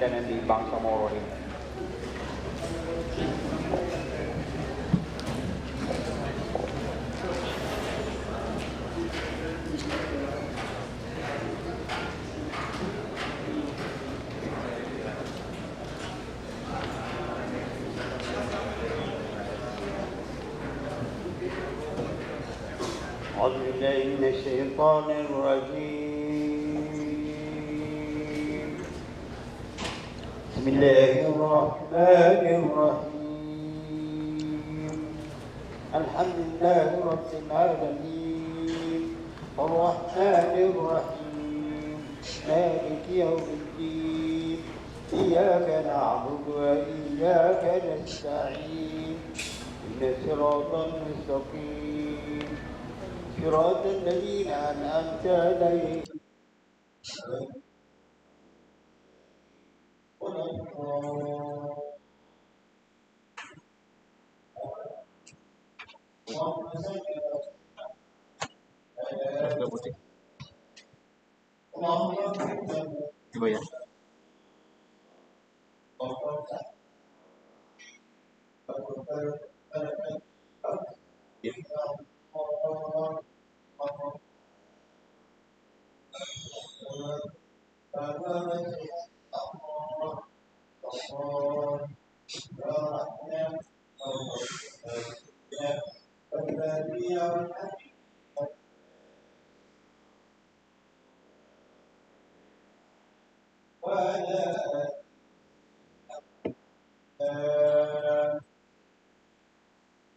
attending the Bangsamoro hymn. أعوذ بالله من الشيطان الرجيم. بسم الله الرحمن الرحيم. الحمد لله رب العالمين الرحمن الرحيم مالك يوم الدين إياك نعبد وإياك نستعين إن الصراط المستقيم صراط الذين أنعمت عليهم Coba ya.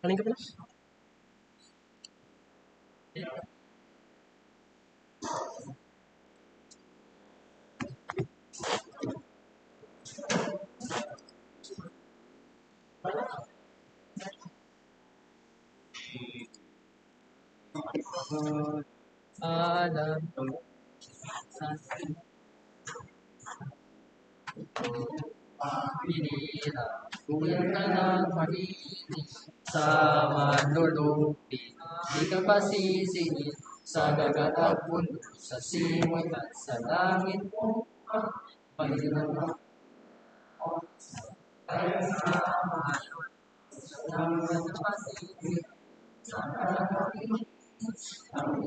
Paling ke belas. Alam inilah kuliah pagini sama dulu di kapasisi sa dagat at pundo sa simoy at sa langit mo pagkinawa ay sama sa kapasisi sa dagat ang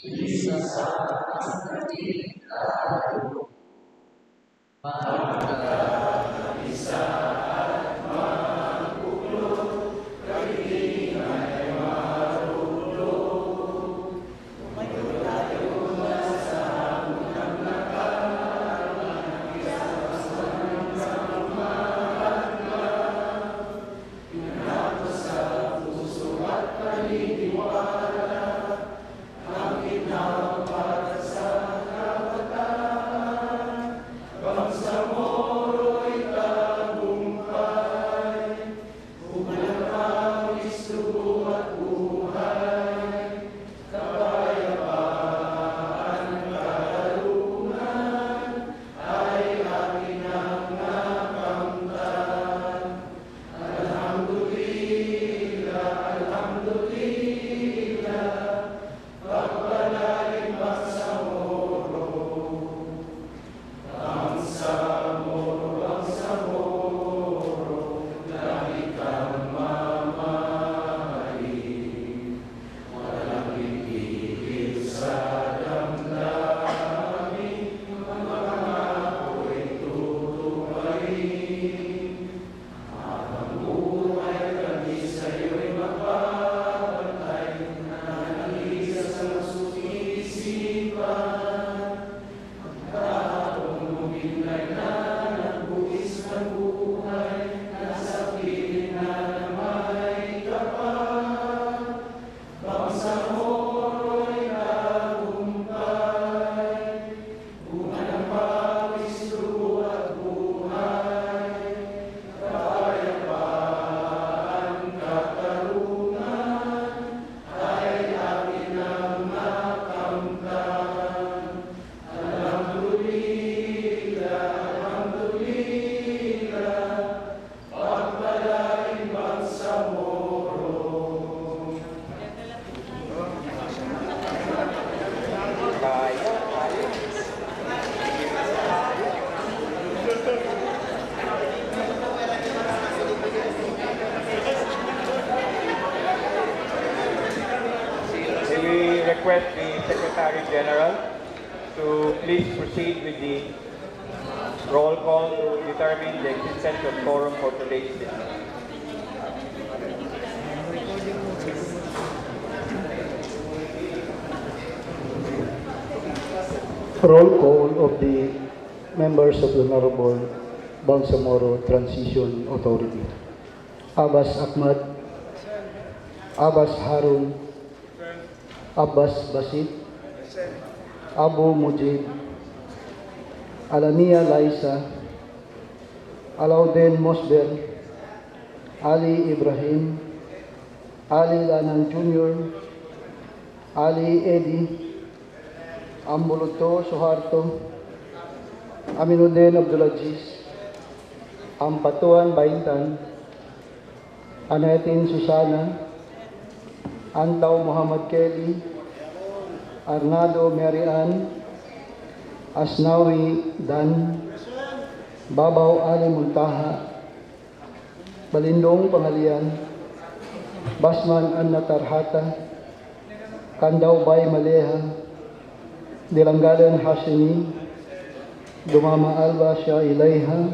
isa sa atin pagkaisa at magulo kahilingan ay marulo tumayo tayo na sa unang nakaraan isasan sa mahalaga pinato sa puso at paniniwala ang ginawa para sa kapatan. Bangsamoro itagong request the Secretary General to please proceed with the roll call to determine the existence of quorum for today's session. Roll call of the members of the Honorable Bangsamoro Transition Authority. Abbas Ahmad, Abbas Harun, Abbas Basit, Abu Mujib, Alania Laisa, Alaudin Mosber, Ali Ibrahim, Ali Lanang Jr., Ali Edi, Ambuluto Suharto, Aminuddin Abdulaziz, Ampatuan Baintan, Anetin Susana, Antaw Muhammad Kelly, Arnado Marian, Asnawi Dan, Babaw Ali Muntaha, Balindong Pangalian, Basman Anna Tarhata, Kandaw Bay Maleha, Dilanggalan Hashimi, Dumama Alba Shah Ilayha,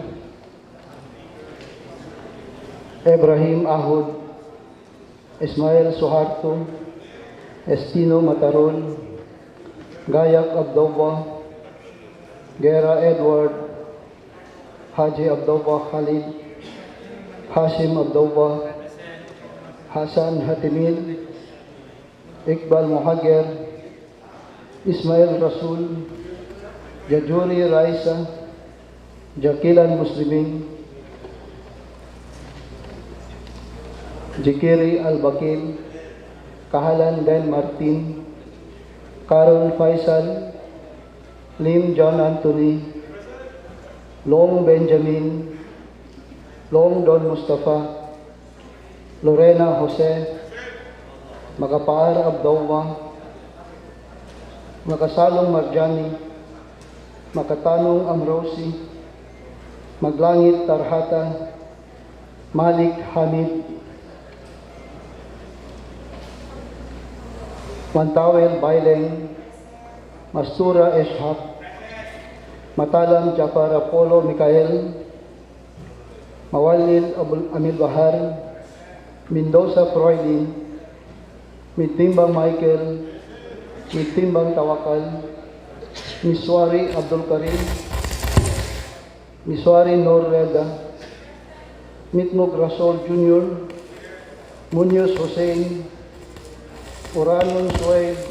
Ibrahim Ahud, Ismail Suharto, Estino Mataron, Gayak Abdova, Gera Edward, Haji Abdova Khalid, Hashim Abdova, Hasan Hatimil, Iqbal Muhagger, Ismail Rasul, Jajuri Raisa, Jakilan Muslimin, Jikiri Al-Bakil, Kahalan Ben Martin, Carol Faisal, Lim John Anthony, Long Benjamin, Long Don Mustafa, Lorena Jose, Makapaar Abdullah, Makasalong Marjani, Makatanong Amrosi, Maglangit Tarhata, Malik Hamid, Mantawel Baileng, Mastura Eshak, Matalam Jafar Apollo Mikael, Mawalil Amil Bahar, Mendoza Freudin, Mitimbang Michael, Mitimbang Tawakal, Miswari Abdul Karim, Miswari Nur Reda, Mitmug Rasol Jr., Munoz Hussein, Uranon Suwaid,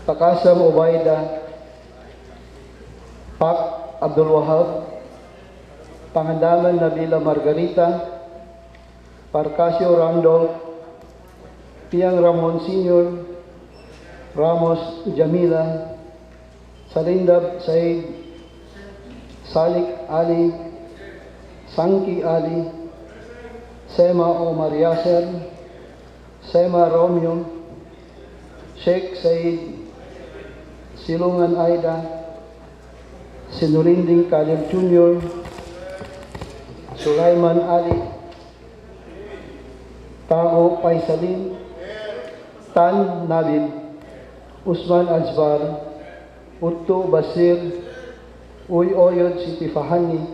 Takasam Obaida, Pak Abdul Wahab, Pangandaman Nabila Margarita, Parcasio Randolph, Piang Ramon Sr., Ramos Jamila, Salindab Said, Salik Ali, Sangki Ali, Sema Omar Yasser, Sema Romeo, Sheikh Said, Silungan Aida, Sinurinding Khalil Jr., Sulaiman Ali, Tago Paisalin, Tan Nabil, Usman Azbar, Utto Basir, Uy Oyod Siti Fahani,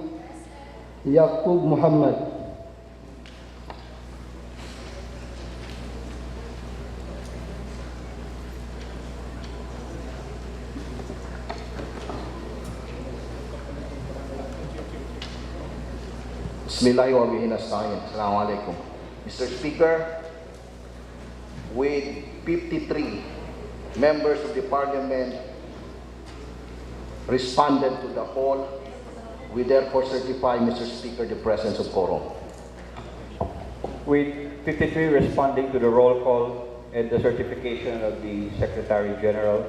Yaqub Muhammad. Bismillahirrahmanirrahim. Assalamualaikum. Mr. Speaker, with 53 members of the Parliament responded to the call, we therefore certify, Mr. Speaker, the presence of quorum. With 53 responding to the roll call and the certification of the Secretary General,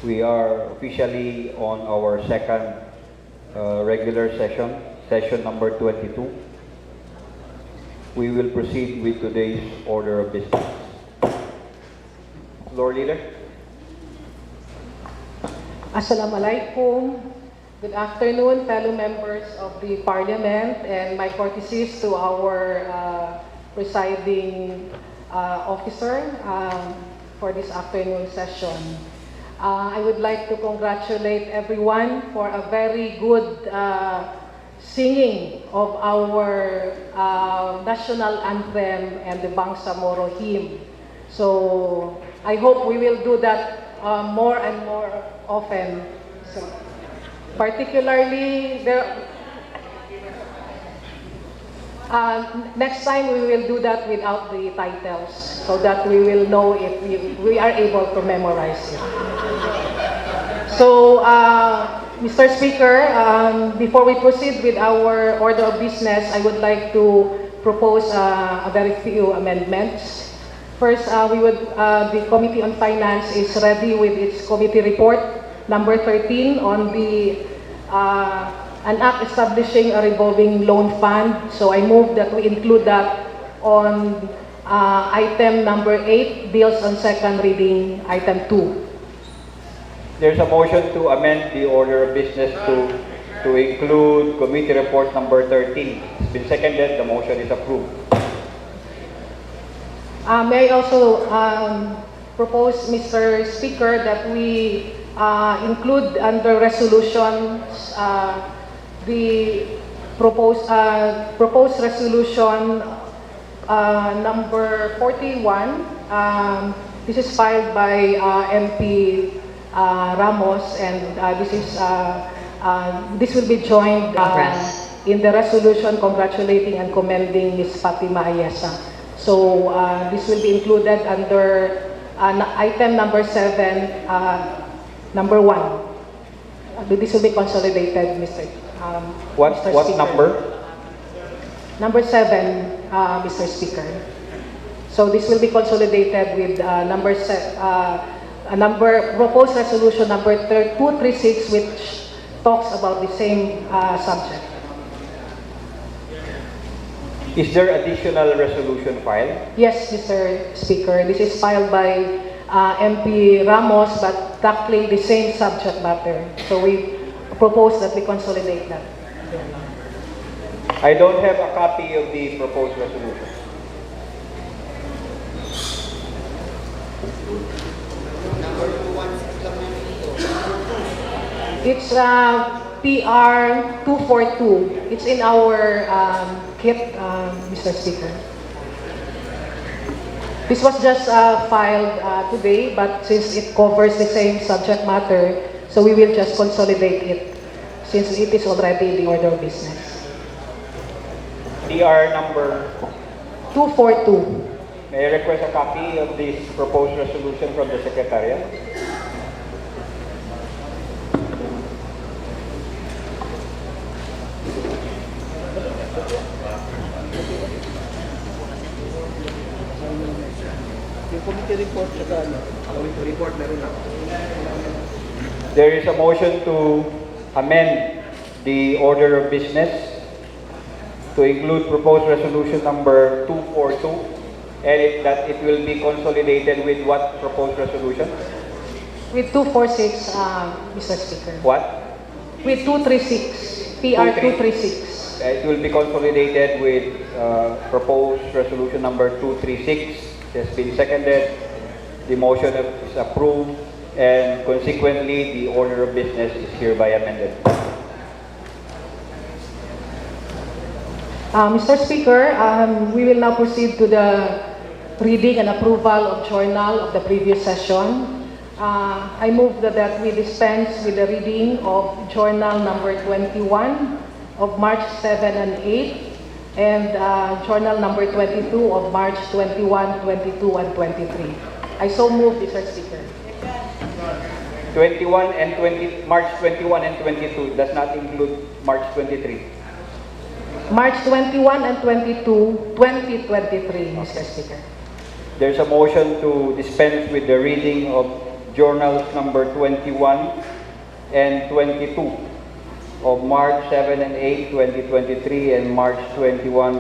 we are officially on our second regular session, session number 22. We will proceed with today's order of business. Floor Leader. Assalamualaikum. Good afternoon, fellow members of the Parliament, and my courtesies to our presiding officer for this afternoon session. I would like to congratulate everyone for a very good singing of our national anthem and the Bangsamoro hymn. So I hope we will do that more and more often. So, particularly, next time we will do that without the titles so that we will know if we are able to memorize it. So, Mr. Speaker, before we proceed with our order of business, I would like to propose a very few amendments. First, the Committee on Finance is ready with its committee report, number 13, on an act establishing a revolving loan fund. So I move that we include that on item number 8, bills on second reading, item 2. There's a motion to amend the order of business to include committee report number 13. It's been seconded. The motion is approved. May I also propose, Mr. Speaker, that we include under resolutions the proposed resolution number 41. This is filed by MP Ramos, and this will be joined in the resolution congratulating and commending Ms. Fatima Ayesa. So this will be included under item number 7, number 1. This will be consolidated, Mr. What Speaker. number? Number 7, Mr. Speaker. So this will be consolidated with proposed resolution number 236, which talks about the same subject. Is there additional resolution filed? Yes, Mr. Speaker. This is filed by MP Ramos, but tackling the same subject matter. So we propose that we consolidate that. I don't have a copy of the proposed resolution. It's PR 242. It's in our kit, Mr. Speaker. This was just filed today, but since it covers the same subject matter, so we will just consolidate it since it is already in the order of business. DR number 242. May I request a copy of this proposed resolution from the Secretariat? There is a motion to amend the order of business to include proposed resolution number 242, and that it will be consolidated with what proposed resolution? With 246, Mr. Speaker. What? With 236, PR 236. It will be consolidated with proposed resolution number 236. It has been seconded. The motion is approved, and consequently, the order of business is hereby amended. Mr. Speaker, we will now proceed to the reading and approval of journal of the previous session. I move that we dispense with the reading of journal number 21 of March 7 and 8, and journal number 22 of March 21, 22, and 23. I so move, Mr. Speaker. 21 and 20, March 21 and 22 does not include March 23. March 21 and 22, 2023, Mr. Speaker. There's a motion to dispense with the reading of journals number 21 and 22 of March 7 and 8, 2023, and March 21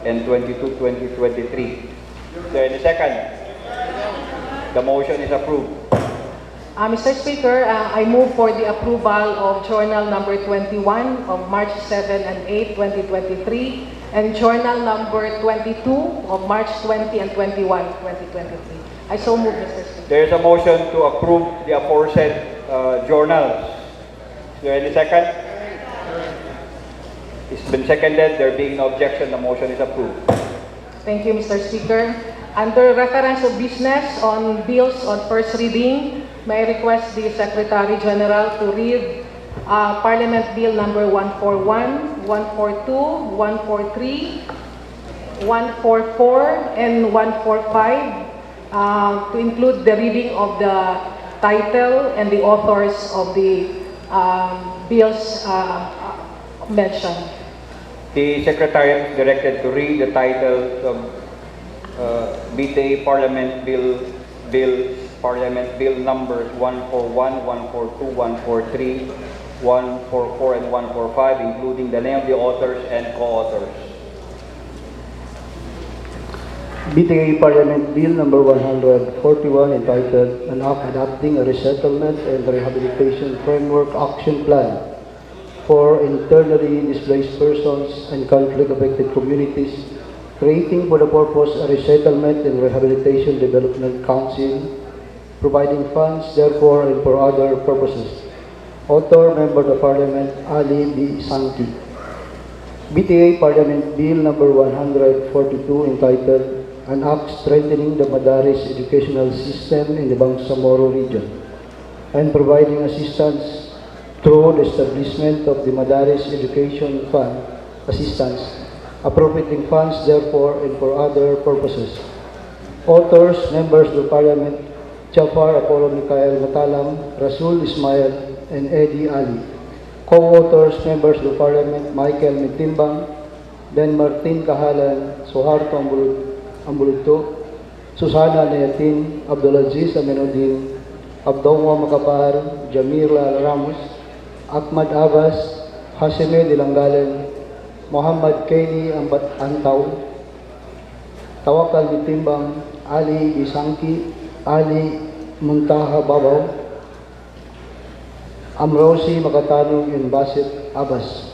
and 22, 2023. Is there any second? The motion is approved. Mr. Speaker, I move for the approval of journal number 21 of March 7 and 8, 2023, and Journal number 22 of March 20 and 21, 2023. I so move, Mr. Speaker. There is a motion to approve the aforesaid journals. Is there any second? It's been seconded. There being no objection, the motion is approved. Thank you, Mr. Speaker. Under reference of business on bills on first reading, may I request the Secretary General to read Parliament Bill number 141, 142, 143, 144, and 145 to include the reading of the title and the authors of the bills mentioned. The Secretariat is directed to read the titles of BTA Parliament Bill numbers 141, 142, 143, 144, and 145, including the name of the authors and co-authors. BTA Parliament Bill number 141 entitled An Act Adopting a Resettlement and Rehabilitation Framework Action Plan for Internally Displaced Persons and Conflict-Affected Communities, creating for the purpose a Resettlement and Rehabilitation Development Council, providing funds therefore and for other purposes. Author, Member of Parliament, Ali B. Santi. BTA Parliament Bill number 142 entitled An Act Strengthening the Madaris Educational System in the Bangsamoro region and providing assistance through the establishment of the Madaris Education Fund assistance, appropriating funds therefore and for other purposes. Authors, Members of Parliament, Jafar Apollo Mikhail Matalam, Rasul Ismail, and Eddie Ali. Co-authors, Members of Parliament, Michael Mitimbang, Ben Martin Kahalan, Suharto Ambuludto, Susana Nayatin, Abdulaziz Aminuddin, Abdullah Makapar, Jamila Ramos, Ahmad Abbas, Hasime Dilanggalan, Muhammad Kaini Antaw, Tawakal Mitimbang, Ali Isangki, Ali Muntaha Babaw, Amrosi Makatanong, and Basit Abbas.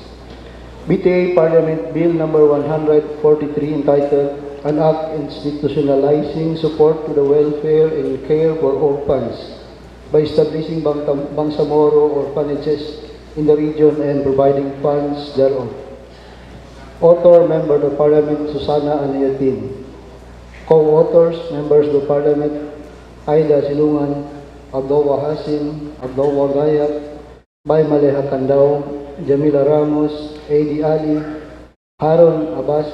BTA Parliament Bill number 143 entitled An Act Institutionalizing Support to the Welfare and Care for Orphans by establishing Bangsamoro orphanages in the region and providing funds thereof. Author, Member of Parliament, Susana Anayatin. Co-authors, Members of Parliament, Aida Silungan, Abdullah Hasim, Abdullah Gayak, Bay Maleha Kandao, Jamila Ramos, Eddie Ali, Haron Abbas,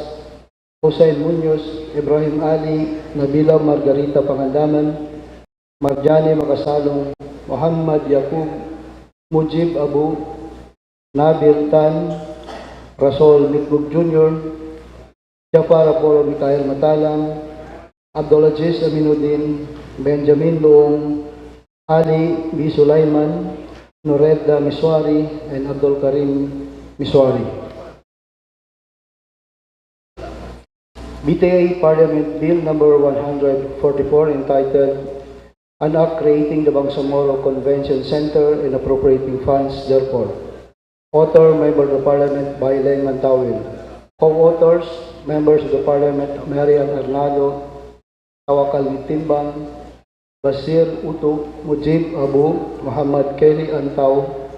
Hussein Munoz, Ibrahim Ali, Nabila Margarita Pangandaman, Marjane Makasalong, Muhammad Yakub, Mujib Abu, Nabil Tan, Rasol Mitbug Jr., Jafar Apollo Mikhail Matalam, Abdulaziz Aminuddin, Benjamin Loong, Ali B. Sulaiman, Noreda Miswari, and Abdul Karim Miswari. BTA Parliament Bill number 144 entitled An Act Creating the Bangsamoro Convention Center and Appropriating Funds therefore. Author, Member of Parliament, Baileng Mantawil. Co-authors, Members of the Parliament, Marian Arnaldo, Tawakal Mitimbang, Basir Uto, Mujib Abu, Muhammad Kelly Antaw,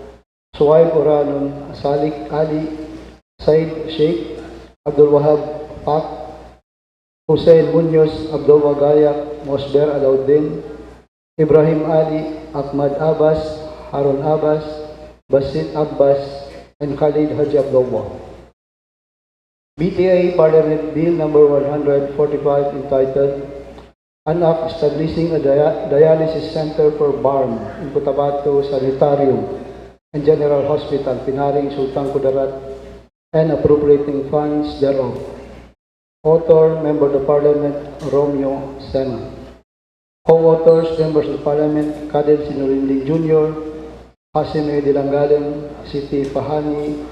Suwaib Oranon, Salik Ali, Said Sheikh, Abdul Wahab Pak, Hussein Munoz, Abdul Wagayak, Mosber Alauddin, Ibrahim Ali, Ahmad Abbas, Harun Abbas, Basit Abbas, and Khalid Haji Abdullah. BTA Parliament Bill number 145 entitled An Act Establishing a Dialysis Center for BARM in Cotabato Sanitarium and General Hospital, Pinaring, Sultan Kudarat, and appropriating funds thereof. Author, Member of Parliament, Romeo Sena. Co-authors, Members of Parliament, Kadel Sinurindi Jr., Hasime Dilanggalan, Siti Fahani,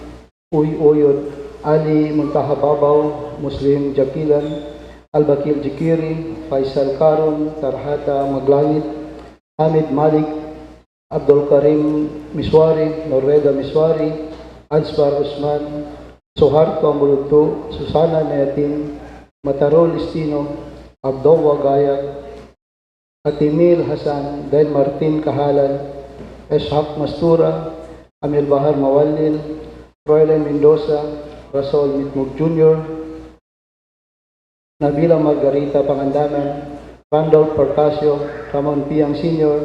Uy Oyod, Ali Muntaha Babaw, Muslim Jakilan, Al-Bakil Jikiri, Faisal Karon, Tarhata Maglangit, Hamid Malik, Abdul Karim Miswari, Noreda Miswari, Answar Usman, Suharto Amuludto, Susana Neatin, Matarol Istino, Abdowa Gayak, Atimil Hasan, Dan Martin Kahalan, Eshak Mastura, Amir Bahar Mawalil, Roylen Mendoza, Rasol Mitmug Jr., Nabila Margarita Pangandaman, Randolph Percasio, Ramon Piang Sr.,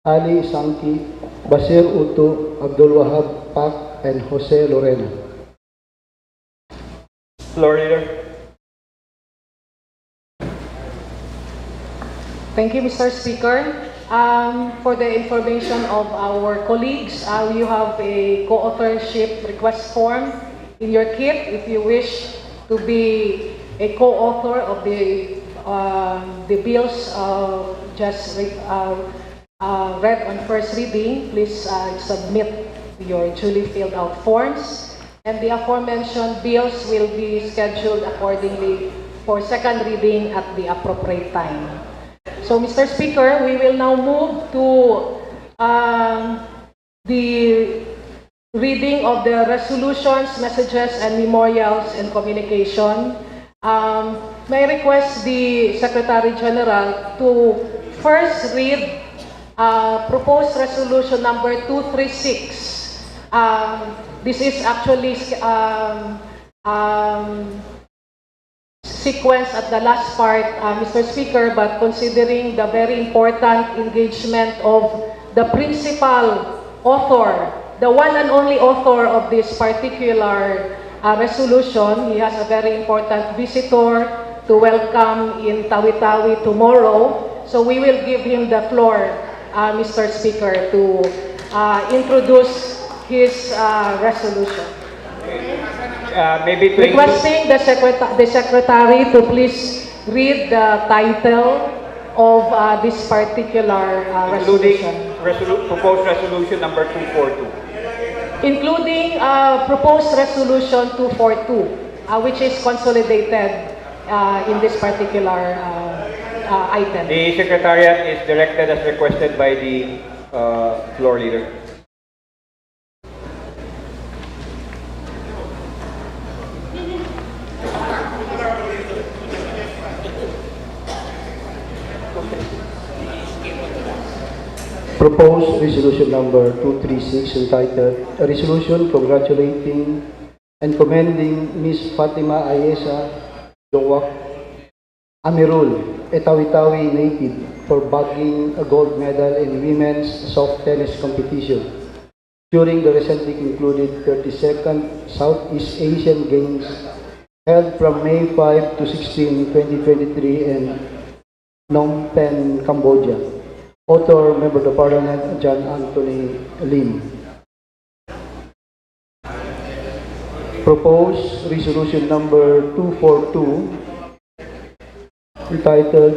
Ali Sangki, Basir Uto, Abdul Wahab Pak, and Jose Lorena. Floor Leader. Thank you, Mr. Speaker. For the information of our colleagues, you have a co-authorship request form in your kit if you wish to be a co-author of the bills just read on first reading. Please submit your duly filled out forms, and the aforementioned bills will be scheduled accordingly for second reading at the appropriate time. So, Mr. Speaker, we will now move to the reading of the resolutions, messages, and memorials and communication. May I request the Secretary General to first read proposed resolution number 236. This is actually sequence at the last part, Mr. Speaker, but considering the very important engagement of the principal author, the one and only author of this particular resolution, he has a very important visitor to welcome in Tawi-Tawi tomorrow. So we will give him the floor, Mr. Speaker, to introduce his resolution. Maybe to Requesting the secretary to please read the title of this particular resolution. proposed resolution number 242. Including proposed resolution 242, which is consolidated in this particular item. The Secretariat is directed as requested by the floor leader. Proposed resolution number 236 entitled, A Resolution Congratulating and Commending Ms. Fatima Ayesa Jowak Amirul, a Tawi-Tawi native, for bagging a gold medal in women's soft tennis competition during the recently concluded 32nd Southeast Asian Games held from May 5 to 16, 2023 in Phnom Penh, Cambodia. Author, Member of the Parliament, John Anthony Lim. Proposed resolution number 242 entitled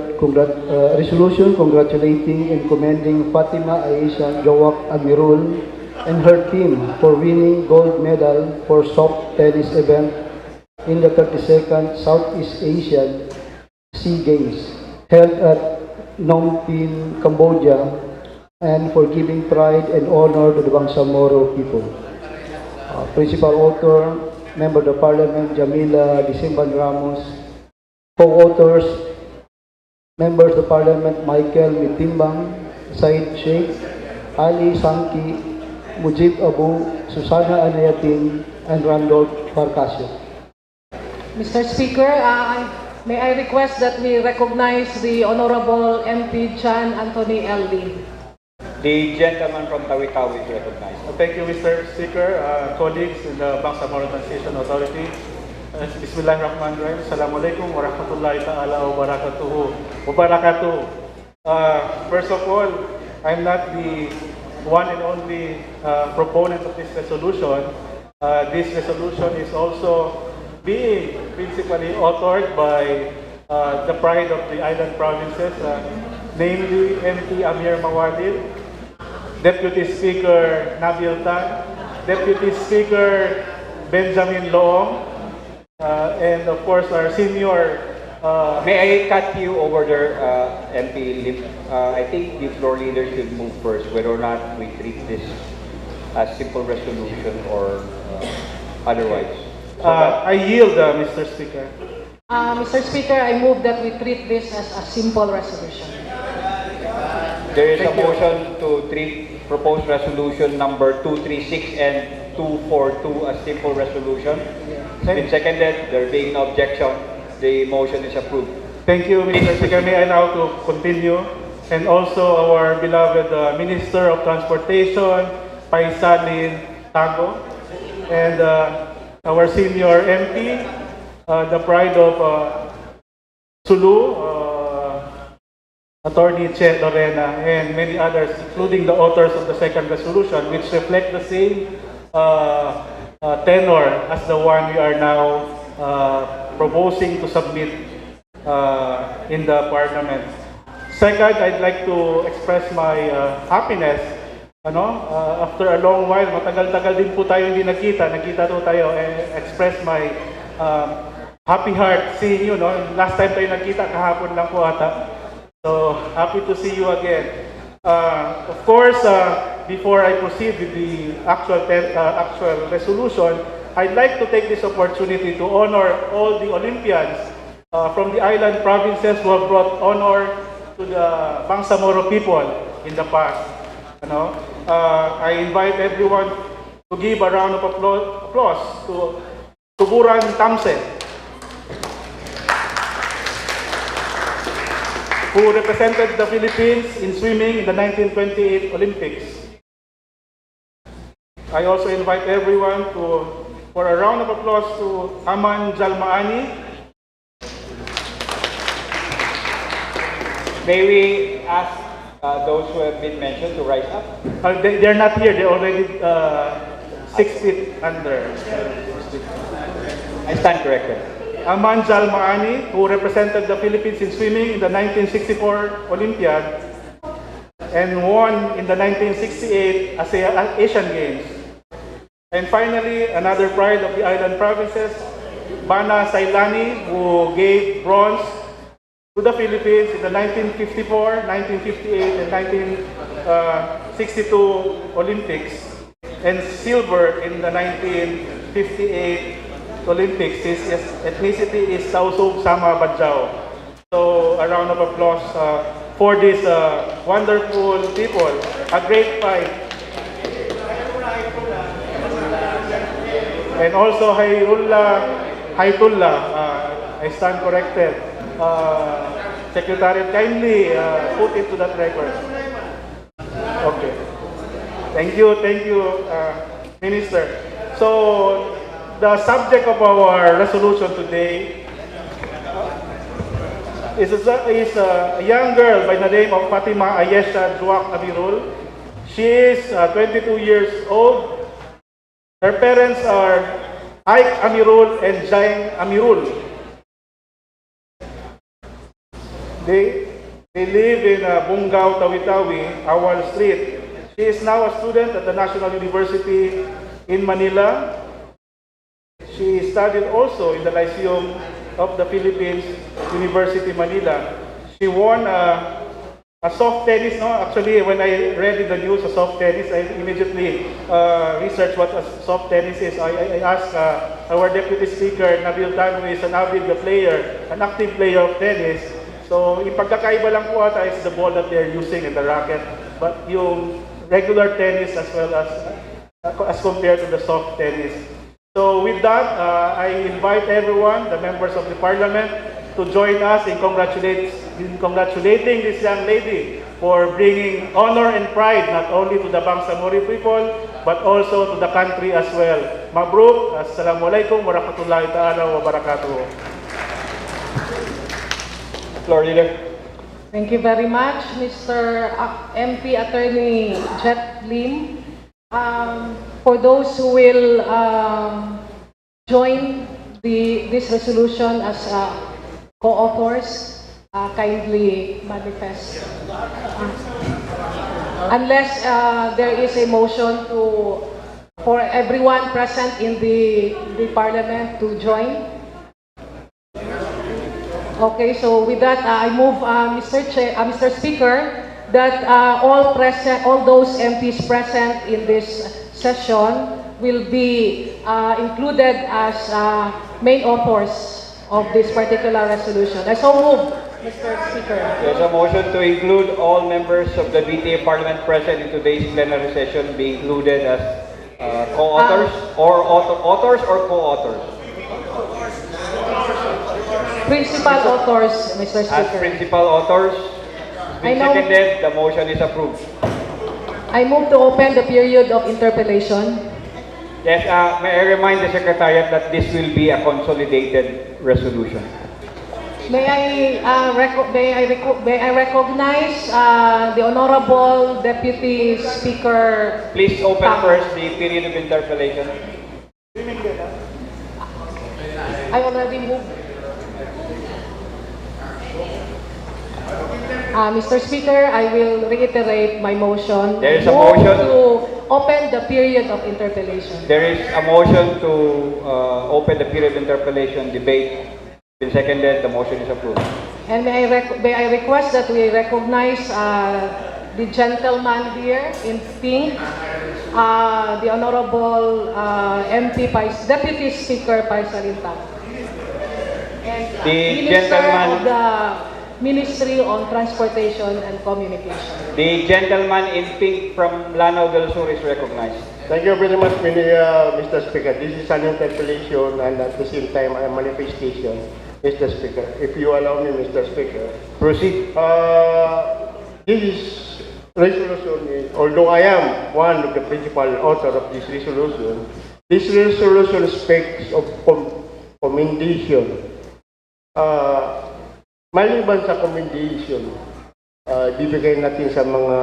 Resolution Congratulating and Commending Fatima Aisha Jawak Amirul and her team for winning gold medal for soft tennis event in the 32nd Southeast Asian SEA Games held at Phnom Penh, Cambodia, and for giving pride and honor to the Bangsamoro people. Principal author, Member of the Parliament, Jamila Disimban Ramos. Co-authors, Members of the Parliament, Michael Mitimbang, Said Sheikh, Ali Sangki, Mujib Abu, Susana Anayatin, and Randolph Percasio. Mr. Speaker, may I request that we recognize the Honorable MP John Anthony L. Lim. The gentleman from Tawi-Tawi is recognized. Thank you, Mr. Speaker, colleagues in the Bangsamoro Transition Authority. Bismillahirrahmanirrahim. Assalamualaikum warahmatullahi ta'ala wabarakatuh. First of all, I'm not the one and only proponent of this resolution. This resolution is also being principally authored by the pride of the island provinces, namely MP Amir Mawadil, Deputy Speaker Nabil Tan, Deputy Speaker Benjamin Loong, and of course our senior... May I cut you over there, MP Lim? I think the floor leader should move first, whether or not we treat this as simple resolution or otherwise. that. I yield, Mr. Speaker. Mr. Speaker, I move that we treat this as a simple resolution. There is a Thank you. motion to treat proposed resolution number 236 and 242 as simple resolution. It's been seconded. There being no objection, the motion is approved. Thank you, Mr. Speaker. May I now to continue? And also our beloved Minister of Transportation, Paisalin Tago, and our senior MP, the pride of Sulu, Attorney Che Lorena, and many others, including the authors of the second resolution, which reflect the same tenor as the one we are now proposing to submit in the Parliament. Second, I'd like to express my happiness. After a long while, matagal-tagal din po tayo hindi nagkita to tayo, and express my happy heart seeing you. Last time tayo nagkita, kahapon lang po ata. So, happy to see you again. Of course, before I proceed with the actual resolution, I'd like to take this opportunity to honor all the Olympians from the island provinces who have brought honor to the Bangsamoro people in the past. I invite everyone to give a round of applause to Tuburan Tamsen, who represented the Philippines in swimming in the 1928 Olympics. I also invite everyone for a round of applause to Aman Jalmaani. May we ask those who have been mentioned to rise up? They're not here. They're already 6 feet under. I stand corrected. Aman Jalmaani, who represented the Philippines in swimming in the 1964 Olympiad and won in the 1968 Asian Games. And finally, another pride of the island provinces, Bana Sailani, who gave bronze to the Philippines in the 1954, 1958, and 1962 Olympics, and silver in the 1958 Olympics. His ethnicity is Tausug Sama Badjao. So, a round of applause for these wonderful people. A great fight. And also Haitullah, I stand corrected. Secretary, kindly put it to that record. Okay. Thank you, Minister. So, the subject of our resolution today is a young girl by the name of Fatima Ayesha Duak Amirul. She is 22 years old. Her parents are Ike Amirul and Jain Amirul. They live in Bungaw, Tawi-Tawi, Awal Street. She is now a student at the National University in Manila. She studied also in the Lyceum of the Philippines, University Manila. She won a soft tennis. Actually, when I read in the news a soft tennis, I immediately researched what a soft tennis is. I asked our Deputy Speaker, Nabil Tanwi, is an avid player, an active player of tennis. So, yung pagkakaiba lang po ata is the ball that they're using and the racket. But yung regular tennis as well as compared to the soft tennis. So with that, I invite everyone, the members of the Parliament, to join us in congratulating this young lady for bringing honor and pride not only to the Bangsamoro people, but also to the country as well. Mabruk, Assalamualaikum warahmatullahi ta'ala wabarakatuh. Floor leader. Thank you very much, Mr. MP Attorney Jet Lim. For those who will join this resolution as co-authors, kindly manifest. Unless there is a motion for everyone present in the Parliament to join. Okay, so with that, I move, Mr. Speaker, that all those MPs present in this session will be included as main authors of this particular resolution. I so move, Mr. Speaker. There's a motion to include all members of the BTA Parliament present in today's plenary session be included as co-authors or authors or co-authors. Principal authors, Mr. As Speaker. principal authors, been I know. seconded, the motion is approved. I move to open the period of interpellation. Yes, may I remind the Secretariat that this will be a consolidated resolution. May I recognize the Honorable Deputy Speaker. Please open Tang. first the period of interpellation. I already moved. Mr. Speaker, I will reiterate my motion. There is a Move motion. to open the period of interpellation. There is a motion to open the period of interpellation debate. Been seconded, the motion is approved. And may I request that we recognize the gentleman here in pink, the Honorable Deputy Speaker Paisalintang. And The Minister gentleman- of the Ministry on Transportation and Communication. The gentleman in pink from Lanao del Sur is recognized. Thank you very much, Mr. Speaker. This is an interpellation and at the same time a manifestation, Mr. Speaker. If you allow me, Mr. Speaker. Proceed. This resolution, although I am one of the principal author of this resolution speaks of commendation. Maliban sa commendation, bibigay natin sa mga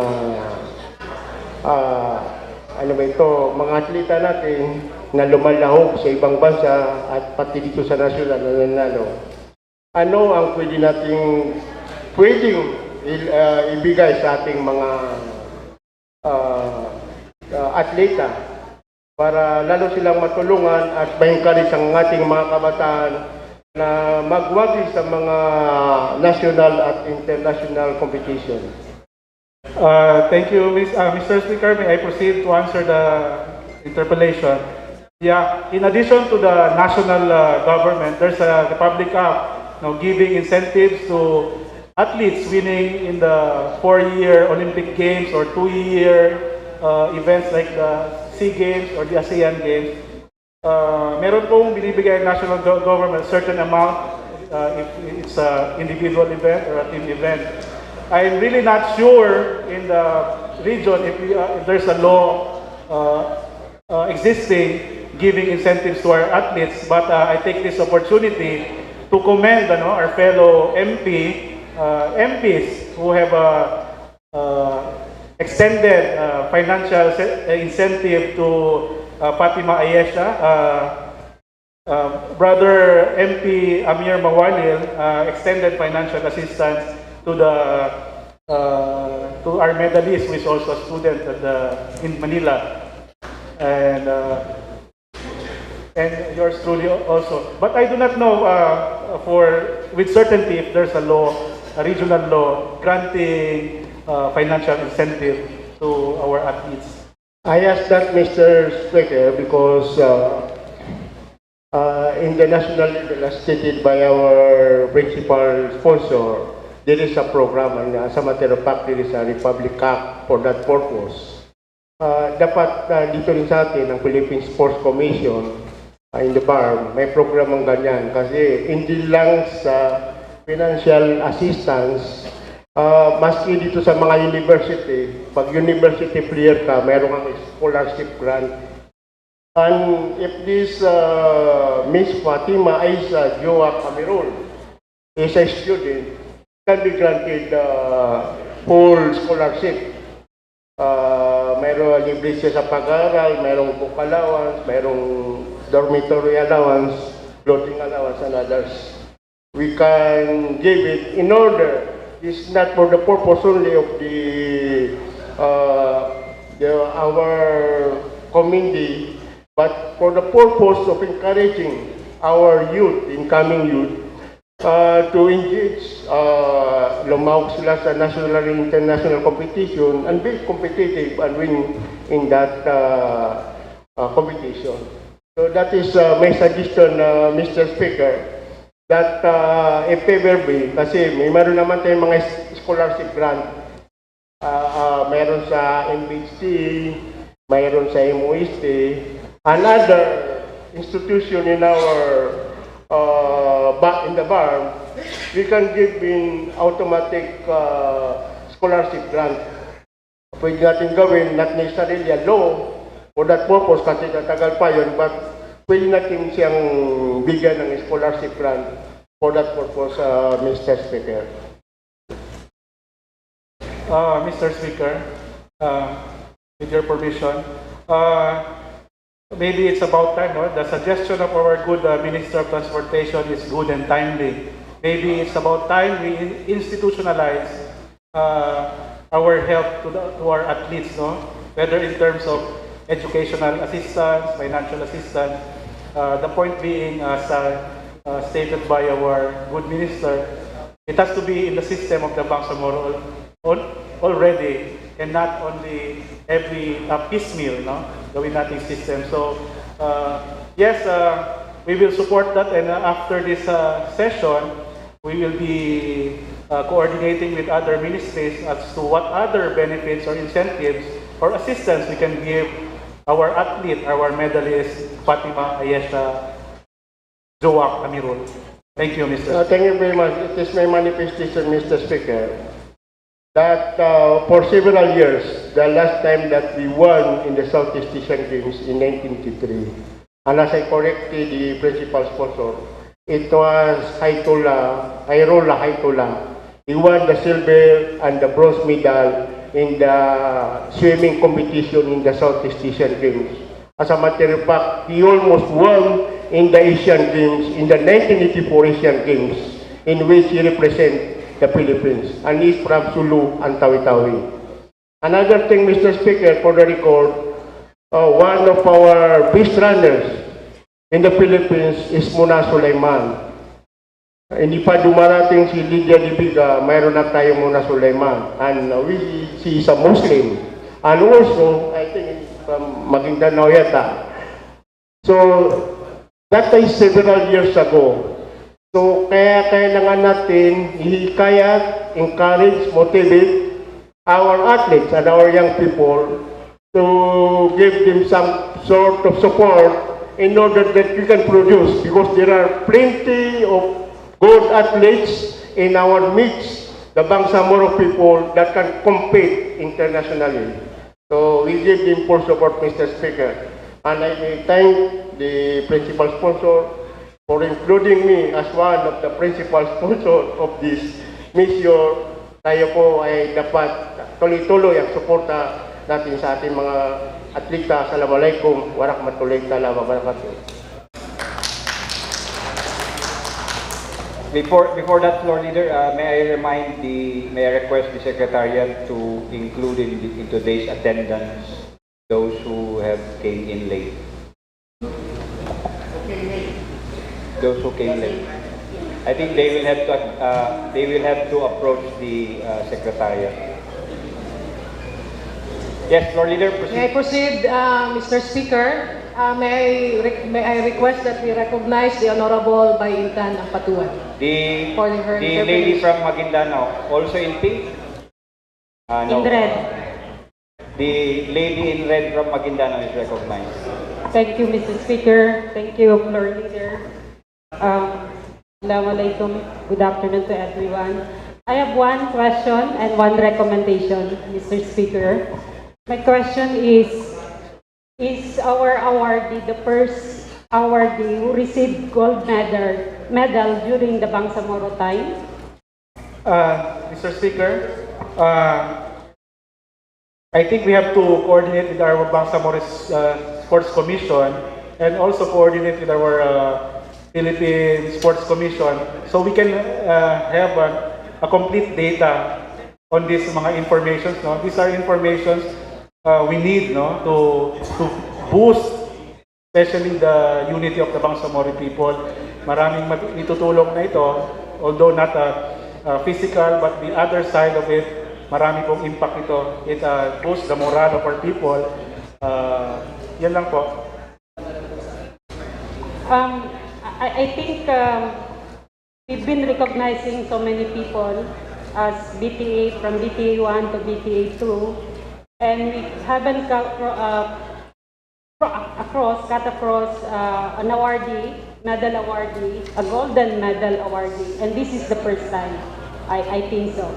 mga atleta natin na lumalahok sa ibang bansa at pati dito sa nasyonal na nanalo. Ano ang pwedeng ibigay sa ating mga atleta para lalo silang matulungan at ma-encourage ang ating mga kabataan na magwagi sa mga national at international competition. Thank you, Mr. Speaker. May I proceed to answer the interpellation? Yeah, in addition to the national government, there's the Public Act now giving incentives to athletes winning in the 4-year Olympic Games or 2-year events like the SEA Games or the ASEAN Games. Meron pong binibigay ang national government certain amount if it's an individual event or a team event. I'm really not sure in the region if there's a law existing giving incentives to our athletes, but I take this opportunity to commend our fellow MPs who have extended financial incentive to Fatima Ayesha, Brother MP Amir Mawalil extended financial assistance to our medalist, who is also a student in Manila, and yours truly also. But I do not know with certainty if there's a regional law granting financial incentive to our athletes. I ask that, Mr. Speaker, because in the national level, as stated by our principal sponsor, there is a program, and as a matter of fact, there is a Republic Act for that purpose. Dapat dito rin sa atin, ang Philippine Sports Commission, in the BARM, may program ang ganyan. Kasi hindi lang sa financial assistance, maski dito sa mga university, pag university player ka, mayroon kang scholarship grant. And if this Miss Fatima Aisha Joa Cameron is a student, can be granted full scholarship. Mayroong libre siya sa pag-aaral, mayroong book allowance, mayroong dormitory allowance, clothing allowance, and others. We can give it in order. It's not for the purpose only of our community, but for the purpose of encouraging our youth, incoming youth, to engage, lumawak sila sa national and international competition and be competitive and win in that competition. So that is my suggestion, Mr. Speaker, that if ever be, kasi mayroon naman tayong mga scholarship grant. Mayroon sa MBHT, mayroon sa MOST, another institution in our in the bar, we can give in automatic scholarship grant. Pwede natin gawin, not necessarily a law for that purpose kasi tatagal pa yun, but pwede natin siyang bigyan ng scholarship grant for that purpose, Mr. Speaker. Mr. Speaker, with your permission, maybe it's about time, no? The suggestion of our good Minister of Transportation is good and timely. Maybe it's about time we institutionalize our help to our athletes, no? Whether in terms of educational assistance, financial assistance. The point being, as stated by our good minister, it has to be in the system of the Bangsamoro already, and not only every piecemeal, no? Gawin nating system. So, yes, we will support that, and after this session, we will be coordinating with other ministries as to what other benefits or incentives or assistance we can give our athlete, our medalist, Fatima Ayesha Joak Amirul. Thank you, Mr. Thank you very much. It is my manifestation, Mr. Speaker, that for several years, the last time that we won in the Southeast Asian Games in 1983, and as I corrected the principal sponsor, it was Airola Haitola. He won the silver and the bronze medal in the swimming competition in the Southeast Asian Games. As a matter of fact, he almost won in the Asian Games, in the 1984 Asian Games, in which he represents the Philippines, and he's from Sulu and Tawi-Tawi. Another thing, Mr. Speaker, for the record, one of our best runners in the Philippines is Muna Sulaiman. Hindi pa dumarating si Lydia Dibiga, mayroon na tayo Muna Sulaiman. And she is a Muslim. And also, I think from Maguindanao yata. So, that is several years ago. So, kaya kailangan natin hikayat, encourage, motivate our athletes and our young people to give them some sort of support in order that we can produce, because there are plenty of good athletes in our midst, the Bangsamoro people that can compete internationally. So we give them full support, Mr. Speaker. And I thank the principal sponsor for including me as one of the principal sponsors of this mission. Tayo po ay dapat tuloy-tuloy ang suporta natin sa ating mga atleta. Assalamualaikum warahmatullahi wabarakatuh. Before that, floor leader, may I request the Secretariat to include in today's attendance those who have came in late. Those who came late. I think they will have to approach the Secretariat. Yes, floor leader, proceed. May I proceed, Mr. Speaker? May I request that we recognize the Honorable Bayintan Ampatuan. The her lady from Maguindanao, also in pink? No. In red. The lady in red from Maguindanao is recognized. Thank you, Mr. Speaker. Thank you, floor leader. Assalamualaikum. Good afternoon to everyone. I have one question and one recommendation, Mr. Speaker. My question is our awardee the first awardee who received gold medal during the Bangsamoro time? Mr. Speaker, I think we have to coordinate with our Bangsamoro Sports Commission and also coordinate with our Philippine Sports Commission so we can have a complete data on these mga informations. No? These are informations we need, no, to boost especially the unity of the Bangsamoro people. Maraming itutulong na ito, although not physical, but the other side of it, marami pong impact ito. It boosts the morale of our people. Yan lang po. I think we've been recognizing so many people as BTA, from BTA 1 to BTA 2, and we haven't cut across an awardee, medal awardee, a golden medal awardee, and this is the first time, I think so.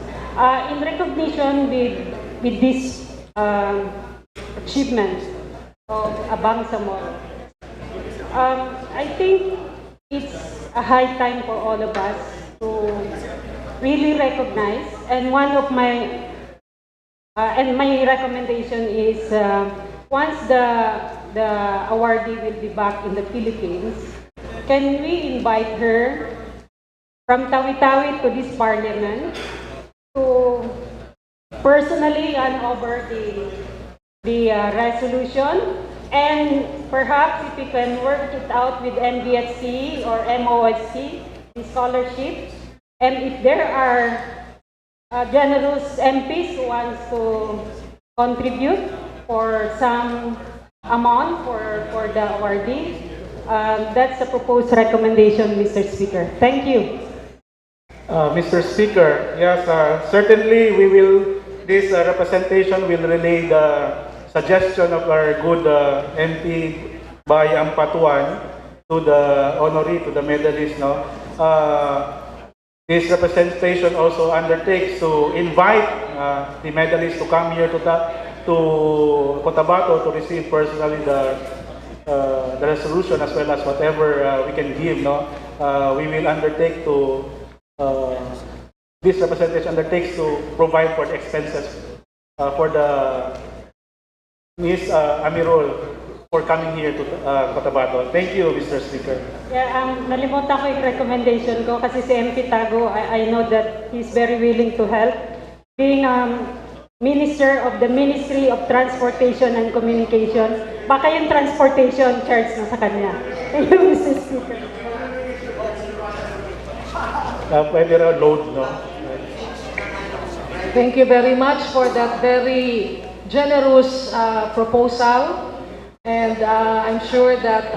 In recognition with this achievement of Bangsamoro, I think it's a high time for all of us to really recognize, and one of my my recommendation is once the awardee will be back in the Philippines, can we invite her from tawi-tawi to this parliament to personally hand over the resolution, and perhaps if we can work it out with MDSC or MOSC, the scholarship, and if there are generous MPs who wants to contribute for some amount for the awardee, that's a proposed recommendation, Mr. Speaker. Thank you. Mr. Speaker, yes, certainly this representation will relay the suggestion of our good MP by Ampatuan to the honoree, to the medalist. No? This representation also undertakes to invite the medalists to come here to Cotabato to receive personally the resolution, as well as whatever we can give. No? We will undertake to this representation undertakes to provide for the expenses for the Ms. Amirol for coming here to Cotabato. Thank you, Mr. Speaker. Yeah, nalimutan ko yung recommendation ko kasi si MP Tago, I know that he's very willing to help. Being Minister of the Ministry of Transportation and Communication, baka yung transportation charge na sa kanya. Thank you, Mr. Speaker. Pwede raw load, no? Thank you very much for that very generous proposal, and I'm sure that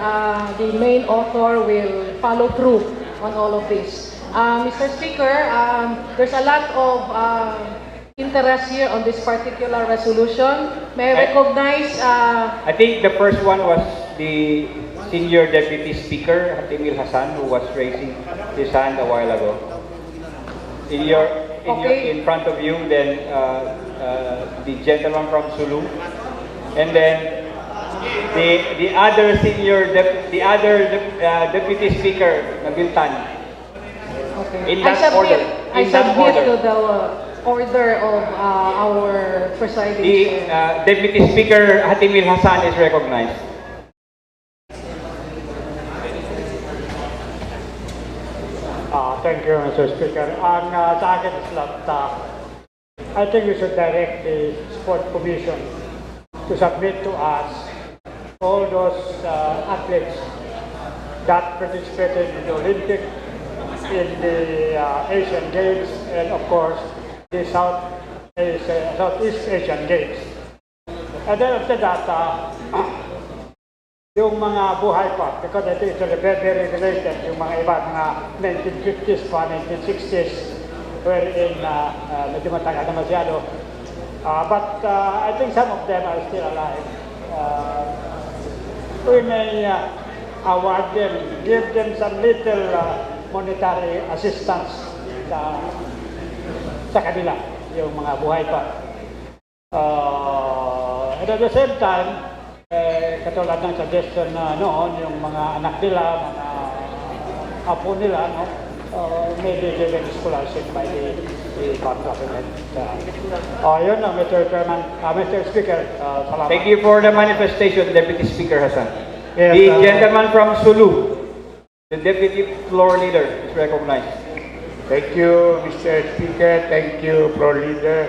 the main author will follow through on all of this. Mr. Speaker, there's a lot of interest here on this particular resolution. May I recognize... I think the first one was the Senior Deputy Speaker, Hatimil Hassan, who was raising his hand a while ago. In front of you, then the gentleman from Sulu, and then the other Deputy Speaker, Nabiltan. Okay. In that order. I submit to the order of our presiding chair. The Deputy Speaker, Hatimil Hassan, is recognized. Thank you, Mr. Speaker. Sa akin is that I think we should direct the Sport Commission to submit to us all those athletes that participated in the Olympic, in the Asian Games, and of course the Southeast Asian Games. And then after that, yung mga buhay pa, because I think it's very related, yung mga iba, mga 1950s pa, 1960s, wherein medyo matagal na masyado. But I think some of them are still alive. We may award them, give them some little monetary assistance sa kanila, yung mga buhay pa. And at the same time, katulad ng suggestion na noon, yung mga anak nila, mga apo nila, no? Maybe given scholarship by the government. Yun na, Mr. Chairman, Mr. Speaker, salamat. Thank you for the manifestation, Deputy Speaker Hassan. Yes, the gentleman from Sulu, the Deputy Floor Leader, is recognized. Thank you, Mr. Speaker. Thank you, Floor Leader.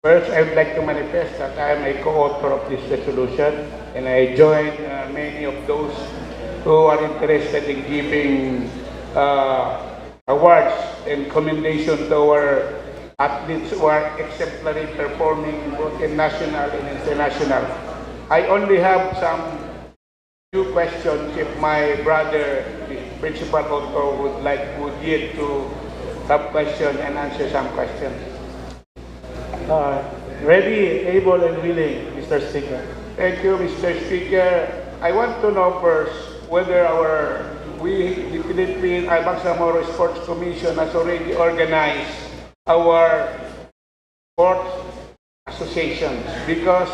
First, I would like to manifest that I am a co-author of this resolution, and I join many of those who are interested in giving awards and commendation to our athletes who are exemplary performing both in national and international. I only have some few questions if my brother, the principal author, would yield to some question and answer some questions. Ready, able, and willing, Mr. Speaker. Thank you, Mr. Speaker. I want to know first whether the Philippine Bangsamoro Sports Commission has already organized our sports associations, because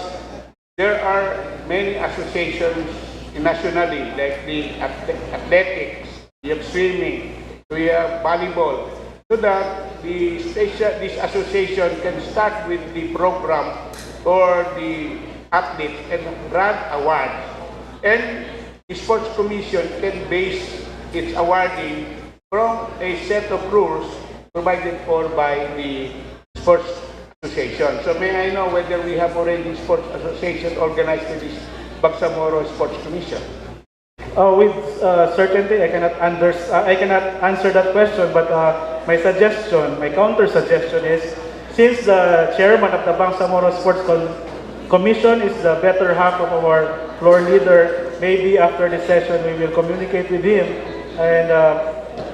there are many associations nationally, like the athletics, we have swimming, we have volleyball, so that this association can start with the program for the athletes and grant awards. And the Sports Commission can base its awarding from a set of rules provided for by the Sports Association. So may I know whether we have already Sports Association organized with this Bangsamoro Sports Commission? With certainty, I cannot answer that question, but my counter suggestion is, since the chairman of the Bangsamoro Sports Commission is the better half of our floor leader, maybe after the session we will communicate with him and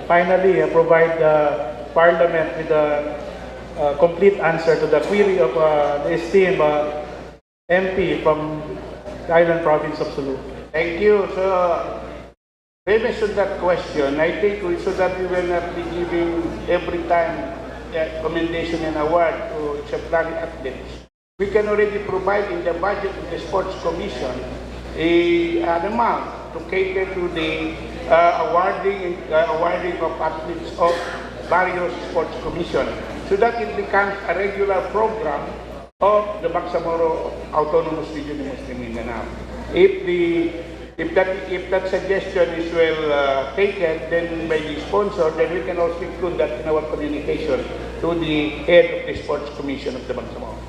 finally provide the Parliament with a complete answer to the query of the esteemed MP from the island province of Sulu. Thank you. So, premise on that question, I think so that we will not be giving every time commendation and award to exemplary athletes. We can already provide in the budget of the Sports Commission an amount to cater to the awarding of athletes of various sports commission, so that it becomes a regular program of the Bangsamoro Autonomous Region in Muslim Mindanao. If that suggestion is well taken, then by the sponsor, then we can also include that in our communication to the head of the Sports Commission of the Bangsamoro.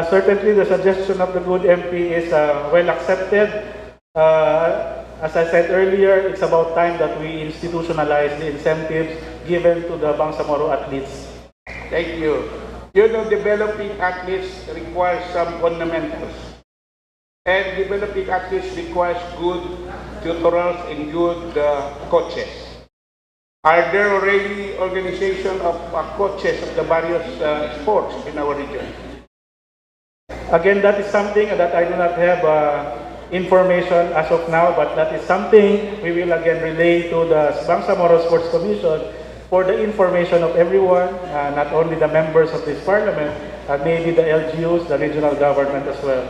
Certainly, the suggestion of the good MP is well accepted. As I said earlier, it's about time that we institutionalize the incentives given to the Bangsamoro athletes. Thank you. You know, developing athletes requires some fundamentals. And developing athletes requires good tutorials and good coaches. Are there already organization of coaches of the various sports in our region? Again, that is something that I do not have information as of now, but that is something we will again relay to the Bangsamoro Sports Commission for the information of everyone, not only the members of this parliament, maybe the LGUs, the regional government as well.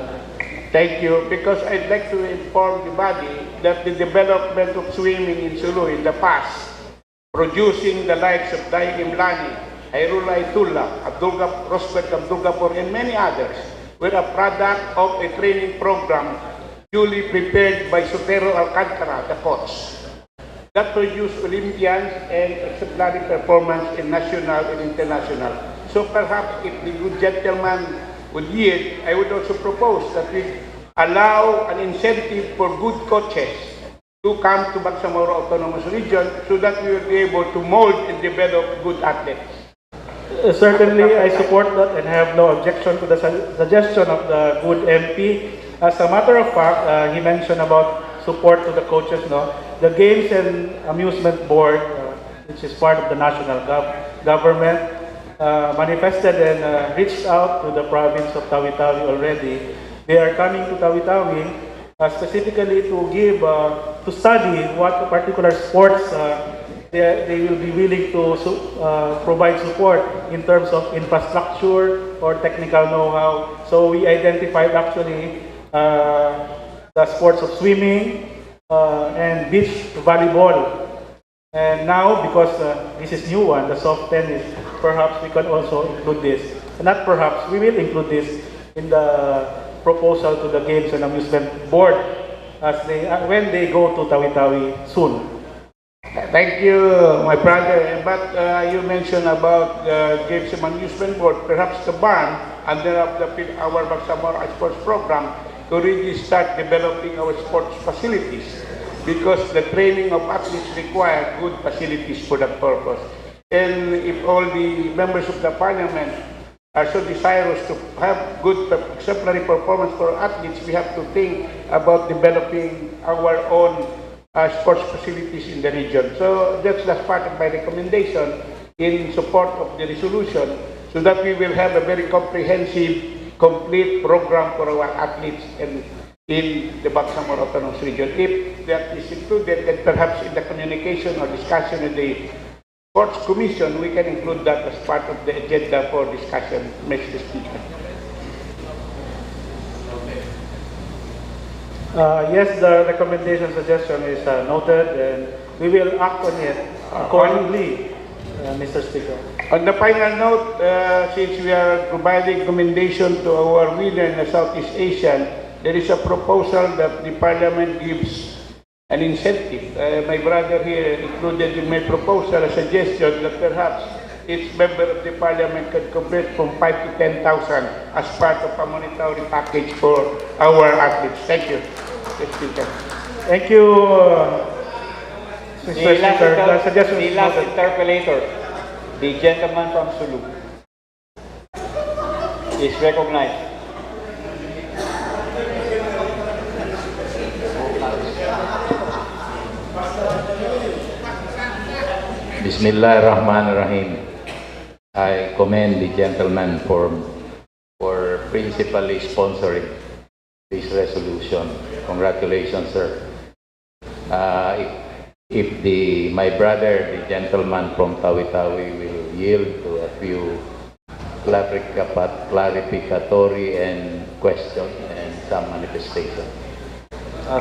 Thank you, because I'd like to inform the body that the development of swimming in Sulu in the past, producing the likes of Dai Imlani, Airula Itula, Rosbet Abdulgapur, and many others, were a product of a training program duly prepared by Sotero Alcantara, the coach, that produced Olympians and exemplary performance in national and international. So perhaps if the good gentleman would yield, I would also propose that we allow an incentive for good coaches to come to Bangsamoro Autonomous Region so that we will be able to mold and develop good athletes. Certainly, I support that and have no objection to the suggestion of the good MP. As a matter of fact, he mentioned about support to the coaches. No? The Games and Amusement Board, which is part of the national government, manifested and reached out to the province of Tawi-Tawi already. They are coming to Tawi-Tawi specifically to give, to study what particular sports they will be willing to provide support in terms of infrastructure or technical know-how. So we identified actually the sports of swimming and beach volleyball. And now, because this is new one, the soft tennis, perhaps we can also include this. Not perhaps, we will include this in the proposal to the Games and Amusement Board as when they go to Tawi-Tawi soon. Thank you, my brother. But you mentioned about the Games and Amusement Board, perhaps the barn under our Bangsamoro Sports Program to really start developing our sports facilities, because the training of athletes require good facilities for that purpose. And if all the members of the parliament are so desirous to have good exemplary performance for athletes, we have to think about developing our own sports facilities in the region. So that's part of my recommendation in support of the resolution, so that we will have a very comprehensive, complete program for our athletes in the Bangsamoro Autonomous Region. If that is included, then perhaps in the communication or discussion with the Sports Commission, we can include that as part of the agenda for discussion, Mr. Speaker. Yes, the recommendation suggestion is noted, and we will act on it accordingly, Mr. Speaker. On the final note, since we are providing recommendation to our winner in the Southeast Asian, there is a proposal that the Parliament gives an incentive. My brother here included in my proposal a suggestion that perhaps each member of the Parliament can convert from 5,000 to 10,000 as part of a monetary package for our athletes. Thank you, Mr. Speaker. Thank you, Mr. Speaker. The last interpellator, the gentleman from Sulu, is recognized. Bismillahirrahmanirrahim. I commend the gentleman for principally sponsoring this resolution. Congratulations, sir. If my brother, the gentleman from tawi-tawi, will yield to a few clarificatory and question and some manifestation.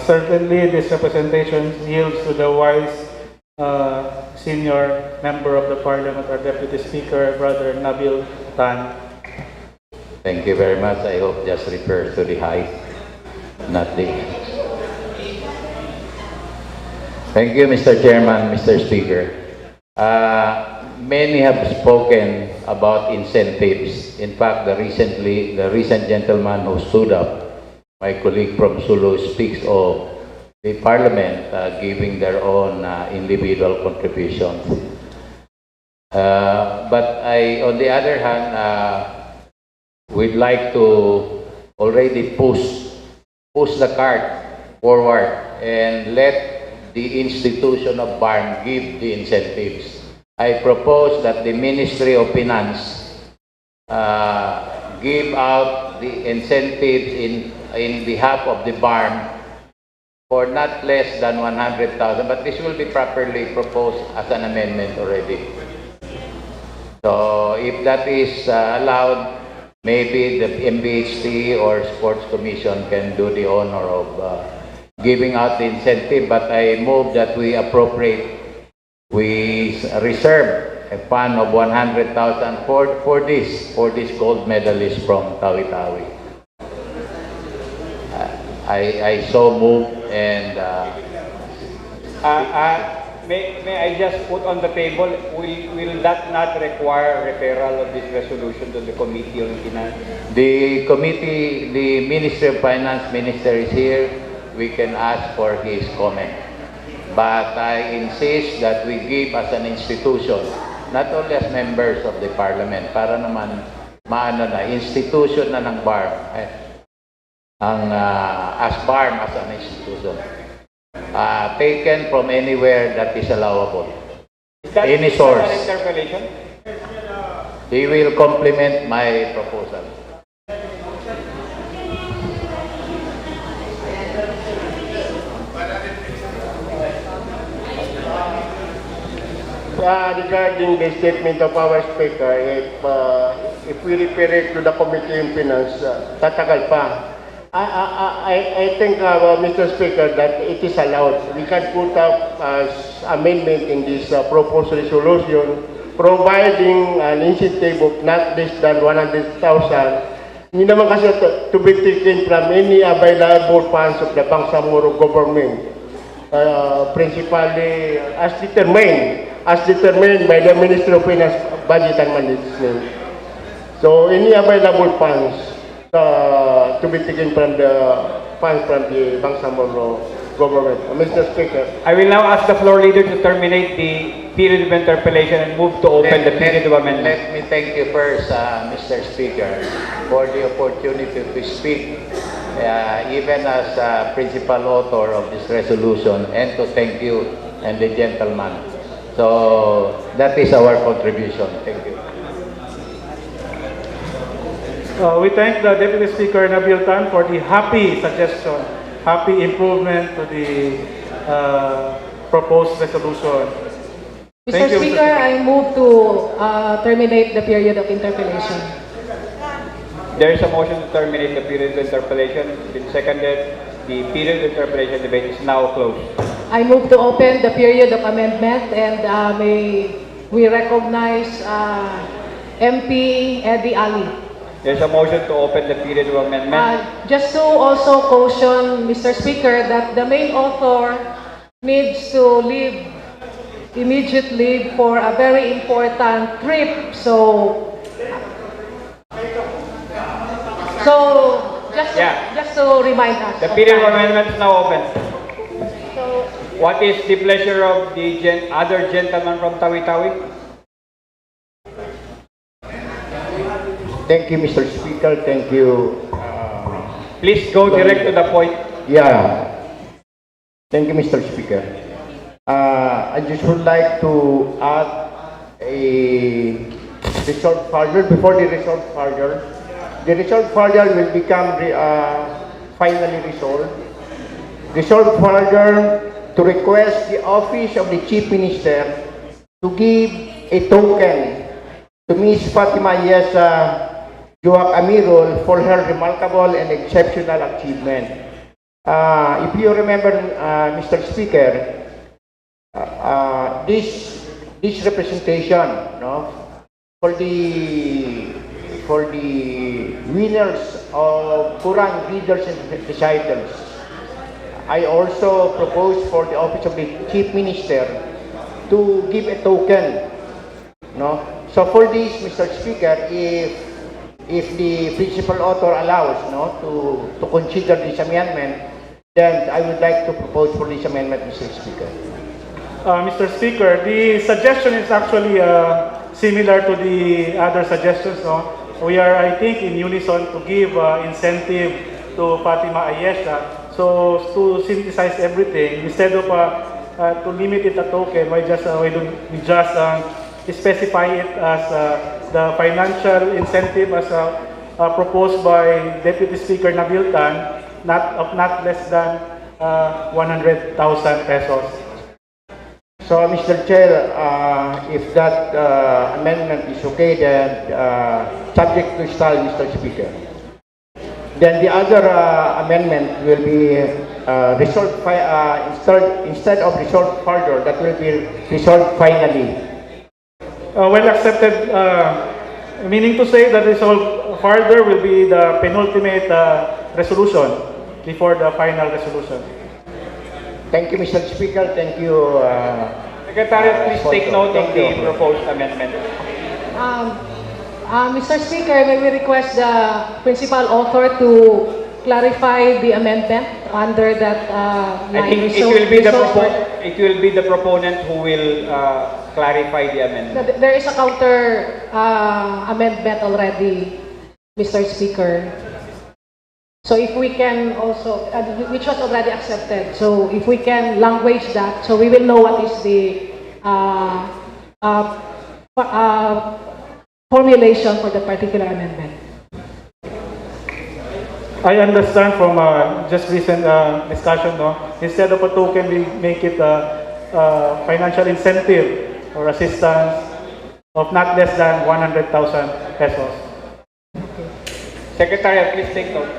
Certainly, this representation yields to the wise senior member of the Parliament, our Deputy Speaker, Brother Nabil Tan. Thank you very much. I hope just refer to the height, not the... Thank you, Mr. Chairman, Mr. Speaker. Many have spoken about incentives. In fact, the recent gentleman who stood up, my colleague from Sulu, speaks of the Parliament giving their own individual contributions. But on the other hand, we'd like to already push the cart forward and let the institution of BARM give the incentives. I propose that the Ministry of Finance give out the incentives in behalf of the BARM for not less than 100,000, but this will be properly proposed as an amendment already. So if that is allowed, maybe the MBHT or Sports Commission can do the honor of giving out the incentive, but I move that we reserve a fund of 100,000 for this gold medalist from tawi-tawi. I so move, and may I just put on the table, will that not require referral of this resolution to the Committee on Finance? the committee, the Ministry of Finance Minister is here. We can ask for his comment. But I insist that we give as an institution, not only as members of the Parliament, para naman institution na ng BARM. As BARM as an institution, taken from anywhere that is allowable. Any source. Is that an interpellation? He will complement my proposal. Regarding the statement of our Speaker, if we refer it to the Committee on Finance, tatagal pa. I think, Mr. Speaker, that it is allowed. We can put up as amendment in this proposed resolution, providing an incentive of not less than 100,000. Hindi naman kasi to be taken from any available funds of the Bangsamoro government, principally as determined by the Ministry of Finance, Budget and Management. So any available funds to be taken from the funds from the Bangsamoro government. Mr. Speaker. I will now ask the floor leader to terminate the period of interpellation and move to open the period of amendment. Let me thank you first, Mr. Speaker, for the opportunity to speak, even as principal author of this resolution, and to thank you and the gentleman. So that is our contribution. Thank you. We thank the Deputy Speaker Nabil Tan for the happy suggestion, happy improvement to the proposed resolution. Mr. Speaker, I move to terminate the period of interpellation. There is a motion to terminate the period of interpellation. It's been seconded. The period of interpellation debate is now closed. I move to open the period of amendment, and may we recognize MP Eddie Ali. There's a motion to open the period of amendment. Just to also caution, Mr. Speaker, that the main author needs to leave immediately for a very important trip. So just to remind us. The period of amendment is now open. So, What is the pleasure of the other gentleman from Tawi-Tawi? Thank you, Mr. Speaker. Thank you. Please go direct to the point. Yeah. Thank you, Mr. Speaker. I just would like to add a resort further before the resort further. The resort further will become finally resolved. Resort further to request the office of the Chief Minister to give a token to Ms. Fatima Yesa Juak Amirul for her remarkable and exceptional achievement. If you remember, Mr. Speaker, this representation, no, for the winners of Quran readers and recitals, I also propose for the office of the Chief Minister to give a token, no. So for this, Mr. Speaker, if the principal author allows, no, to consider this amendment, then I would like to propose for this amendment, Mr. Speaker. Mr. Speaker, the suggestion is actually similar to the other suggestions. No? We are, I think, in unison to give incentive to Fatima Ayesha. So to synthesize everything, instead of to limit it a token, why don't we just specify it as the financial incentive as proposed by Deputy Speaker Nabil Tan, not less than 100,000 pesos. So, Mr. Chair, if that amendment is okay, then subject to style, Mr. Speaker. Then the other amendment will be resolved instead of resolved further, that will be resolved finally. Well accepted, meaning to say that resolve further will be the penultimate resolution before the final resolution. Thank you, Mr. Speaker. Thank you. Secretary, please take note of the proposed amendment. Mr. Speaker, may we request the principal author to clarify the amendment under that I think it will be the proponent who will clarify the amendment. There is a counter amendment already, Mr. Speaker. So if we can also, which was already accepted, so if we can language that, so we will know what is the formulation for the particular amendment. I understand from just recent discussion, no? Instead of a token, we make it a financial incentive or assistance of not less than 100,000 pesos. Okay. Secretary, please take note.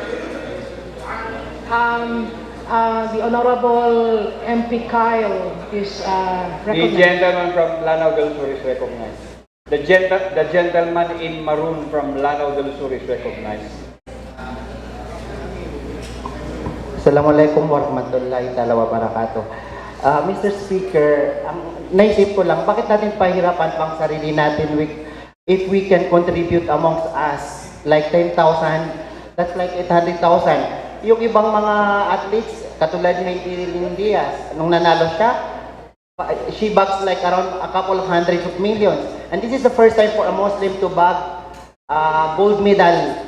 The Honorable MP Kyle is The recognized. gentleman from Lanao del Sur is recognized. The gentleman in maroon from Lanao del Sur is recognized. Assalamualaikum warahmatullahi ta'ala wabarakatuh. Mr. Speaker, naisip ko lang, bakit natin pahirapan pang sarili natin if we can contribute amongst us like 10,000, that's like 800,000. Yung ibang mga athletes, Katulad ni Irene Diaz, nung nanalo siya, she bags like around a couple of hundreds of millions. And this is the first time for a Muslim to bag gold medal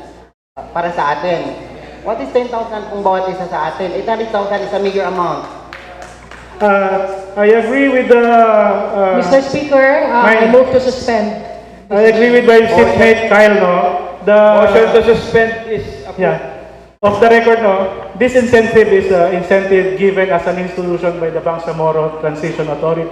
para sa atin. What is 10,000 kung bawat isa sa atin? 800,000 is a major amount. I agree with the... Mr. Speaker, I move to suspend. I agree with my seatmate Kyle, no? The Motion to suspend is approved. yeah. Of the record, no? This incentive is incentive given as an institution by the Bangsamoro Transition Authority.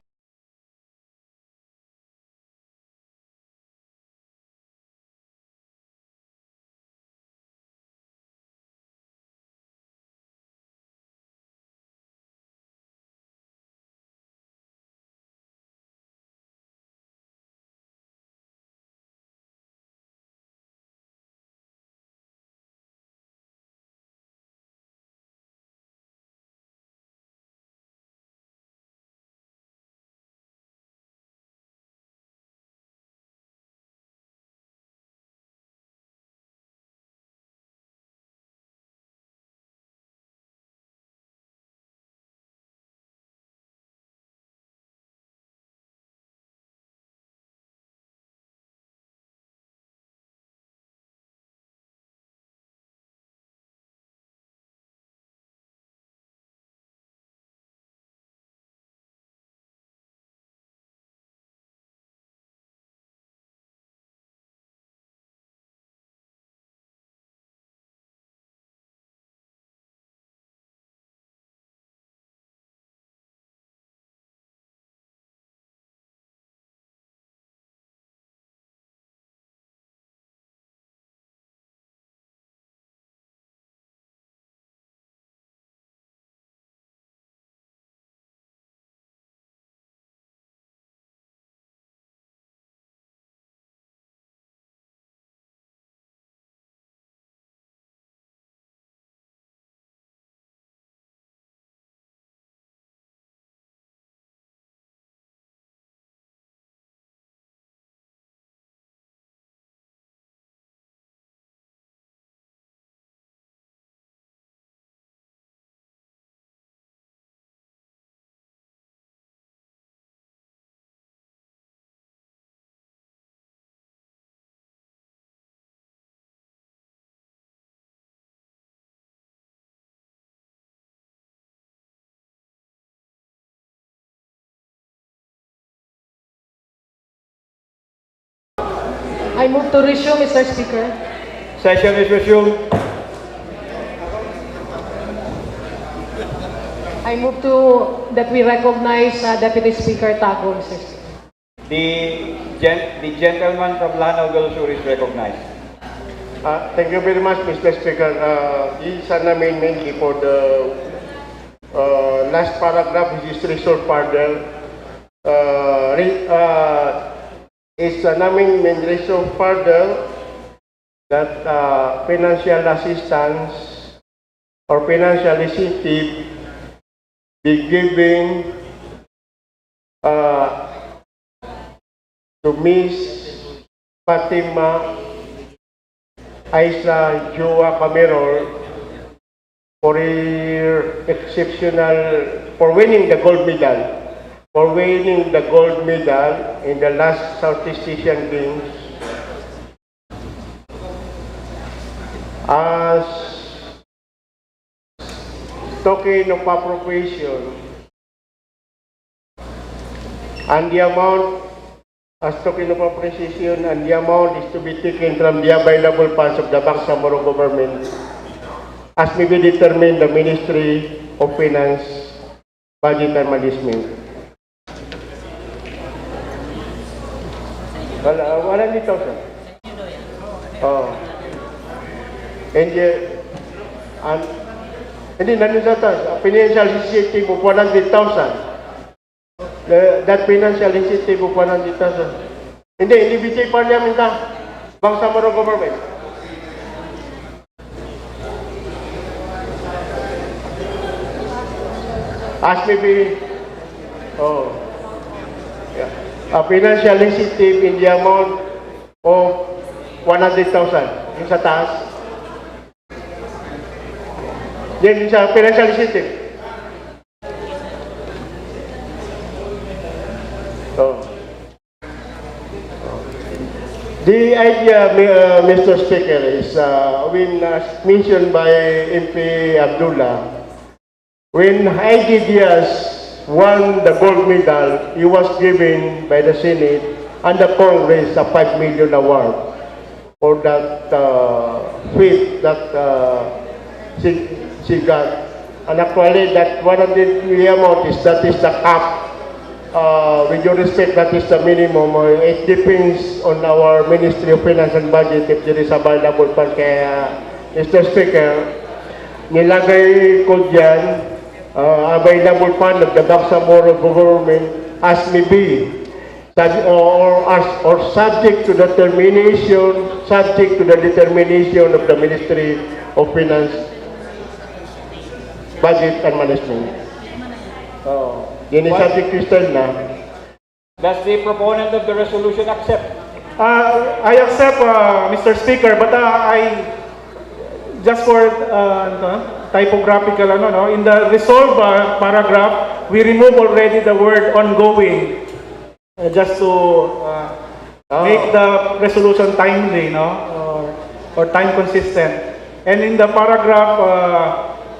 I move to resume, Mr. Speaker. Session is resumed. I move to that we recognize Deputy Speaker Tago, Mr. Speaker. The gentleman from Lanao del Sur is recognized. Thank you very much, Mr. Speaker. Isa namin mainly for the last paragraph, which is resource pardon. It's namin main resource pardon that financial assistance or financial incentive be given to Miss Fatima Aisa Joa Camerol for her for winning the gold medal. For winning the gold medal in the last Southeast Asian Games as token of appropriation, and the amount as token of appreciation, and the amount is to be taken from the available funds of the Bangsamoro government as may be determined the Ministry of Finance, Budget and Management. 100,000. Oh. And hindi nandun sa taas, financial incentive of 100,000. That financial incentive of 100,000. Hindi BTA Parliament ka. Bangsamoro government. As maybe, a financial incentive in the amount of 100,000 yung sa taas. Yan yung sa financial incentive. The idea, Mr. Speaker, is when mentioned by MP Abdullah, when IG Diaz won the gold medal, he was given by the Senate and the Congress a 5 million award for that feat that she got. And actually, that 100 million amount that is the cap. With your respect, that is the minimum. It depends on our Ministry of Finance and Budget if there is available fund. Kaya, Mr. Speaker, nilagay ko dyan, available fund of the Bangsamoro government as may be, or subject to the determination of the Ministry of Finance, Budget and Management. Yun is subject to style na. Does the proponent of the resolution accept? I accept, Mr. Speaker, but I just for typographical, in the resolve paragraph, we remove already the word ongoing, just to make the resolution timely, or time consistent. And in the paragraph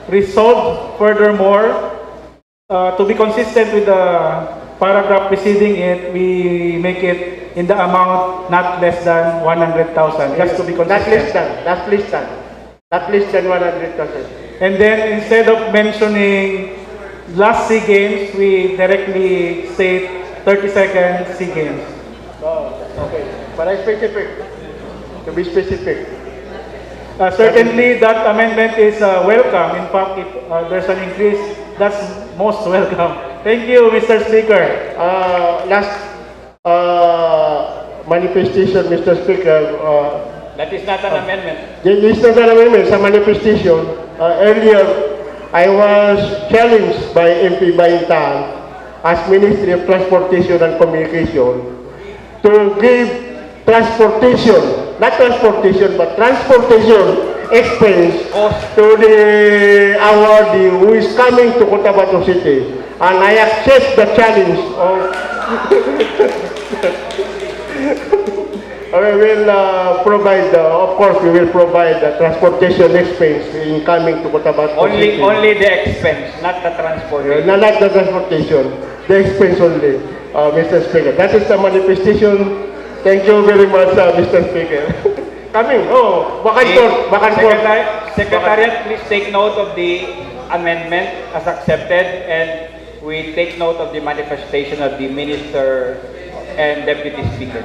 resolved, furthermore, to be consistent with the paragraph preceding it, we make it in the amount not less than 100,000. Just to be consistent. Not less than 100,000. And then instead of mentioning last SEA Games, we directly state 32nd SEA Games. Okay. But I specific. To be specific. Certainly, that amendment is welcome. In fact, if there's an increase, that's most welcome. Thank you, Mr. Speaker. Last manifestation, Mr. Speaker. That is not an amendment. This is not an amendment. It's a manifestation. Earlier, I was challenged by MP Baintan as Ministry of Transportation and Communication to give transportation, not transportation, but transportation expense to the awardee who is coming to Cotabato City. And I accept the challenge of we will provide, of course, we will provide the transportation expense in coming to Cotabato City. Only the expense, not the transportation. Not the transportation, the expense only, Mr. Speaker. That is the manifestation. Thank you very much, Mr. Speaker. Coming, back and forth. Secretariat, please take note of the amendment as accepted, and we take note of the manifestation of the Minister and Deputy Speaker.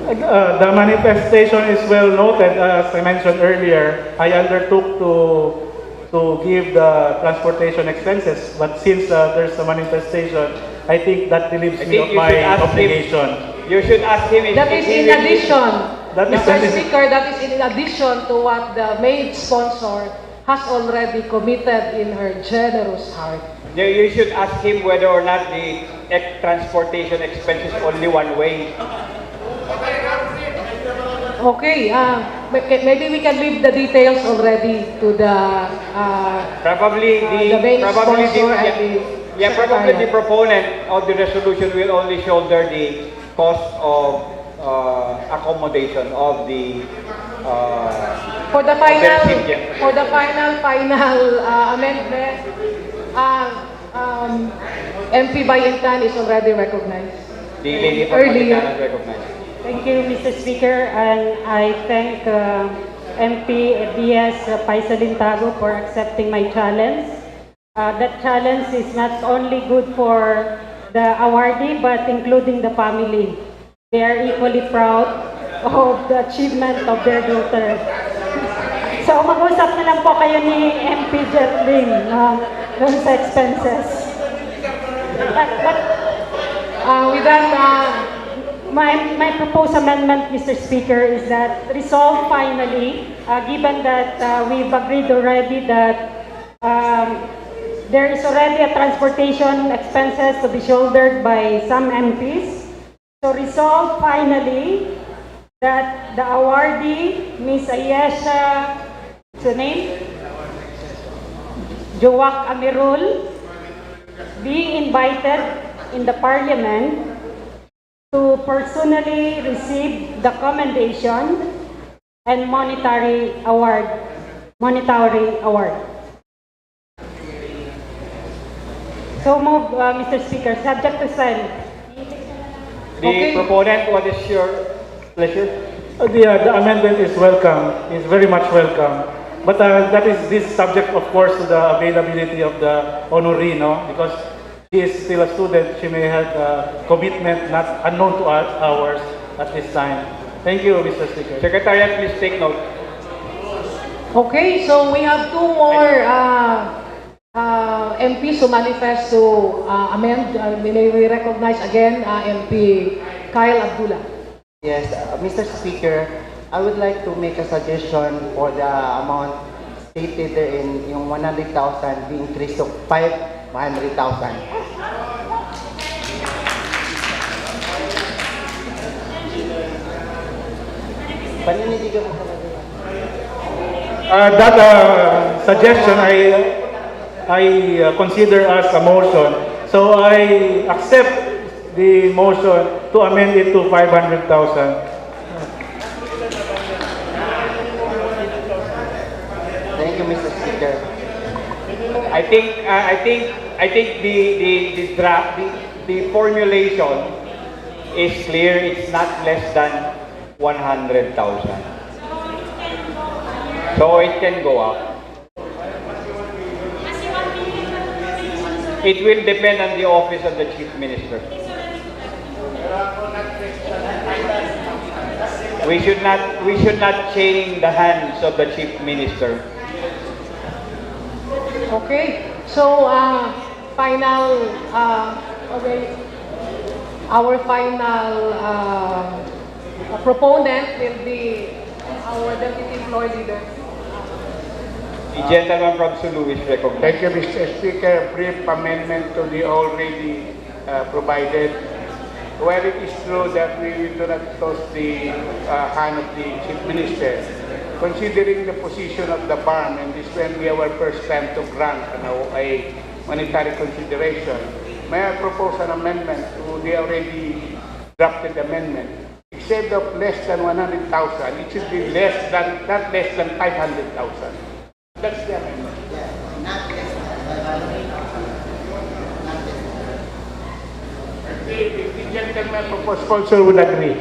The manifestation is well noted. As I mentioned earlier, I undertook to give the transportation expenses, but since there's a manifestation, I think that relieves me of my obligation. You should ask him if That is in addition, Mr. in- Speaker, that is in addition to what the main sponsor has already committed in her generous heart. You should ask him whether or not the transportation expense is only one way. Okay, maybe we can leave the details already to the Probably main sponsor and the probably the proponent of the resolution will only shoulder the cost of accommodation of the for the final amendment. MP Bayentan is already recognized. The lady from Earlier. Pagitanan recognized. Thank you, Mr. Speaker, and I thank MP Diaz Paisalintago for accepting my challenge. That challenge is not only good for the awardee, but including the family. They are equally proud of the achievement of their daughter. So, mag-usap na lang po kayo ni MP Jerlyn dun sa expenses. But With that, my proposed amendment, Mr. Speaker, is that resolve finally, given that we've agreed already that there is already a transportation expenses to be shouldered by some MPs. So resolve finally that the awardee, Ms. Ayesha, what's the name? Jowak Amirul, being invited in the Parliament to personally receive the commendation and monetary award. So move, Mr. Speaker, subject to sign. The proponent, what is your pleasure? The amendment is welcome, is very much welcome. But this subject, of course, to the availability of the honoree, no? Because she is still a student, she may have a commitment not unknown to ours at this time. Thank you, Mr. Speaker. Secretariat, please take note. Okay, so we have two more MPs who manifest to amend. May we recognize again MP Kyle Abdullah. Yes, Mr. Speaker, I would like to make a suggestion for the amount stated there in yung 100,000 be increased to 500,000. Panindigan mo talaga. That suggestion I consider as a motion. So I accept the motion to amend it to 500,000. Thank you, Mr. Speaker. I think the formulation is clear. It's not less than 100,000. So it can go up. It will depend on the office of the Chief Minister. We should not chain the hands of the Chief Minister. Okay, so final, okay, our final proponent will be our Deputy Floor Leader. The gentleman from Sulu is recognized. Thank you, Mr. Speaker. Brief amendment to the already provided. Where it is true that we do not toss the hand of the Chief Minister, considering the position of the farm, and this will be our first time to grant a monetary consideration, may I propose an amendment to the already drafted amendment? Instead of less than 100,000, it should be not less than 500,000. That's the amendment. If the gentleman proposed sponsor would agree.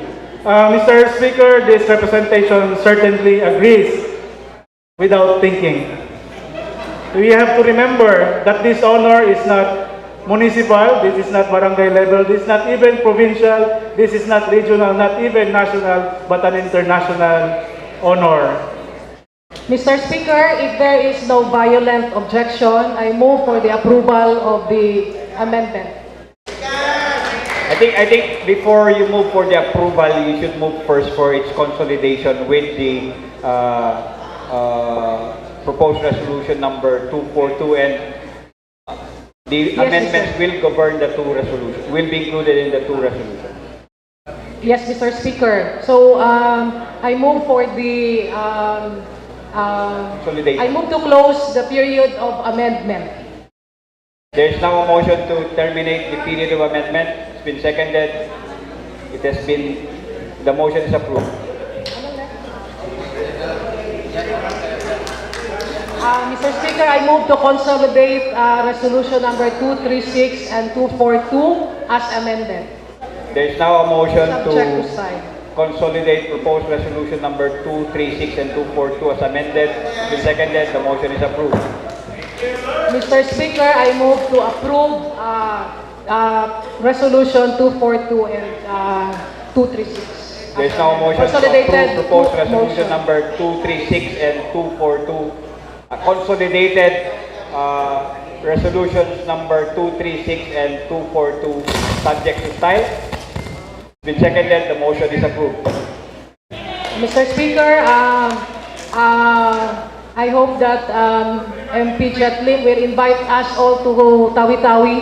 Mr. Speaker, this representation certainly agrees without thinking. We have to remember that this honor is not municipal, this is not barangay level, this is not even provincial, this is not regional, not even national, but an international honor. Mr. Speaker, if there is no violent objection, I move for the approval of the amendment. I think before you move for the approval, you should move first for its consolidation with the proposed resolution number 242, and the amendments will govern the two resolutions, will be included in the two resolutions. Yes, Mr. Speaker. So I move for the I move to close the period of amendment. There is now a motion to terminate the period of amendment. It's been seconded. It has been, the motion is approved. Mr. Speaker, I move to consolidate resolution number 236 and 242 as amended. There is now a motion Subject to to sign. consolidate proposed resolution number 236 and 242 as amended. It's been seconded. The motion is approved. Mr. Speaker, I move to approve resolution 242 and 236. There is now a motion to Consolidated approve proposed resolution motion. number 236 and 242. Consolidated resolutions number 236 and 242 subject to style. Been seconded. The motion is approved. Mr. Speaker, I hope that MP Jetlin will invite us all to tawi-tawi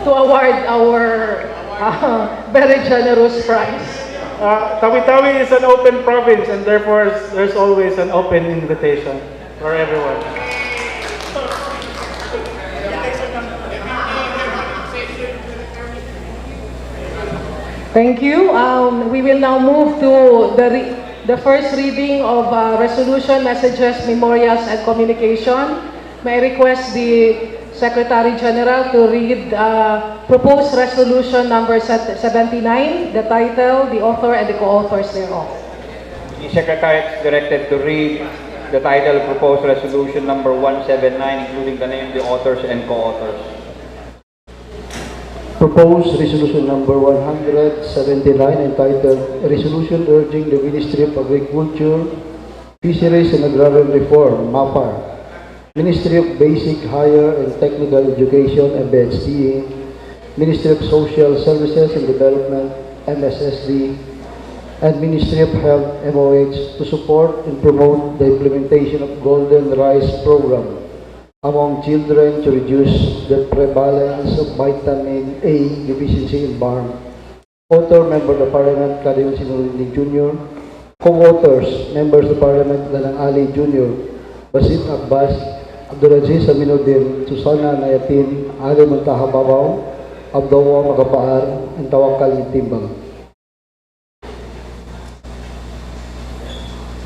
to award our very generous prize. Tawi-tawi is an open province, and therefore there's always an open invitation for everyone. Thank you. We will now move to the first reading of resolution, messages, memorials, and communication. May I request the Secretary General to read proposed resolution number 79, the title, the author, and the co-authors thereof. The Secretary is directed to read the title of proposed resolution number 179, including the name, the authors, and co-authors. Proposed resolution number 179 entitled "A Resolution Urging the Ministry of Agriculture, Fisheries and Agrarian Reform, MAPAR, Ministry of Basic, Higher and Technical Education, MBHCE, Ministry of Social Services and Development, MSSD, and Ministry of Health, MOH, to support and promote the implementation of Golden Rice Program among children to reduce the prevalence of vitamin A deficiency in barn." Author, Member of Parliament Kadil Sinulini Jr. Co-authors, Members of Parliament Lanang Ali Jr., Basit Abbas, Abdulaziz Aminuddin, Susana Nayatin, Ali Muntaha Babaw, Abdawa Magapaar, and Tawakal Timbang.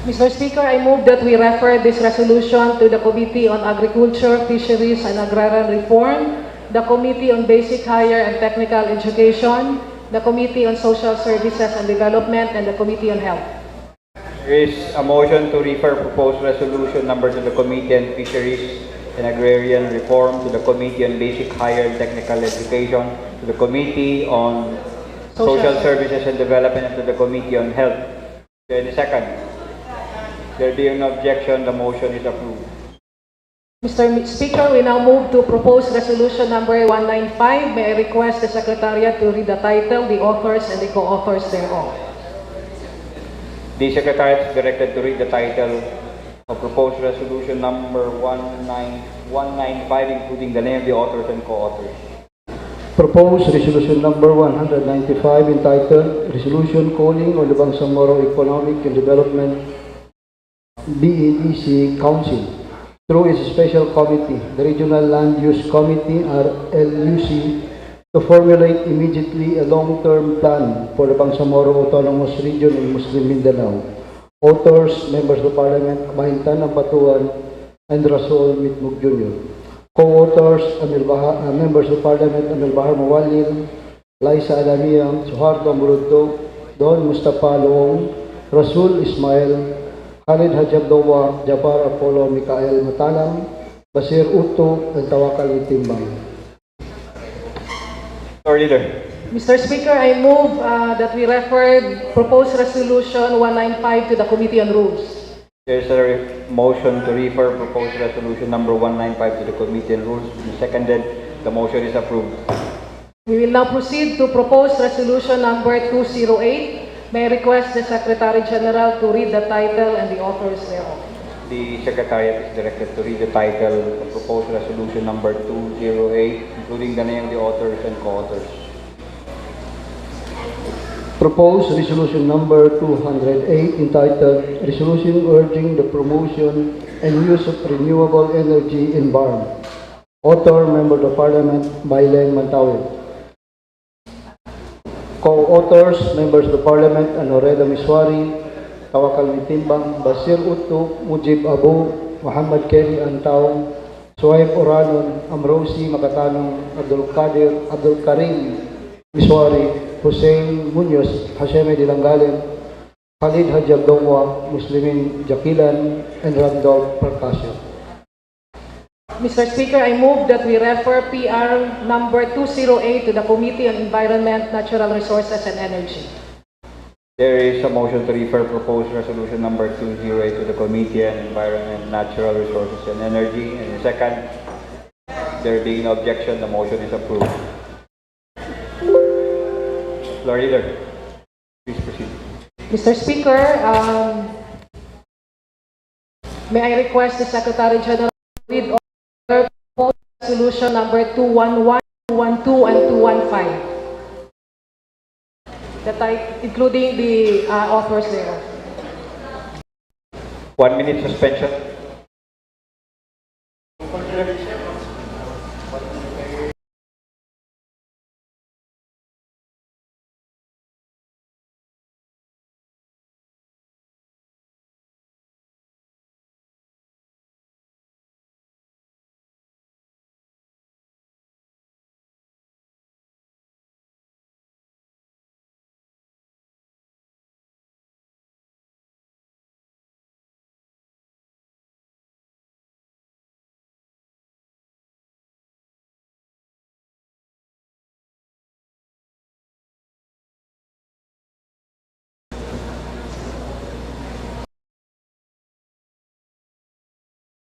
Mr. Speaker, I move that we refer this resolution to the Committee on Agriculture, Fisheries, and Agrarian Reform, the Committee on Basic, Higher, and Technical Education, the Committee on Social Services and Development, and the Committee on Health. There is a motion to refer proposed resolution number to the Committee on Fisheries and Agrarian Reform, to the Committee on Basic, Higher, and Technical Education, to the Committee on Social Services and Development, and to the Committee on Health. Any second? There being no objection, the motion is approved. Mr. Speaker, we now move to proposed resolution number 195. May I request the Secretariat to read the title, the authors, and the co-authors thereof. The Secretary is directed to read the title of proposed resolution number 195, including the name of the authors and co-authors. Proposed resolution number 195 entitled "Resolution Calling on the Bangsamoro Economic and Development BEDC Council through its special committee, the Regional Land Use Committee RLUC, to formulate immediately a long-term plan for the Bangsamoro Autonomous Region in Muslim Mindanao." Authors, Members of Parliament Mahintan Ampatuan and Rasul Mitmug Jr. Co-authors, Members of Parliament Amil Bahar Mawalil, Laisa Alamiyam, Suharto Murudto, Don Mustafa Loong, Rasul Ismail, Khalid Hajabdawa, Jafar Apollo, Mikael Matalang, Basir Uto, and Tawakal Timbang. Leader. Mr. Speaker, I move that we refer proposed resolution 195 to the Committee on Rules. There is a motion to refer proposed resolution number 195 to the Committee on Rules. Seconded, the motion is approved. We will now proceed to proposed resolution number 208. May I request the Secretary General to read the title and the authors thereof. The Secretariat is directed to read the title of proposed resolution number 208, including the name of the authors and co-authors. Proposed resolution number 208 entitled "Resolution Urging the Promotion and Use of Renewable Energy in Barn." Author, Member of Parliament Baileng Mantawid. Co-authors, Members of Parliament Anoreda Miswari, Tawakal Timbang, Basir Utto, Mujib Abu, Muhammad Kelly Antaw, Suhaib Oranon, Amrosi Makatanong, Abdul Karim Miswari, Hussein Munoz, Hashemi Dilangalen, Khalid Hajabdongwa, Muslimin Jakilan, and Randolph Percasio. Mr. Speaker, I move that we refer PR number 208 to the Committee on Environment, Natural Resources, and Energy. There is a motion to refer proposed resolution number 208 to the Committee on Environment, Natural Resources, and Energy. And second, there being no objection, the motion is approved. Floor Leader, please proceed. Mr. Speaker, may I request the Secretary General to read all resolution number 211, 212, and 215. Including the authors there. 1 minute suspension.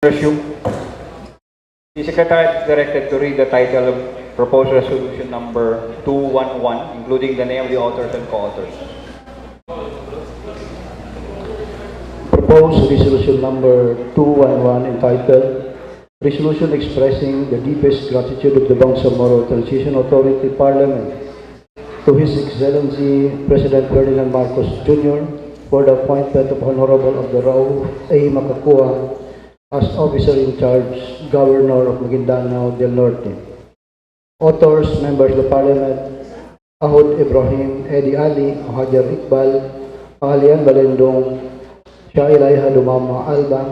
Resume. The Secretary is directed to read the title of proposed resolution number 211, including the name of the authors and co-authors. Proposed resolution number 211 entitled Resolution expressing the deepest gratitude of the Bangsamoro Transition Authority Parliament to His Excellency President Ferdinand Marcos Jr. for the appointment of Honorable Abdurrauf A. Makakua as Officer in Charge, Governor of Maguindanao del Norte. Authors, Members of the Parliament, Ahod Ibrahim, Eddie Ali, Hajar Iqbal, Pangalian Balendong, Shawwal Dumama Alba,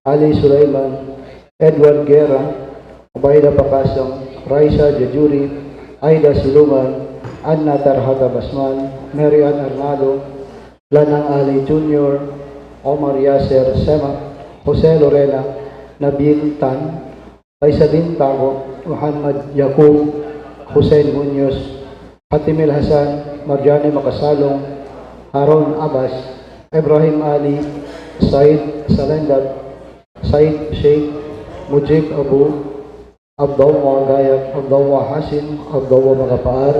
Ali Sulaiman, Edward Guerra, Ubayda Pakasang, Raisa Jajuri, Aida Silungan, Anna Tarhata Basman, Marian Arnado, Lanang Ali Jr., Omar Yasser Sema, Jose Lorena, Nabil Tan, Faisalin Tago, Muhammad Yaqub, Hussein Munoz, Fatimil Hasan, Marjane Makasalong, Haron Abbas, Ibrahim Ali, Said Salendat, Said Sheikh, Mujib Abu, Abdullah Gayak, Abdullah Hasim, Abdullah Magapaar,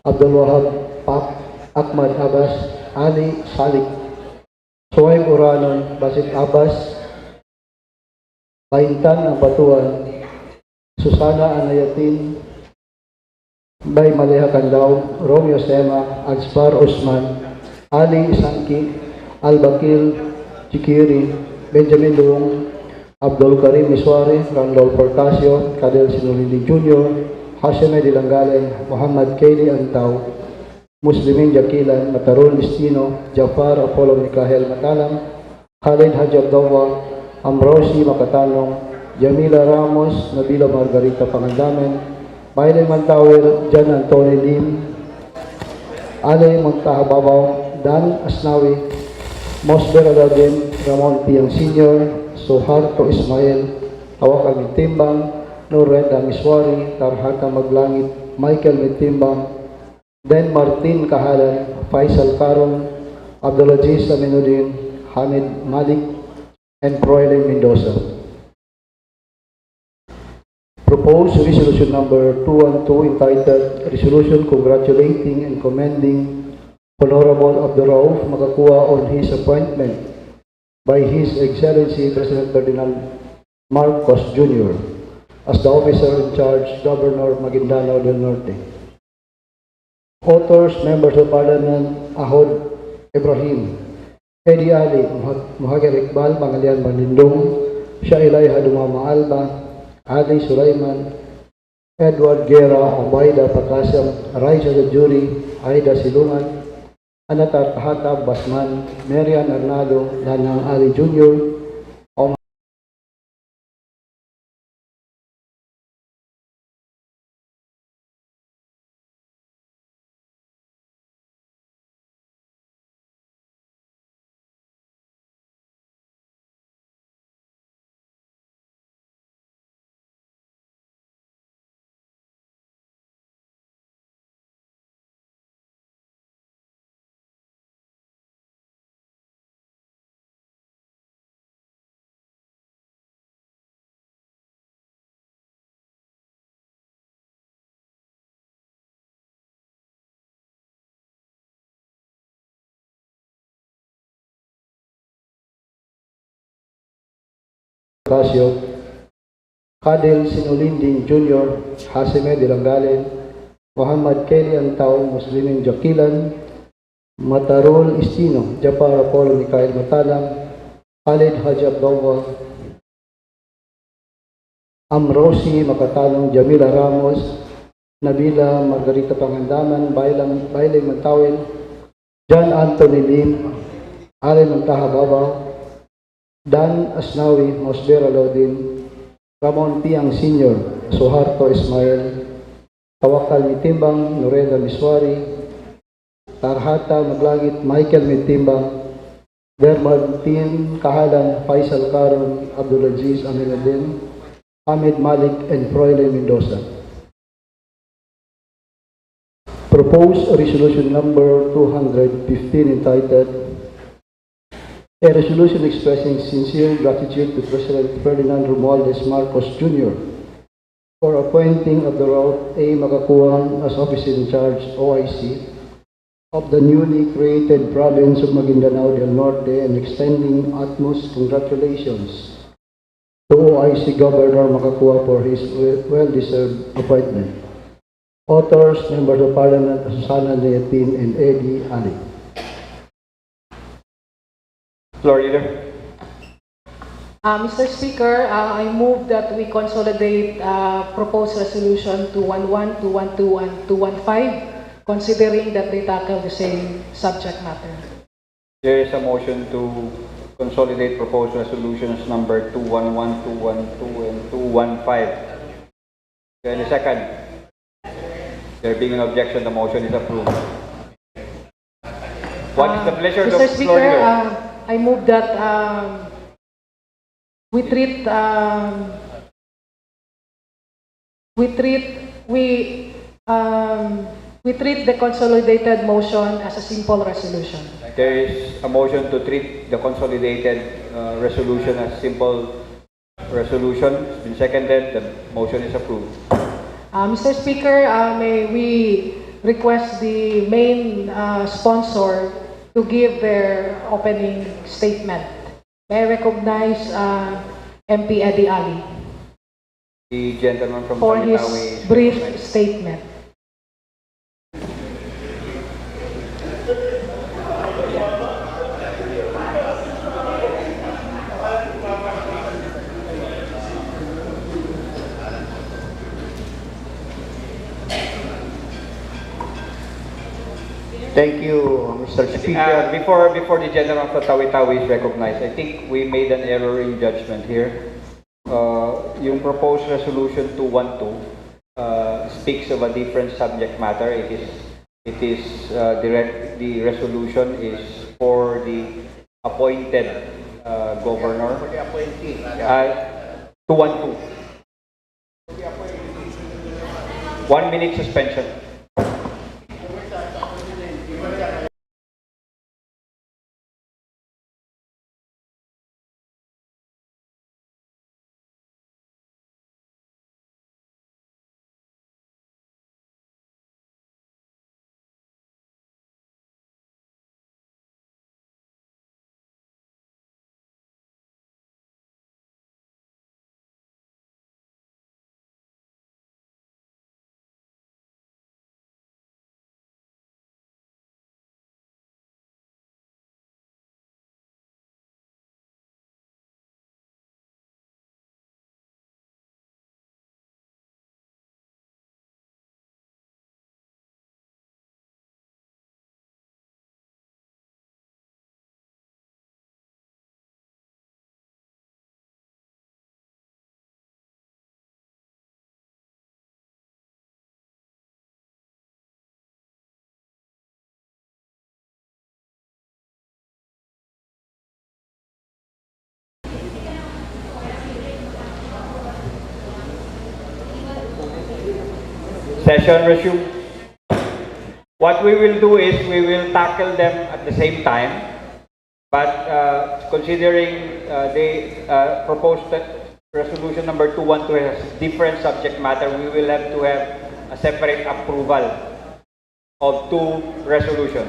Abdul Wahab Pak, Ahmad Abbas, Ali Salik, Suhaib Uranon, Basit Abbas, Baintan ang Batuan, Susana Anayatin, Bay Maleha Candaw, Romeo Sema, Agsbar Usman, Ali Sanki, Albakil Chikiri, Benjamin Luong, Abdul Karim Miswari, Randol Portasio, Cadel Sinulili Jr., Hashime Dilangalen, Muhammad Kayli Antaw, Muslimin Jakilan, Matarul Istino, Jafar Apollo Mikahel Matalam, Khalid Haji Abdullah, Amrosi Makatanong, Jamila Ramos, Nabila Margarita Pangandamen, Maylay Mantawil, Jan Anthony Lim, Ale Montahababaw, Dan Asnawi, Mosber Aladin, Ramon Piang Sr., Suharto Ismail, Tawakal Mitimbang, Norreda Miswari, Tarhata Maglangit, Michael Mitimbang, Den Martin Kahalan, Faisal Karon, Abdulaziz Aminuddin, Hamid Malik, and Proylen Mendoza. Proposed resolution number 212 entitled Resolution congratulating and commending Honorable Abdurrauf Makakua on his appointment by His Excellency President Ferdinand Marcos Jr. as the Officer in Charge, Governor of Maguindanao del Norte. Authors, Members of Parliament, Ahod Ibrahim, Eddie Ali, Muhajar Iqbal, Pangalian Balindong, Shawwal Dumama Alba, Ali Sulaiman, Edward Guerra, Ubayda Pakasam, Raisa Jajuri, Aida Silungan, Anatar Tahata Basman, Marian Arnado, Lanang Ali Jr., Casio, Cadel Sinulindin Jr., Hashime Dilangalen, Muhammad Kayli Antaw, Muslimin Jakilan, Matarul Istino, Jafar Apollo Mikhail Matalam, Khalid Haji Abdullah, Amrosi Makatanong, Jamila Ramos, Nabila Margarita Pangandaman, Bailey Mantawil, John Anthony Lim, Ali Mantahababaw, Dan Asnawi, Mosber Alodin, Ramon Piang Sr., Suharto Ismail, Tawakal Mitimbang, Noreda Miswari, Tarhata Maglangit, Michael Mitimbang, Dermartin Kahalan, Faisal Karon, Abdulaziz Aminuddin, Hamid Malik, and Proylen Mendoza. Proposed resolution number 215 entitled A resolution expressing sincere gratitude to President Ferdinand Romualdez Marcos Jr. for appointing Abdurrauf A. Makakuan as officer in charge, OIC, of the newly created province of Maguindanao del Norte and extending utmost congratulations to OIC Governor Makakua for his well-deserved appointment. Authors, Members of Parliament, Susana Leotin and Eddie Ali. Floor leader. Mr. Speaker, I move that we consolidate proposed resolution 211, 212, and 215, considering that they tackle the same subject matter. There is a motion to consolidate proposed resolutions number 211, 212, and 215. Any second? There being an objection, the motion is approved. What is the pleasure of the Mr. floor Speaker, leader? I move that we treat the consolidated motion as a simple resolution. There is a motion to treat the consolidated resolution as simple resolution. It's been seconded. The motion is approved. Mr. Speaker, may we request the main sponsor to give their opening statement. May I recognize MP Eddie Ali The gentleman from for his tawi-tawi. brief statement. Thank you, Mr. Speaker. Before the gentleman from tawi-tawi is recognized, I think we made an error in judgment here. Yung proposed resolution 212 speaks of a different subject matter. The resolution is for the appointed governor. For the appointee. 212. 1 minute suspension. Session resume. What we will do is we will tackle them at the same time, but considering they proposed resolution number 212 has different subject matter, we will have to have a separate approval of two resolutions.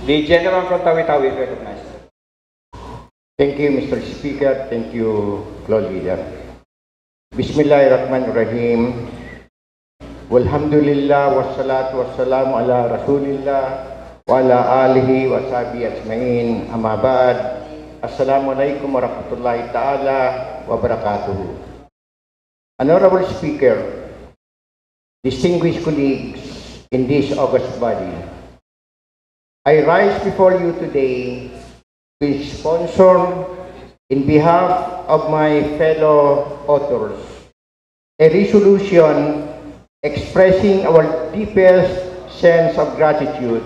The gentleman from tawi-tawi is recognized. Thank you, Mr. Speaker. Thank you, Floor Leader. Bismillahirrahmanirrahim. Walhamdulillah, wassalatu wassalamu ala rasulillah, wa ala alihi wa sahbihi ajma'in. Amma ba'd. Assalamualaikum warahmatullahi ta'ala wa barakatuhu. Honorable Speaker, distinguished colleagues in this august body, I rise before you today to sponsor, in behalf of my fellow authors, a resolution expressing our deepest sense of gratitude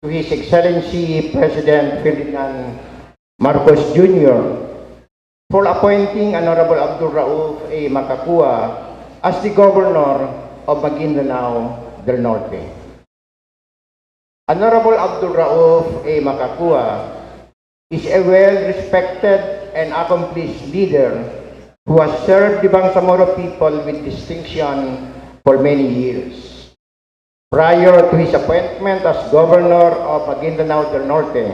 to His Excellency President Ferdinand Marcos Jr. for appointing Honorable Abdurrauf A. Makakua as the Governor of Maguindanao del Norte. Honorable Abdul Rauf A. Makakua is a well-respected and accomplished leader who has served the Bangsamoro people with distinction for many years. Prior to his appointment as Governor of Maguindanao del Norte,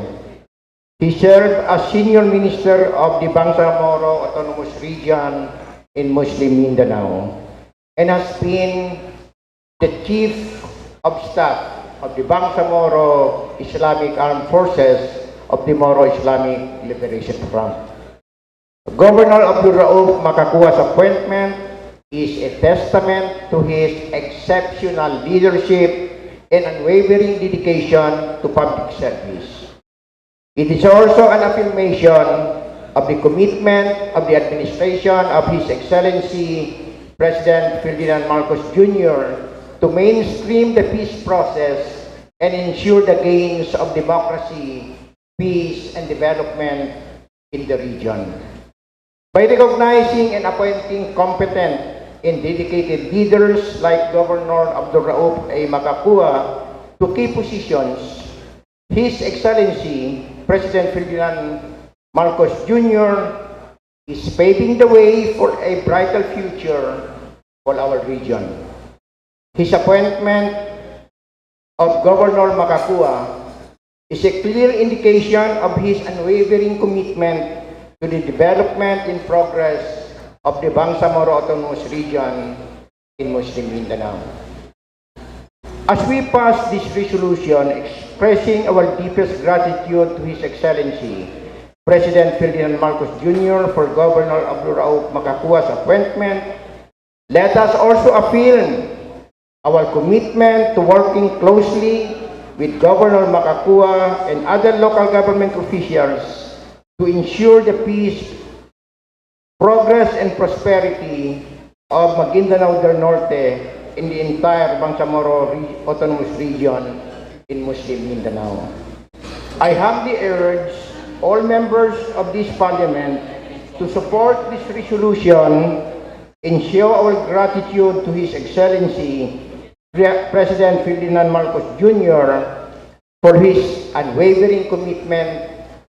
he served as Senior Minister of the Bangsamoro Autonomous Region in Muslim Mindanao and has been the Chief of Staff of the Bangsamoro Islamic Armed Forces of the Moro Islamic Liberation Front. Governor Abdul Rauf Makakua's appointment is a testament to his exceptional leadership and unwavering dedication to public service. It is also an affirmation of the commitment of the administration of His Excellency President Ferdinand Marcos Jr. to mainstream the peace process and ensure the gains of democracy, peace, and development in the region. By recognizing and appointing competent and dedicated leaders like Governor Abdul Rauf A. Makakua to key positions, His Excellency President Ferdinand Marcos Jr. is paving the way for a brighter future for our region. His appointment of Governor Makakua is a clear indication of his unwavering commitment to the development and progress of the Bangsamoro Autonomous Region in Muslim Mindanao. As we pass this resolution expressing our deepest gratitude to His Excellency President Ferdinand Marcos Jr. for Governor Abdul Rauf Makakua's appointment, let us also affirm our commitment to working closely with Governor Makakua and other local government officials to ensure the peace, progress, and prosperity of Maguindanao del Norte in the entire Bangsamoro Autonomous Region in Muslim Mindanao. I humbly urge all members of this Parliament to support this resolution and show our gratitude to His Excellency President Ferdinand Marcos Jr. for his unwavering commitment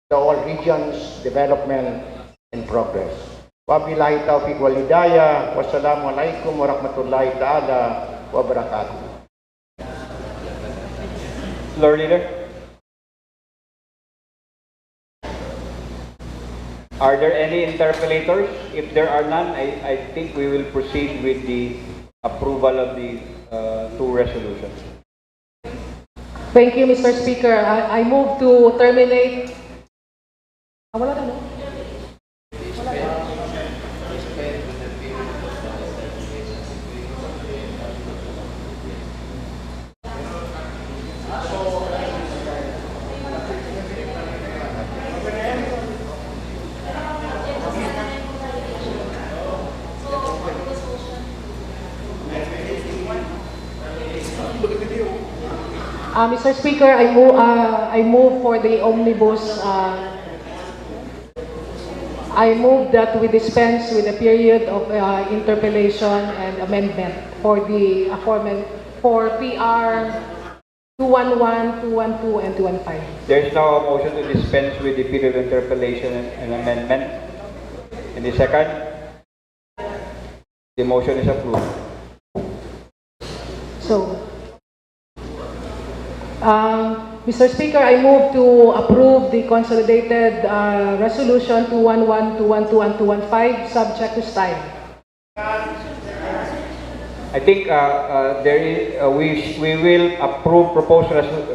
to all regions' development and progress. Wabillahi taufiq wal hidayah. Wassalamualaikum warahmatullahi ta'ala wabarakatuh. Lord Leader. Are there any interpellators? If there are none, I think we will proceed with the approval of the two resolutions. Thank you, Mr. Speaker. I move to terminate. Wala na, no? Mr. Speaker, I move for the omnibus. I move that we dispense with a period of interpellation and amendment for the for PR 211, 212, and 215. There is now a motion to dispense with the period of interpellation and amendment. Any second? The motion is approved. So, Mr. Speaker, I move to approve the consolidated resolution 211, 212, and 215 subject to style. I think we will approve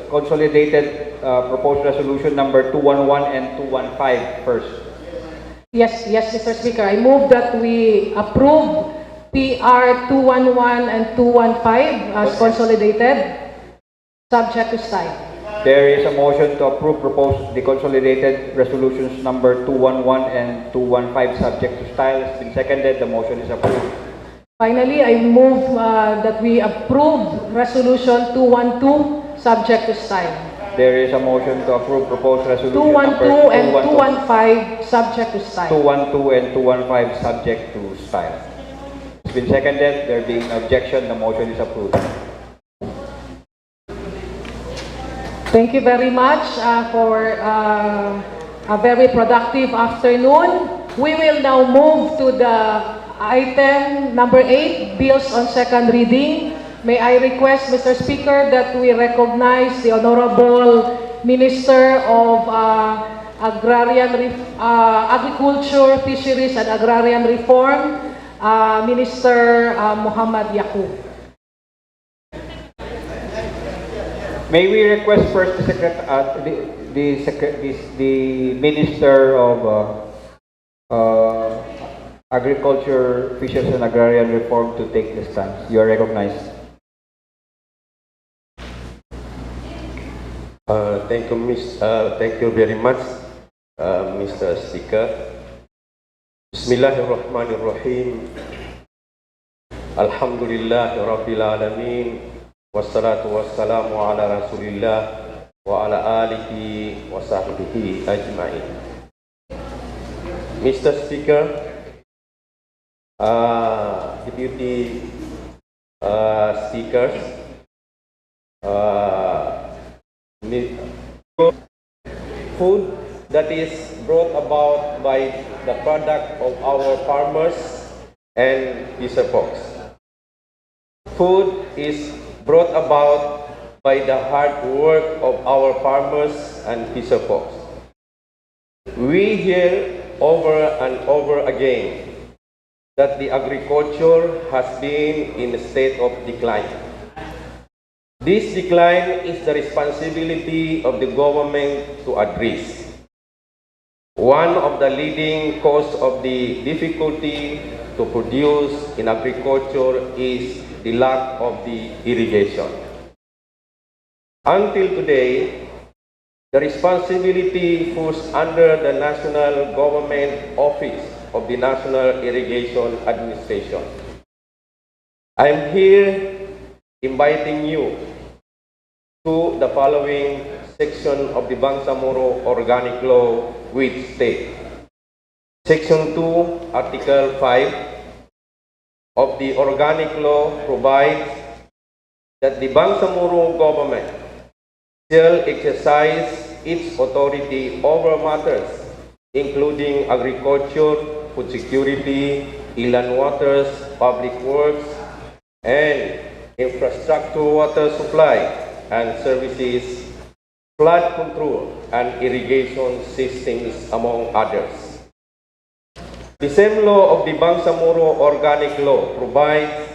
consolidated proposed resolution number 211 and 215 first. Yes, Mr. Speaker. I move that we approve PR 211 and 215 as consolidated, subject to style. There is a motion to approve the consolidated resolutions number 211 and 215 subject to style. It's been seconded. The motion is approved. Finally, I move that we approve resolution 212 subject to style. There is a motion to approve proposed resolution 212 and 215 subject to style. 212 and 215 subject to style. It's been seconded. There being objection, the motion is approved. Thank you very much for a very productive afternoon. We will now move to the item number 8, bills on second reading. May I request, Mr. Speaker, that we recognize the Honorable Minister of Agriculture, Fisheries, and Agrarian Reform, Minister Muhammad Yaqub. May we request first the Minister of Agriculture, Fisheries, and Agrarian Reform to take the stance. You are recognized. Thank you very much, Mr. Speaker. Bismillahirrahmanirrahim. Alhamdulillahirabbil alamin. Wassalatu wassalamu ala Rasulillah wa ala alihi wa sahbihi ajma'in. Mr. Speaker, Deputy Speakers, food that is brought about by the product of our farmers and fisher folks. Food is brought about by the hard work of our farmers and fisher folks. We hear over and over again that the agriculture has been in a state of decline. This decline is the responsibility of the government to address. One of the leading causes of the difficulty to produce in agriculture is the lack of the irrigation. Until today, the responsibility falls under the National Government Office of the National Irrigation Administration. I am here inviting you to the following section of the Bangsamoro Organic Law, which states, Section 2, Article 5 of the Organic Law provides that the Bangsamoro government shall exercise its authority over matters including agriculture, food security, inland waters, public works, and infrastructure, water supply and services, flood control, and irrigation systems, among others. The same law of the Bangsamoro Organic Law provides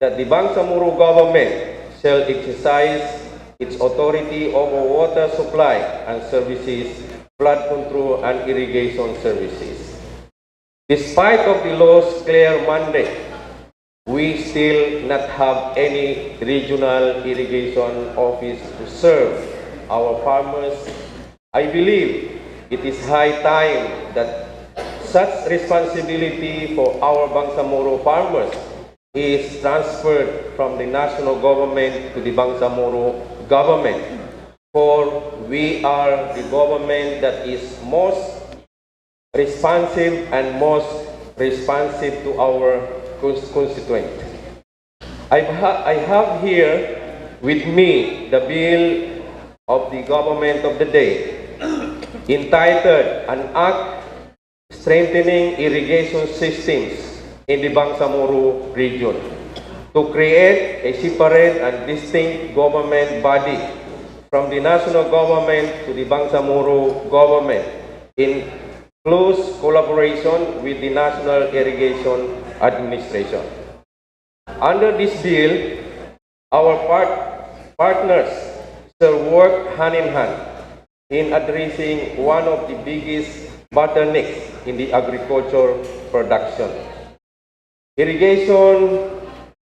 that the Bangsamoro government shall exercise its authority over water supply and services, flood control, and irrigation services. Despite of the law's clear mandate, we still not have any regional irrigation office to serve our farmers. I believe it is high time that such responsibility for our Bangsamoro farmers is transferred from the national government to the Bangsamoro government, for we are the government that is most responsive to our constituent. I have here with me the bill of the government of the day entitled An Act Strengthening Irrigation Systems in the Bangsamoro region to create a separate and distinct government body from the national government to the Bangsamoro government in close collaboration with the National Irrigation Administration. Under this bill, our partners shall work hand in hand in addressing one of the biggest bottlenecks in the agriculture production. Irrigation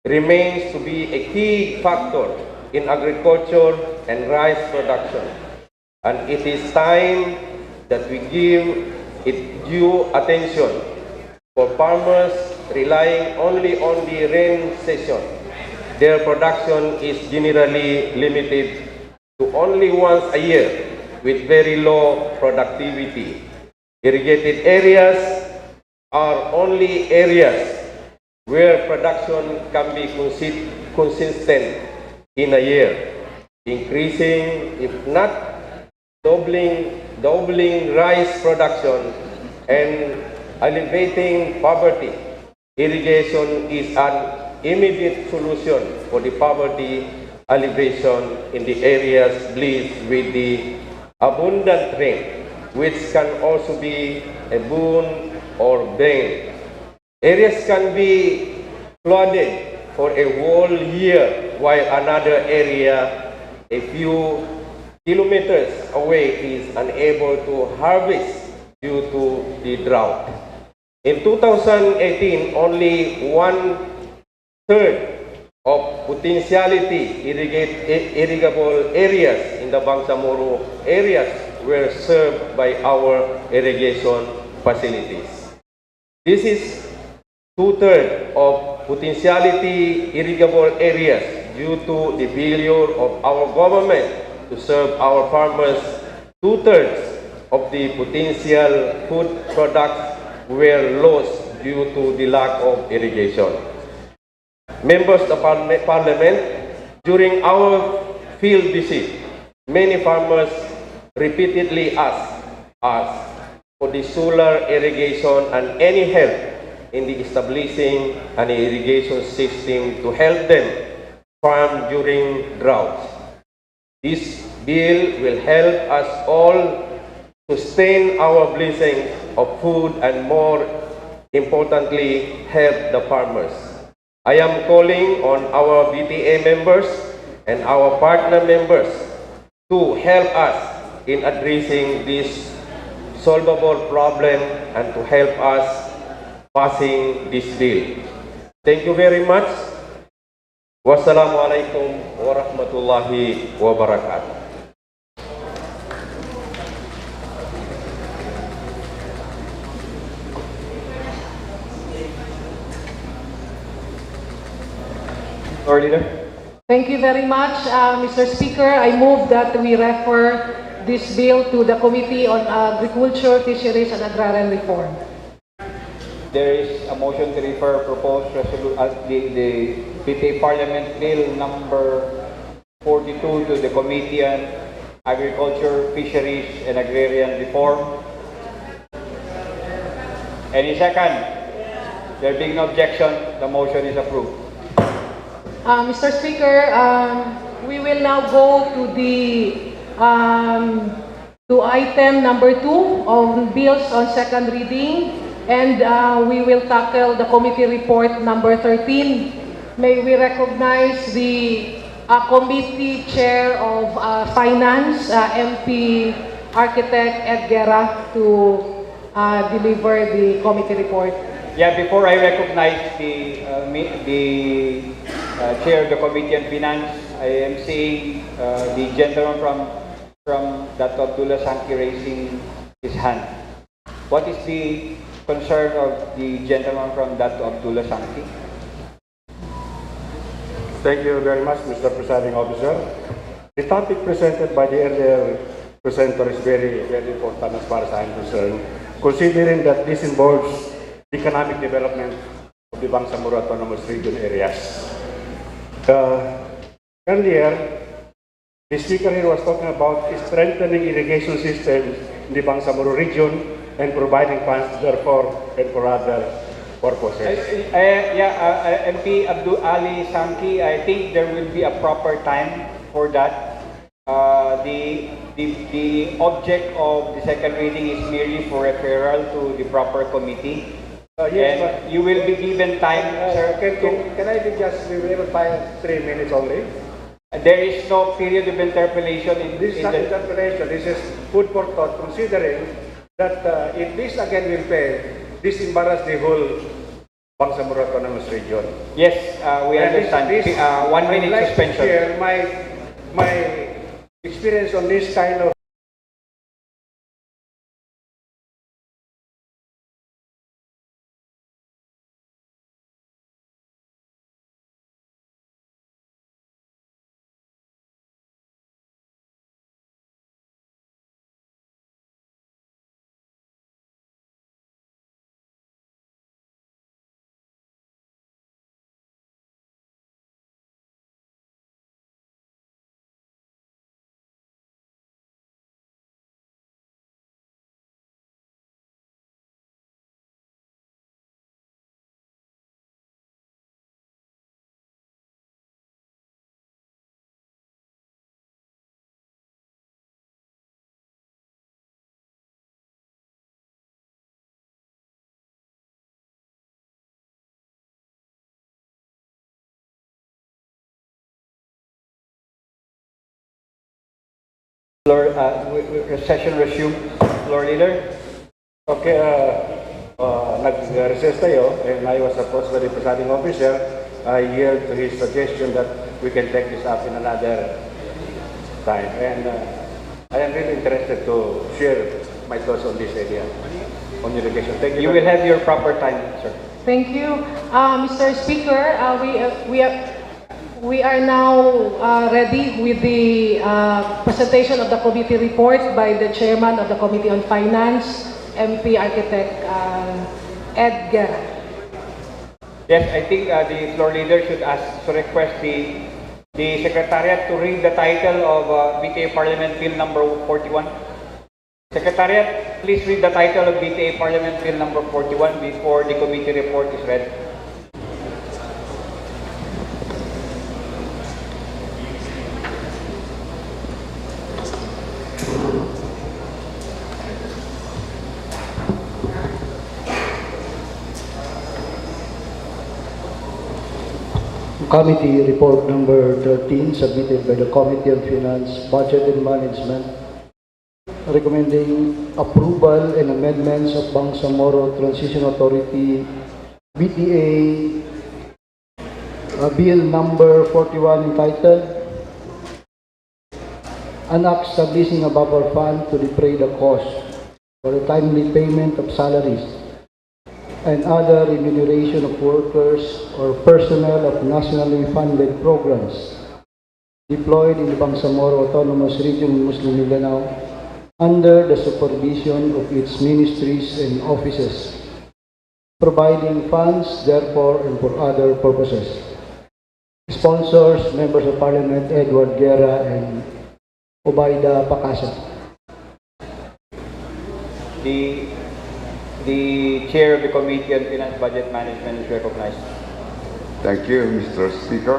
remains to be a key factor in agriculture and rice production, and it is time that we give it due attention. For farmers relying only on the rain season, their production is generally limited to only once a year with very low productivity. Irrigated areas are only areas where production can be consistent in a year, increasing, if not doubling rice production and alleviating poverty. Irrigation is an immediate solution for the poverty alleviation in the areas blessed with the abundant rain, which can also be a boon or bane. Areas can be flooded for a whole year, while another area a few kilometers away is unable to harvest due to the drought. In 2018, only one-third of potentiality irrigable areas in the Bangsamoro areas were served by our irrigation facilities. This is two-thirds of potentiality irrigable areas due to the failure of our government to serve our farmers. Two-thirds of the potential food products were lost due to the lack of irrigation. Members of Parliament, during our field visit, many farmers repeatedly asked us for the solar irrigation and any help in the establishing an irrigation system to help them farm during droughts. This bill will help us all sustain our blessings of food and, more importantly, help the farmers. I am calling on our BTA members and our partner members to help us in addressing this solvable problem and to help us passing this bill. Thank you very much. Wassalamualaikum warahmatullahi wabarakatuh. Floor Leader. Thank you very much, Mr. Speaker. I move that we refer this bill to the Committee on Agriculture, Fisheries and Agrarian Reform. There is a motion to refer proposed the BTA Parliament Bill number 42 to the Committee on Agriculture, Fisheries and Agrarian Reform. Any second? There being no objection, the motion is approved. Mr. Speaker, we will now go to the to item number 2 on bills on second reading, and we will tackle the committee report number 13. May we recognize the committee chair of finance, MP Architect Ed Guerra, to deliver the committee report. Yeah, before I recognize the chair of the Committee on Finance, I am seeing the gentleman from Dr. Abdullah Sanki raising his hand. What is the concern of the gentleman from Dr. Abdullah Sanki? Thank you very much, Mr. Presiding Officer. The topic presented by the earlier presenter is very, very important as far as I am concerned, considering that this involves economic development of the Bangsamoro Autonomous Region areas. Earlier, the speaker here was talking about strengthening irrigation systems in the Bangsamoro region and providing funds therefore and for other purposes. MP Abdul Ali Sanki, I think there will be a proper time for that. The object of the second reading is merely for referral to the proper committee. Yes, and you will be given time, sir. Can I be just be able to buy 3 minutes only? There is no period of interpellation in This is not interpellation. This is food for thought, considering that if this again will fail, this embarrass the whole Bangsamoro Autonomous Region. Yes, we understand. 1 minute suspension. Share my experience on this kind of Floor, session resumed. Floor leader. Okay, nag-recess tayo and I was approached by the presiding officer. I yield to his suggestion that we can take this up in another time. And I am really interested to share my thoughts on this area, on education. Thank you. You will have your proper time, sir. Thank you. Mr. Speaker, we are now ready with the presentation of the committee report by the chairman of the Committee on Finance, MP Architect Ed Guerra. Yes, I think the floor leader should request the Secretariat to read the title of BTA Parliament Bill number 41. Secretariat, please read the title of BTA Parliament Bill number 41 before the committee report is read. Committee Report number 13 submitted by the Committee on Finance, Budget and Management, recommending approval and amendments of Bangsamoro Transition Authority BTA Bill number 41 entitled An Act Establishing a Buffer Fund to Defray the Cost for the timely payment of salaries and other remuneration of workers or personnel of nationally funded programs deployed in the Bangsamoro Autonomous Region, Muslim Mindanao, under the supervision of its ministries and offices, providing funds therefore and for other purposes. Sponsors, Members of Parliament Edward Guerra and Obaida Pacasa. The chair of the Committee on Finance, Budget Management is recognized. Thank you, Mr. Speaker.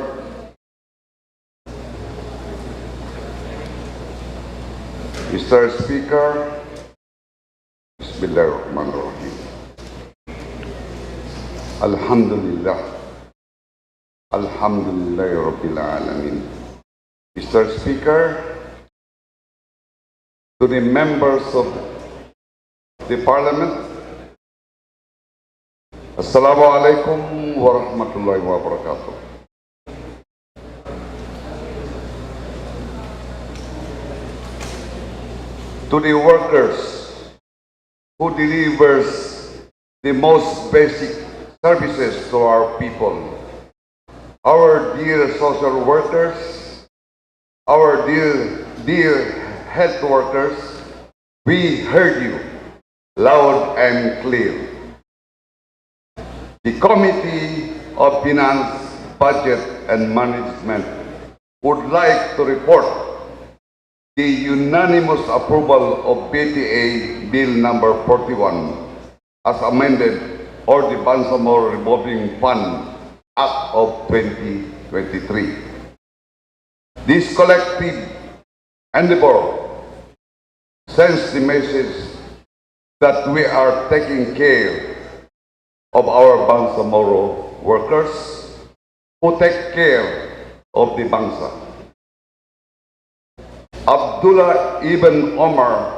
Mr. Speaker, Bismillahirrahmanirrahim. Alhamdulillah. Alhamdulillahi Rabbil Alamin. Mr. Speaker, to the members of the Parliament, Assalamu alaikum wa rahmatullahi wa barakatuh. To the workers who delivers the most basic services to our people, our dear social workers, our dear health workers, we heard you loud and clear. The Committee of Finance, Budget and Management would like to report the unanimous approval of BTA Bill number 41 as amended or the Bangsamoro Revolving Fund Act of 2023. This collective endeavor sends the message that we are taking care of our Bangsamoro workers who take care of the Bangsa. Abdullah ibn Omar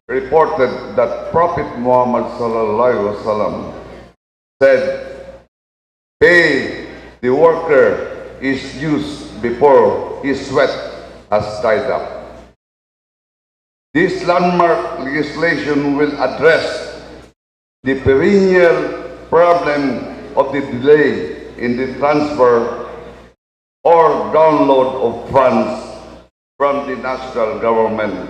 reported that Prophet Muhammad sallallahu alaihi wasallam said, "Pay the worker his dues before his sweat has dried up." This landmark legislation will address the perennial problem of the delay in the transfer or download of funds from the national government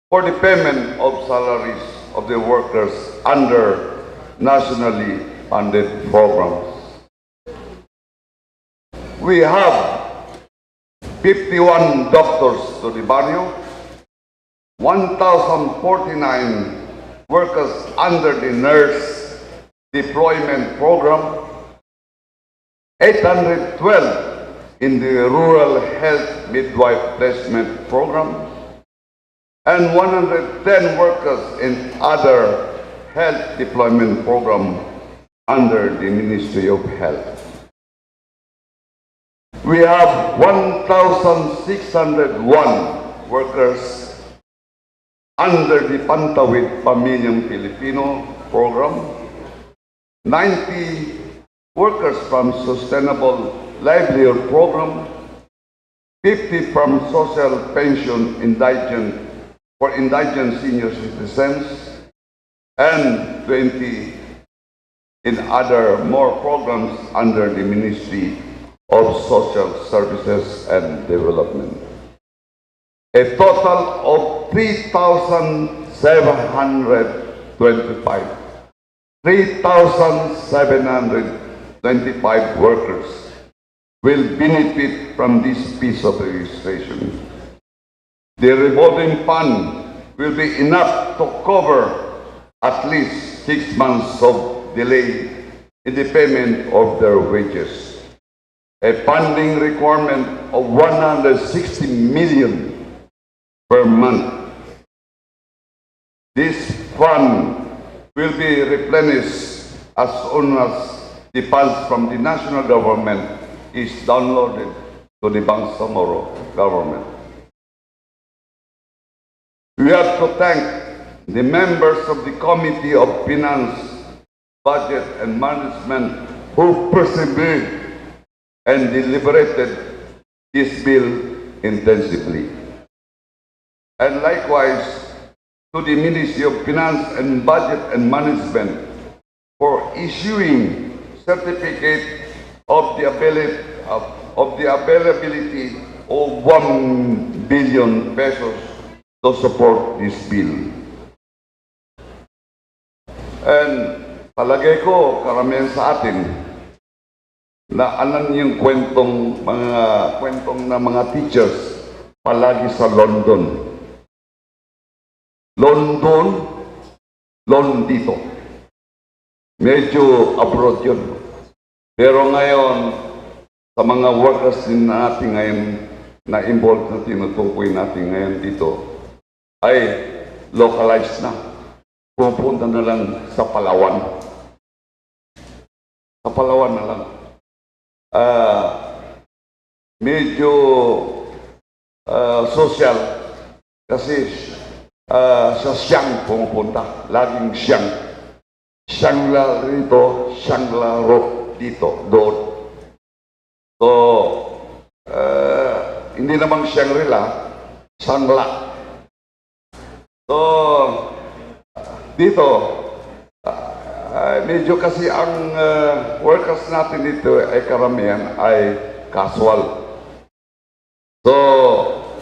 for the payment of salaries of the workers under nationally funded programs. We have 51 doctors to the barrio, 1,049 workers under the nurse deployment program, 812 in the rural health midwife placement program, and 110 workers in other health deployment program under the Ministry of Health. We have 1,601 workers under the Pantawid Pamilyang Pilipino program, 90 workers from Sustainable Livelihood program, 50 from Social Pension for indigent senior citizens, and 20 in other more programs under the Ministry of Social Services and Development. A total of 3,725 workers will benefit from this piece of registration. The revolving fund will be enough to cover at least 6 months of delay in the payment of their wages. A funding requirement of 160 million per month. This fund will be replenished as soon as the funds from the national government is downloaded to the Bangsamoro government. We have to thank the members of the Committee of Finance, Budget and Management who persevered and deliberated this bill intensively. And likewise to the Ministry of Finance and Budget and Management for issuing certificate of the availability of 1 billion pesos to support this bill. And palagay ko, karamihan sa atin, na alam yung kwentong na mga teachers palagi sa London. London dito. Medyo abroad yun. Pero ngayon, sa mga workers din natin ngayon na involved na tinutukoy natin ngayon dito, ay localized na. Pupunta na lang sa Palawan. Sa Palawan na lang. Medyo social kasi sa siyang pumupunta. Laging siyang. Siyangla rito, siyangla dito, doon. So, hindi namang Shangri-La, Sangla. So, dito, medyo kasi ang workers natin dito ay karamihan ay casual. So,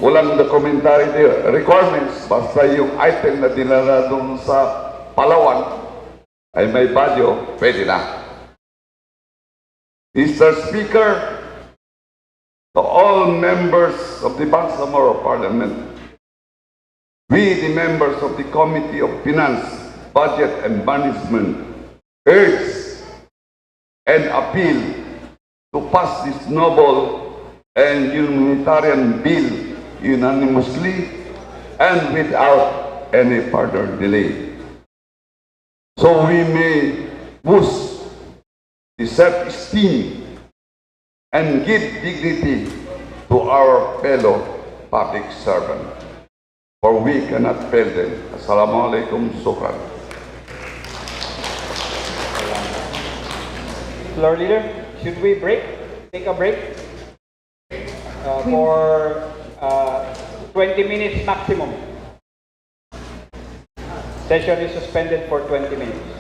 walang documentary requirements, basta yung item na dinala doon sa Palawan ay may badyo, pwede na. Mr. Speaker, to all members of the Bangsamoro Parliament, we, the members of the Committee of Finance, Budget and Management, urge and appeal to pass this noble and humanitarian bill unanimously and without any further delay, so we may boost the self-esteem and give dignity to our fellow public servants, for we cannot fail them. Assalamualaikum, shukran. Floor Leader, should we break? Take a break? For 20 minutes maximum. Session is suspended for 20 minutes.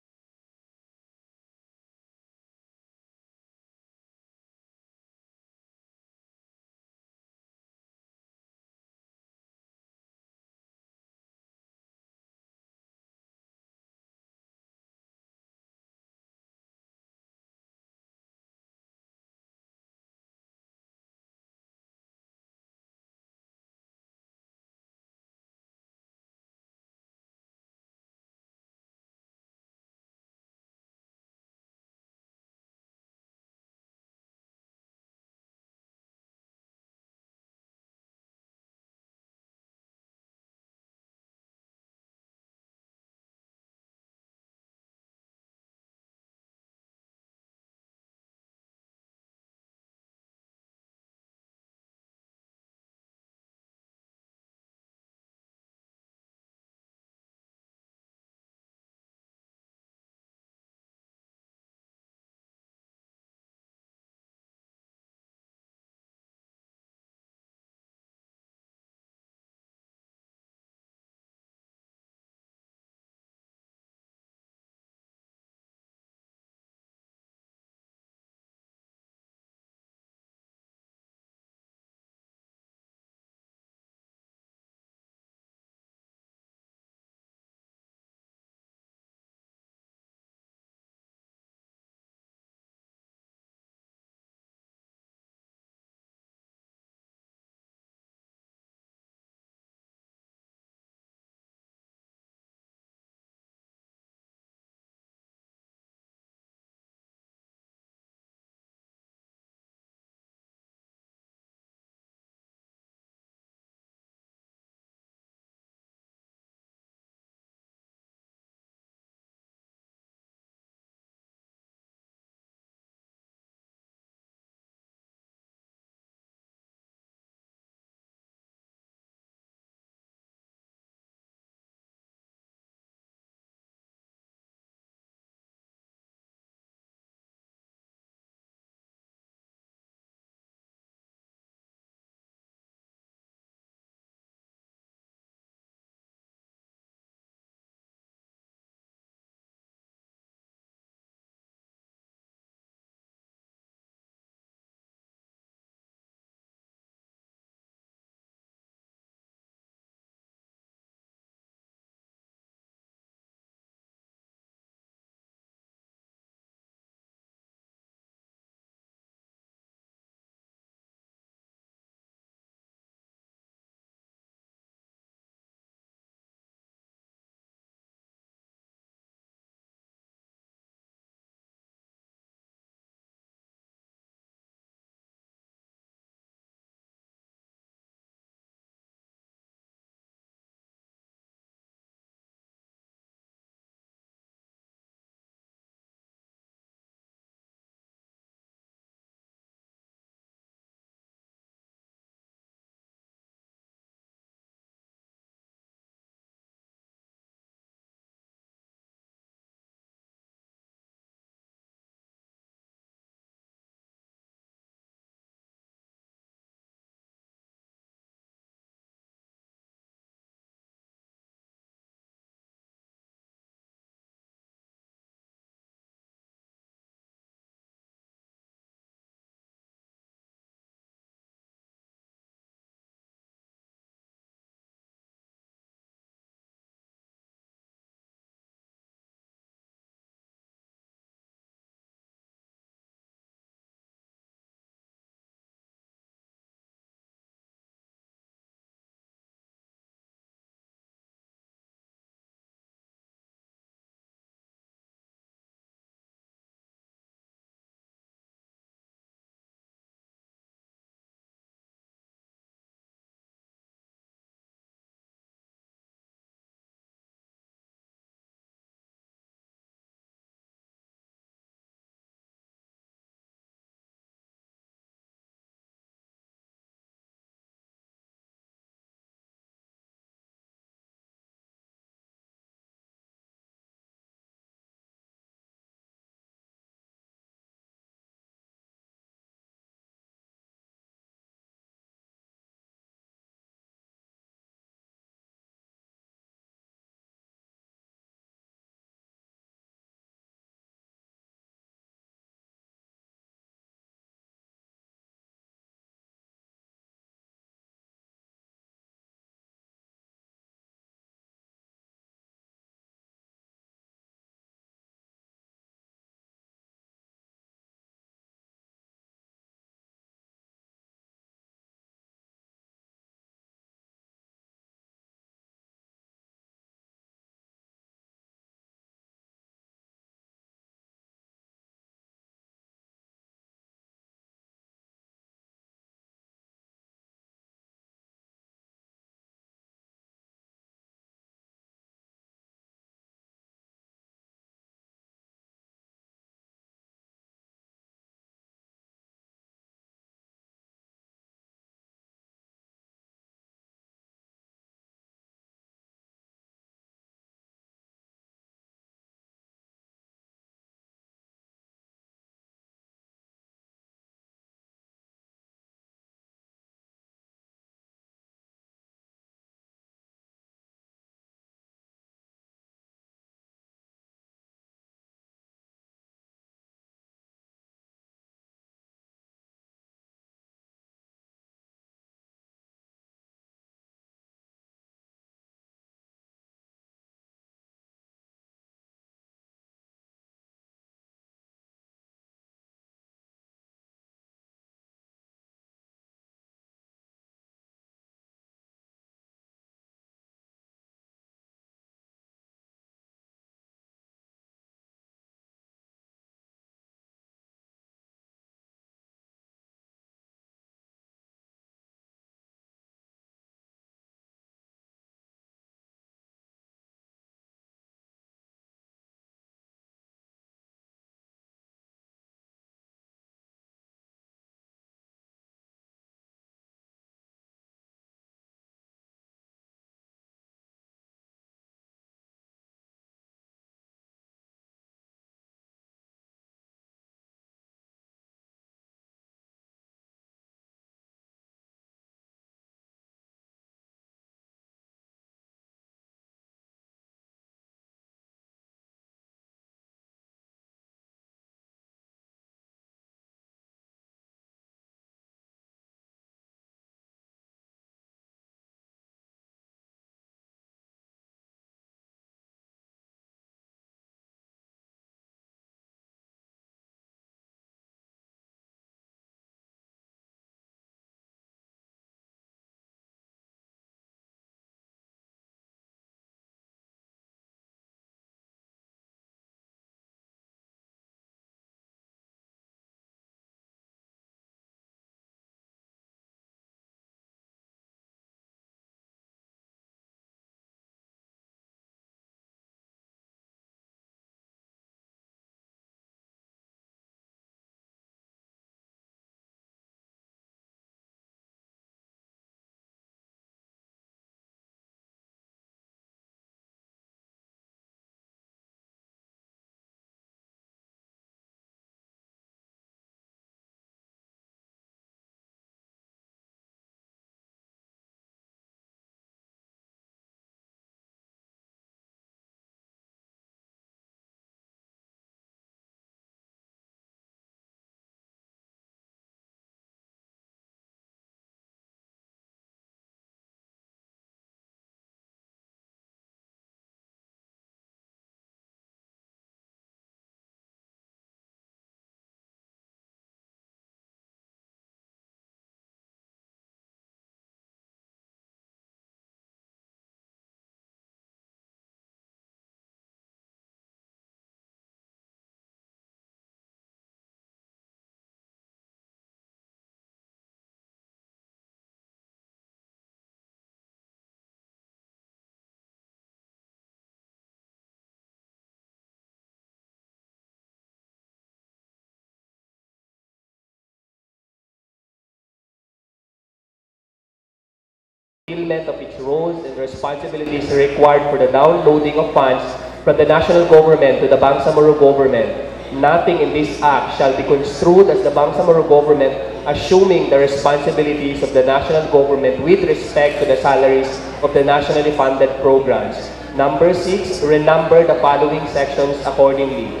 fulfillment of its roles and responsibilities required for the downloading of funds from the national government to the Bangsamoro government. Nothing in this act shall be construed as the Bangsamoro government assuming the responsibilities of the national government with respect to the salaries of the nationally funded programs. Number 6, renumber the following sections accordingly.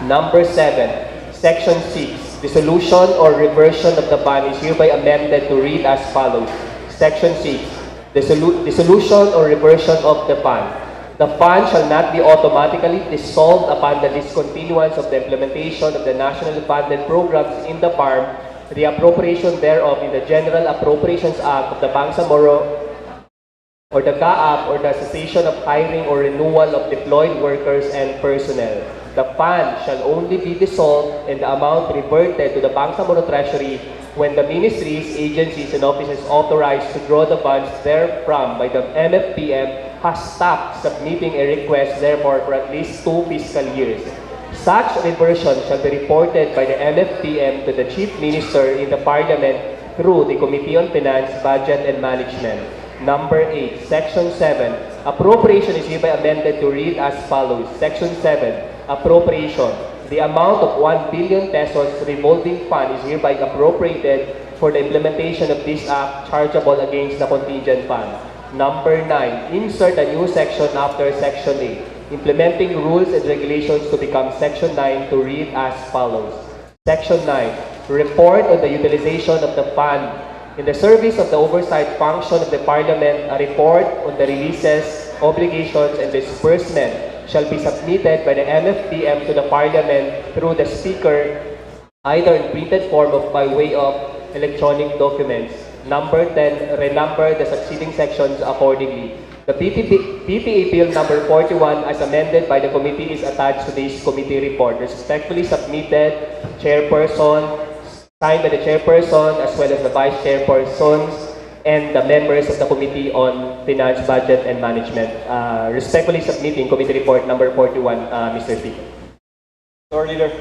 Number 7, Section 6, dissolution or reversion of the fund is hereby amended to read as follows. Section 6, dissolution or reversion of the fund. The fund shall not be automatically dissolved upon the discontinuance of the implementation of the nationally funded programs in the farm, the appropriation thereof in the General Appropriations Act of the Bangsamoro or the GAAP, or the cessation of hiring or renewal of deployed workers and personnel. The fund shall only be dissolved and the amount reverted to the Bangsamoro Treasury when the ministries, agencies, and offices authorized to draw the funds therefrom by the MFPM has stopped submitting a request therefore for at least 2 fiscal years. Such reversion shall be reported by the MFPM to the Chief Minister in the Parliament through the Committee on Finance, Budget, and Management. Number 8, Section 7, appropriation is hereby amended to read as follows. Section 7, appropriation. The amount of 1 billion pesos revolving fund is hereby appropriated for the implementation of this act chargeable against the contingent fund. Number 9, insert a new section after Section 8, implementing rules and regulations to become Section 9 to read as follows. Section 9, report on the utilization of the fund. In the service of the oversight function of the Parliament, a report on the releases, obligations, and disbursement shall be submitted by the MFPM to the Parliament through the Speaker, either in printed form or by way of electronic documents. Number 10, renumber the succeeding sections accordingly. The BTA Bill number 41 as amended by the committee is attached to this committee report. Respectfully submitted, Chairperson, signed by the Chairperson as well as the Vice Chairpersons and the members of the Committee on Finance, Budget, and Management. Respectfully submitting Committee Report number 41, Mr. Speaker. Floor Leader.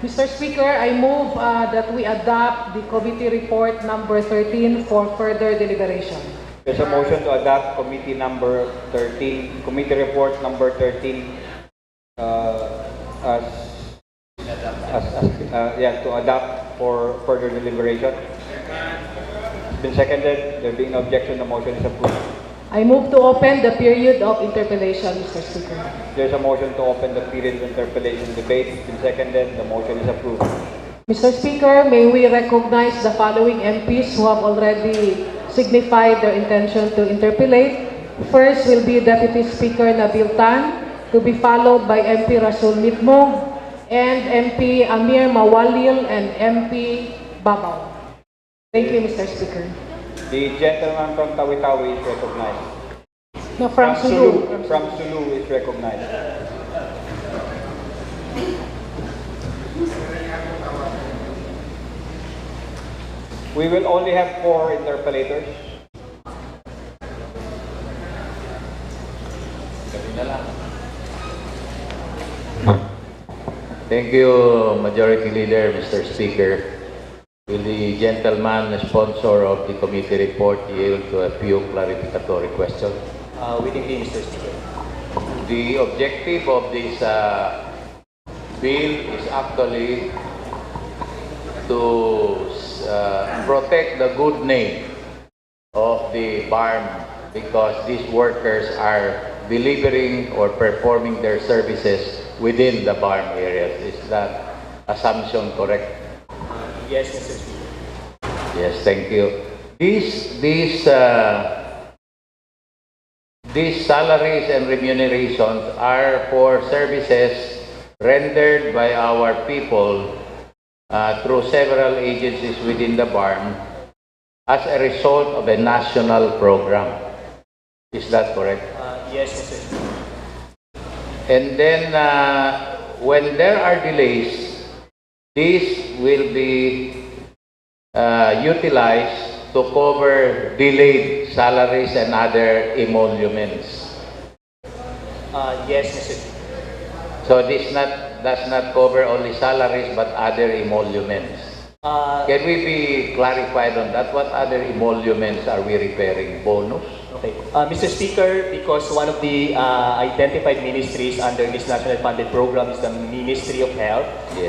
Mr. Speaker, I move that we adopt the Committee Report number 13 for further deliberation. There's a motion to adopt Committee number 13, Committee Report number 13 to adopt for further deliberation. It's been seconded. There being no objection, the motion is approved. I move to open the period of interpellation, Mr. Speaker. There's a motion to open the period of interpellation debate. It's been seconded. The motion is approved. Mr. Speaker, may we recognize the following MPs who have already signified their intention to interpellate. First will be Deputy Speaker Nabil Tan, to be followed by MP Rasul Mitmo, and MP Amir Mawalil and MP Babaw. Thank you, Mr. Speaker. The gentleman from Tawi-Tawi is recognized. No, from Sulu. From Sulu is recognized. We will only have 4 interpellators. Thank you, Majority Leader, Mr. Speaker. Will the gentleman, sponsor of the committee report, yield to a few clarificatory questions? Willingly, Mr. Speaker. The objective of this bill is actually to protect the good name of the farm because these workers are delivering or performing their services within the farm areas. Is that assumption correct? Yes, Mr. Speaker. Yes, thank you. These salaries and remunerations are for services rendered by our people through several agencies within the farm as a result of a national program. Is that correct? Yes, Mr. Speaker. And then when there are delays, this will be utilized to cover delayed salaries and other emoluments. Yes, Mr. Speaker. So this does not cover only salaries but other emoluments. Can we be clarified on that? What other emoluments are we referring? Bonus? Okay. Mr. Speaker, because one of the identified ministries under this national funded program is the Ministry of Health, Yes.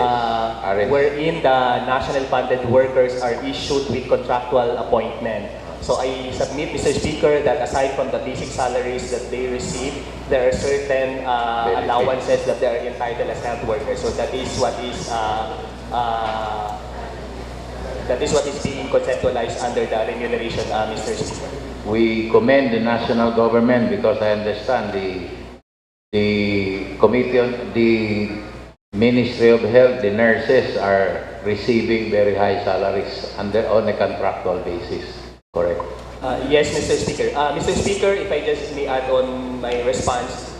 wherein the national funded workers are issued with contractual appointment. So I submit, Mr. Speaker, that aside from the basic salaries that they receive, there are certain allowances that they are entitled as health workers. So that is what is being conceptualized under the remuneration, Mr. Speaker. We commend the national government because I understand the committee on the Ministry of Health, the nurses are receiving very high salaries on a contractual basis. Correct? Yes, Mr. Speaker. Mr. Speaker, if I just may add on my response,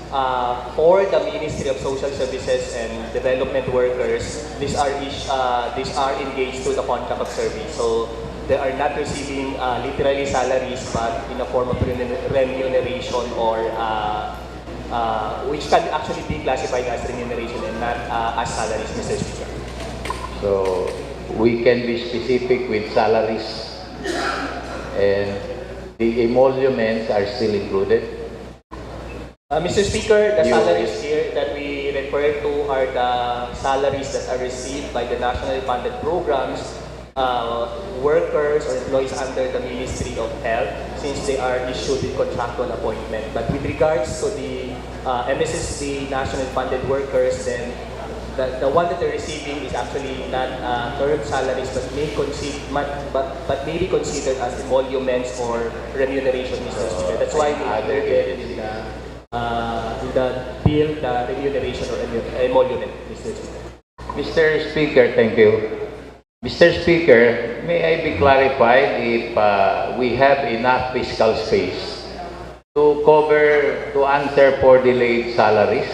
for the Ministry of Social Services and Development Workers, these are engaged through the contract of service. So they are not receiving literally salaries, but in a form of remuneration or which can actually be classified as remuneration and not as salaries, Mr. Speaker. So we can be specific with salaries, and the emoluments are still included. Mr. Speaker, the salaries here that we refer to are the salaries that are received by the nationally funded programs, workers or employees under the Ministry of Health, since they are issued with contractual appointment. But with regards to the MSSD national funded workers, then the one that they're receiving is actually not current salaries, but may be considered as emoluments or remuneration, Mr. Speaker. That's why we included in the bill the remuneration or emolument, Mr. Speaker. Mr. Speaker, thank you. Mr. Speaker, may I be clarified if we have enough fiscal space to answer for delayed salaries?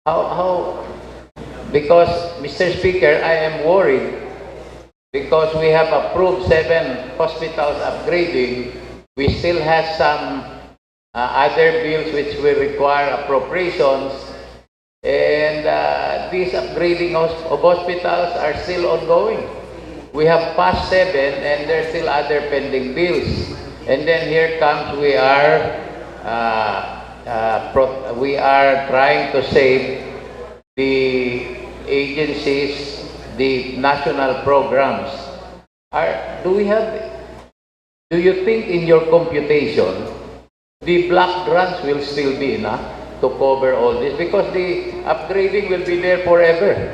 How? Because, Mr. Speaker, I am worried because we have approved 7 hospitals upgrading. We still have some other bills which will require appropriations, and these upgrading of hospitals are still ongoing. We have passed 7 and there are still other pending bills. And then here comes we are trying to save the agencies, the national programs. Do you think in your computation the block grants will still be enough to cover all this? Because the upgrading will be there forever.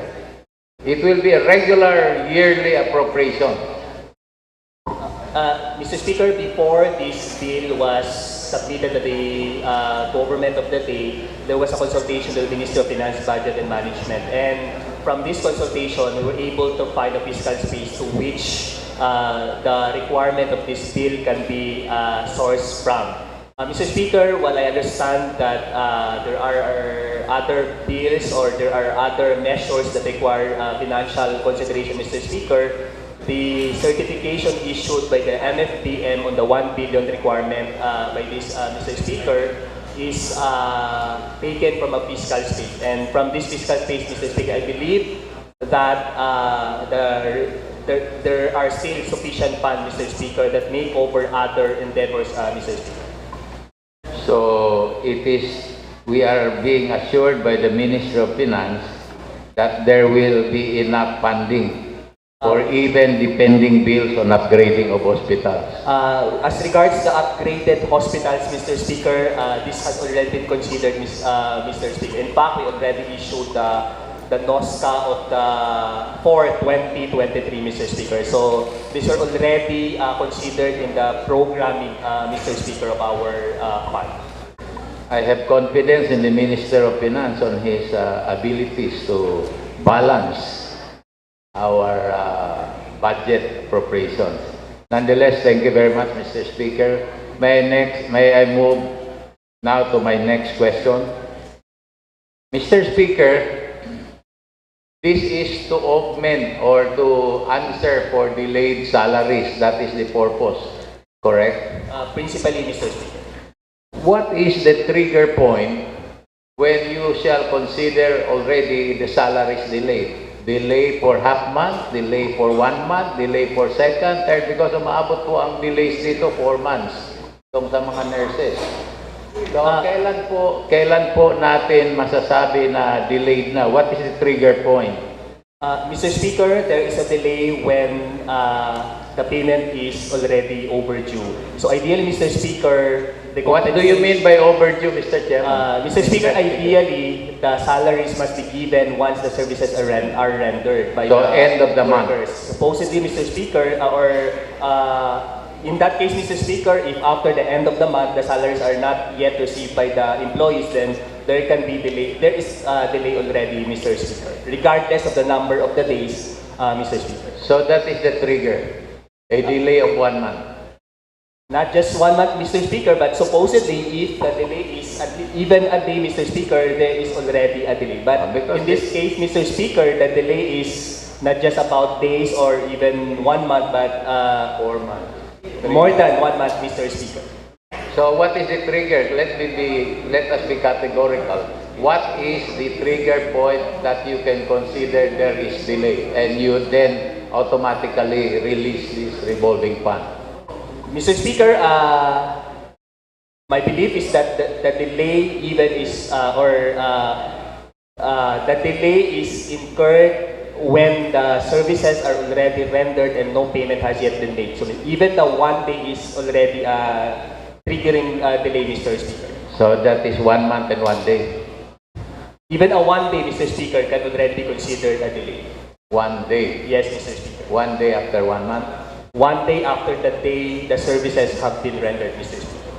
It will be a regular yearly appropriation. Mr. Speaker, before this bill was submitted to the government of the day, there was a consultation with the Ministry of Finance, Budget and Management. And from this consultation, we were able to find a fiscal space to which the requirement of this bill can be sourced from. Mr. Speaker, while I understand that there are other bills or there are other measures that require financial consideration, Mr. Speaker, the certification issued by the MFBM on the 1 billion requirement by this Mr. Speaker is taken from a fiscal space. And from this fiscal space, Mr. Speaker, I believe that there are still sufficient funds, Mr. Speaker, that may cover other endeavors, Mr. Speaker. So we are being assured by the Ministry of Finance that there will be enough funding for even the pending bills on upgrading of hospitals. As regards the upgraded hospitals, Mr. Speaker, this has already been considered, Mr. Speaker. In fact, we already issued the NOSCA for 2023, Mr. Speaker. So these are already considered in the programming, Mr. Speaker, of our fund. I have confidence in the Minister of Finance on his abilities to balance our budget appropriations. Nonetheless, thank you very much, Mr. Speaker. May I move now to my next question? Mr. Speaker, this is to augment or to answer for delayed salaries. That is the purpose, correct? Principally, Mr. Speaker. What is the trigger point when you shall consider already the salaries delayed? delay for half month, delay for 1 month, delay for second, third, because umaabot po ang delays dito 4 months itong sa mga nurses. So, kailan po natin masasabi na delayed na? What is the trigger point? Mr. Speaker, there is a delay when the payment is already overdue. So ideally, Mr. Speaker, what do you mean by overdue, Mr. Chairman? Mr. Speaker, ideally, the salaries must be given once the services are rendered by So, the end of the month. workers. Supposedly, Mr. Speaker, in that case, Mr. Speaker, if after the end of the month, the salaries are not yet received by the employees, then there can be delay. There is delay already, Mr. Speaker, regardless of the number of the days, Mr. Speaker. So that is the trigger, a delay of 1 month. Not just 1 month, Mr. Speaker, but supposedly, if the delay is even a day, Mr. Speaker, there is already a delay. But in this case, Mr. Speaker, the delay is not just about days or even 1 month, but 4 months. More than 1 month, Mr. Speaker. So what is the trigger? Let us be categorical. What is the trigger point that you can consider there is delay and you then automatically release this revolving fund? Mr. Speaker, my belief is that the delay even is the delay is incurred when the services are already rendered and no payment has yet been made. So even the 1 day is already triggering delay, Mr. Speaker. So that is 1 month and 1 day. Even a 1 day, Mr. Speaker, can already be considered a delay. 1 day? Yes, Mr. Speaker. 1 day after 1 month? 1 day after the day the services have been rendered, Mr. Speaker.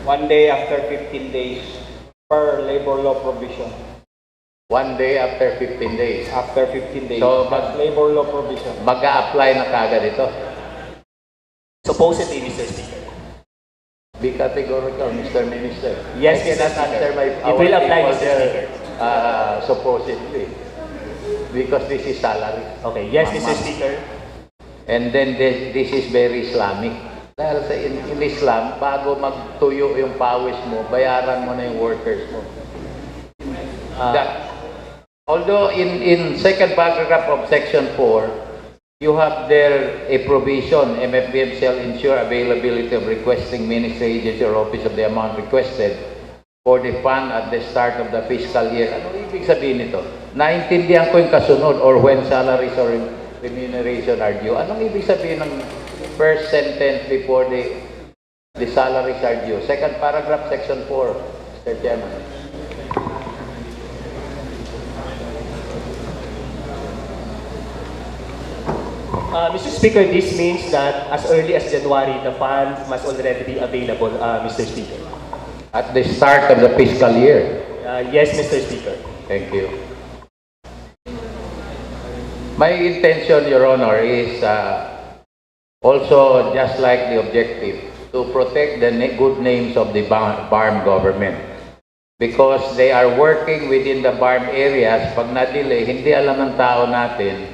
1 day after 15 days per labor law provision. 1 day after 15 days. After 15 days. So, labor law provision. Mag-a-apply na kagad ito? Supposedly, Mr. Speaker. Be categorical, Mr. Minister. Yes, I cannot Mr. Speaker. answer my It will apply, Mr. Speaker. Supposedly. Because this is salary. Okay, yes, Mr. Speaker. And then this is very Islamic. Dahil sa in Islam, bago magtuyo yung pawis mo, bayaran mo na yung workers mo. Although in second paragraph of section 4, you have there a provision, MFBM shall ensure availability of requesting ministry, agency, or office of the amount requested for the fund at the start of the fiscal year. Ano ibig sabihin nito? Naintindihan ko yung kasunod, or when salaries or remuneration are due. Anong ibig sabihin ng first sentence before the salaries are due? Second paragraph, section 4, Mr. Chairman. Mr. Speaker, this means that as early as January, the fund must already be available, Mr. Speaker. At the start of the fiscal year? Yes, Mr. Speaker. Thank you. My intention, Your Honor, is also just like the objective, to protect the good names of the BARM government. Because they are working within the BARM areas, pag na-delay, hindi alam ng tao natin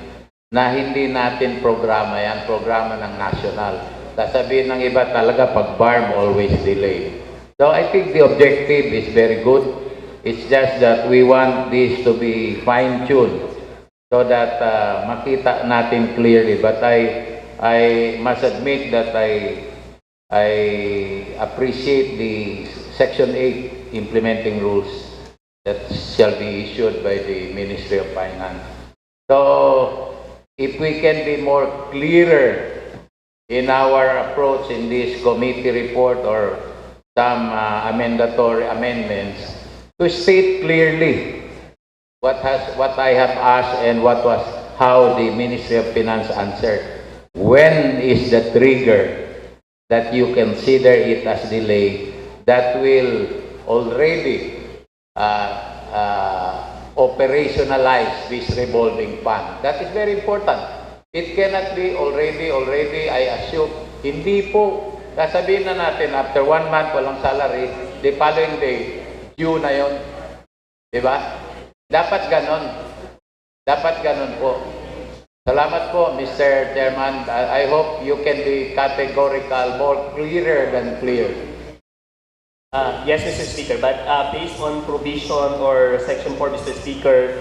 na hindi natin programa yan, programa ng national. Sasabihin ng iba talaga, pag BARM, always delay. So I think the objective is very good. It's just that we want this to be fine-tuned so that makita natin clearly. But I must admit that I appreciate the Section 8 implementing rules that shall be issued by the Ministry of Finance. So, if we can be more clearer in our approach in this committee report or some amendatory amendments to state clearly what I have asked and how the Ministry of Finance answered. When is the trigger that you consider it as delay that will already operationalize this revolving fund? That is very important. It cannot be already, I assume. Hindi po. Sasabihin na natin, after 1 month, walang salary, the following day, due na yun. Diba? Dapat ganon. Dapat ganon po. Salamat po, Mr. Chairman. I hope you can be categorical, more clearer than clear. Yes, Mr. Speaker, but based on provision or Section 4, Mr. Speaker,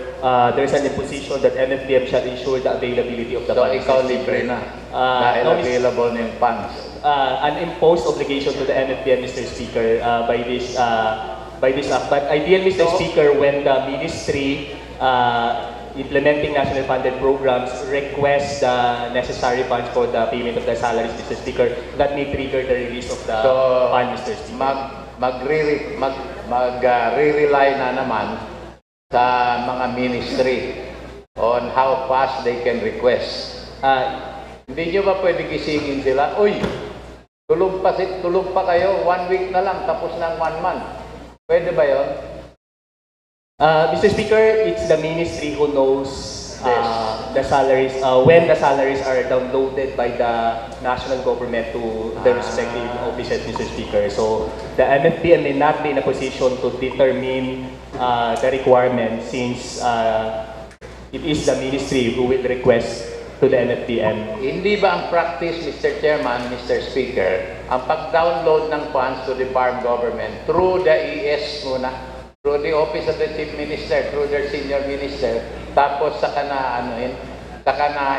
there's an imposition that NFDM shall ensure the availability of the So, funds. ikaw Mr. libre Speaker. na. Dahil No, available na yung funds. an imposed obligation to the NFDM, Mr. Speaker, by this act. But ideal, Mr. Speaker, when the ministry implementing national funded programs request the necessary funds for the payment of the salaries, Mr. Speaker, that may trigger the release of the fund, Mr. Speaker. Mag-rely na naman sa mga ministry on how fast they can request. Hindi nyo ba pwede gisingin sila? Uy, tulog pa kayo, 1 week na lang, tapos ng 1 month. Pwede ba yun? Mr. Speaker, it's the ministry who knows the salaries, when the salaries are downloaded by the national government to the respective offices, Mr. Speaker. So the NFDM may not be in a position to determine the requirement since it is the ministry who will request to the NFDM. Hindi ba ang practice, Mr. Chairman, Mr. Speaker, ang pag-download ng funds to the farm government through the ES muna, through the Office of the Chief Minister, through their senior minister, tapos saka na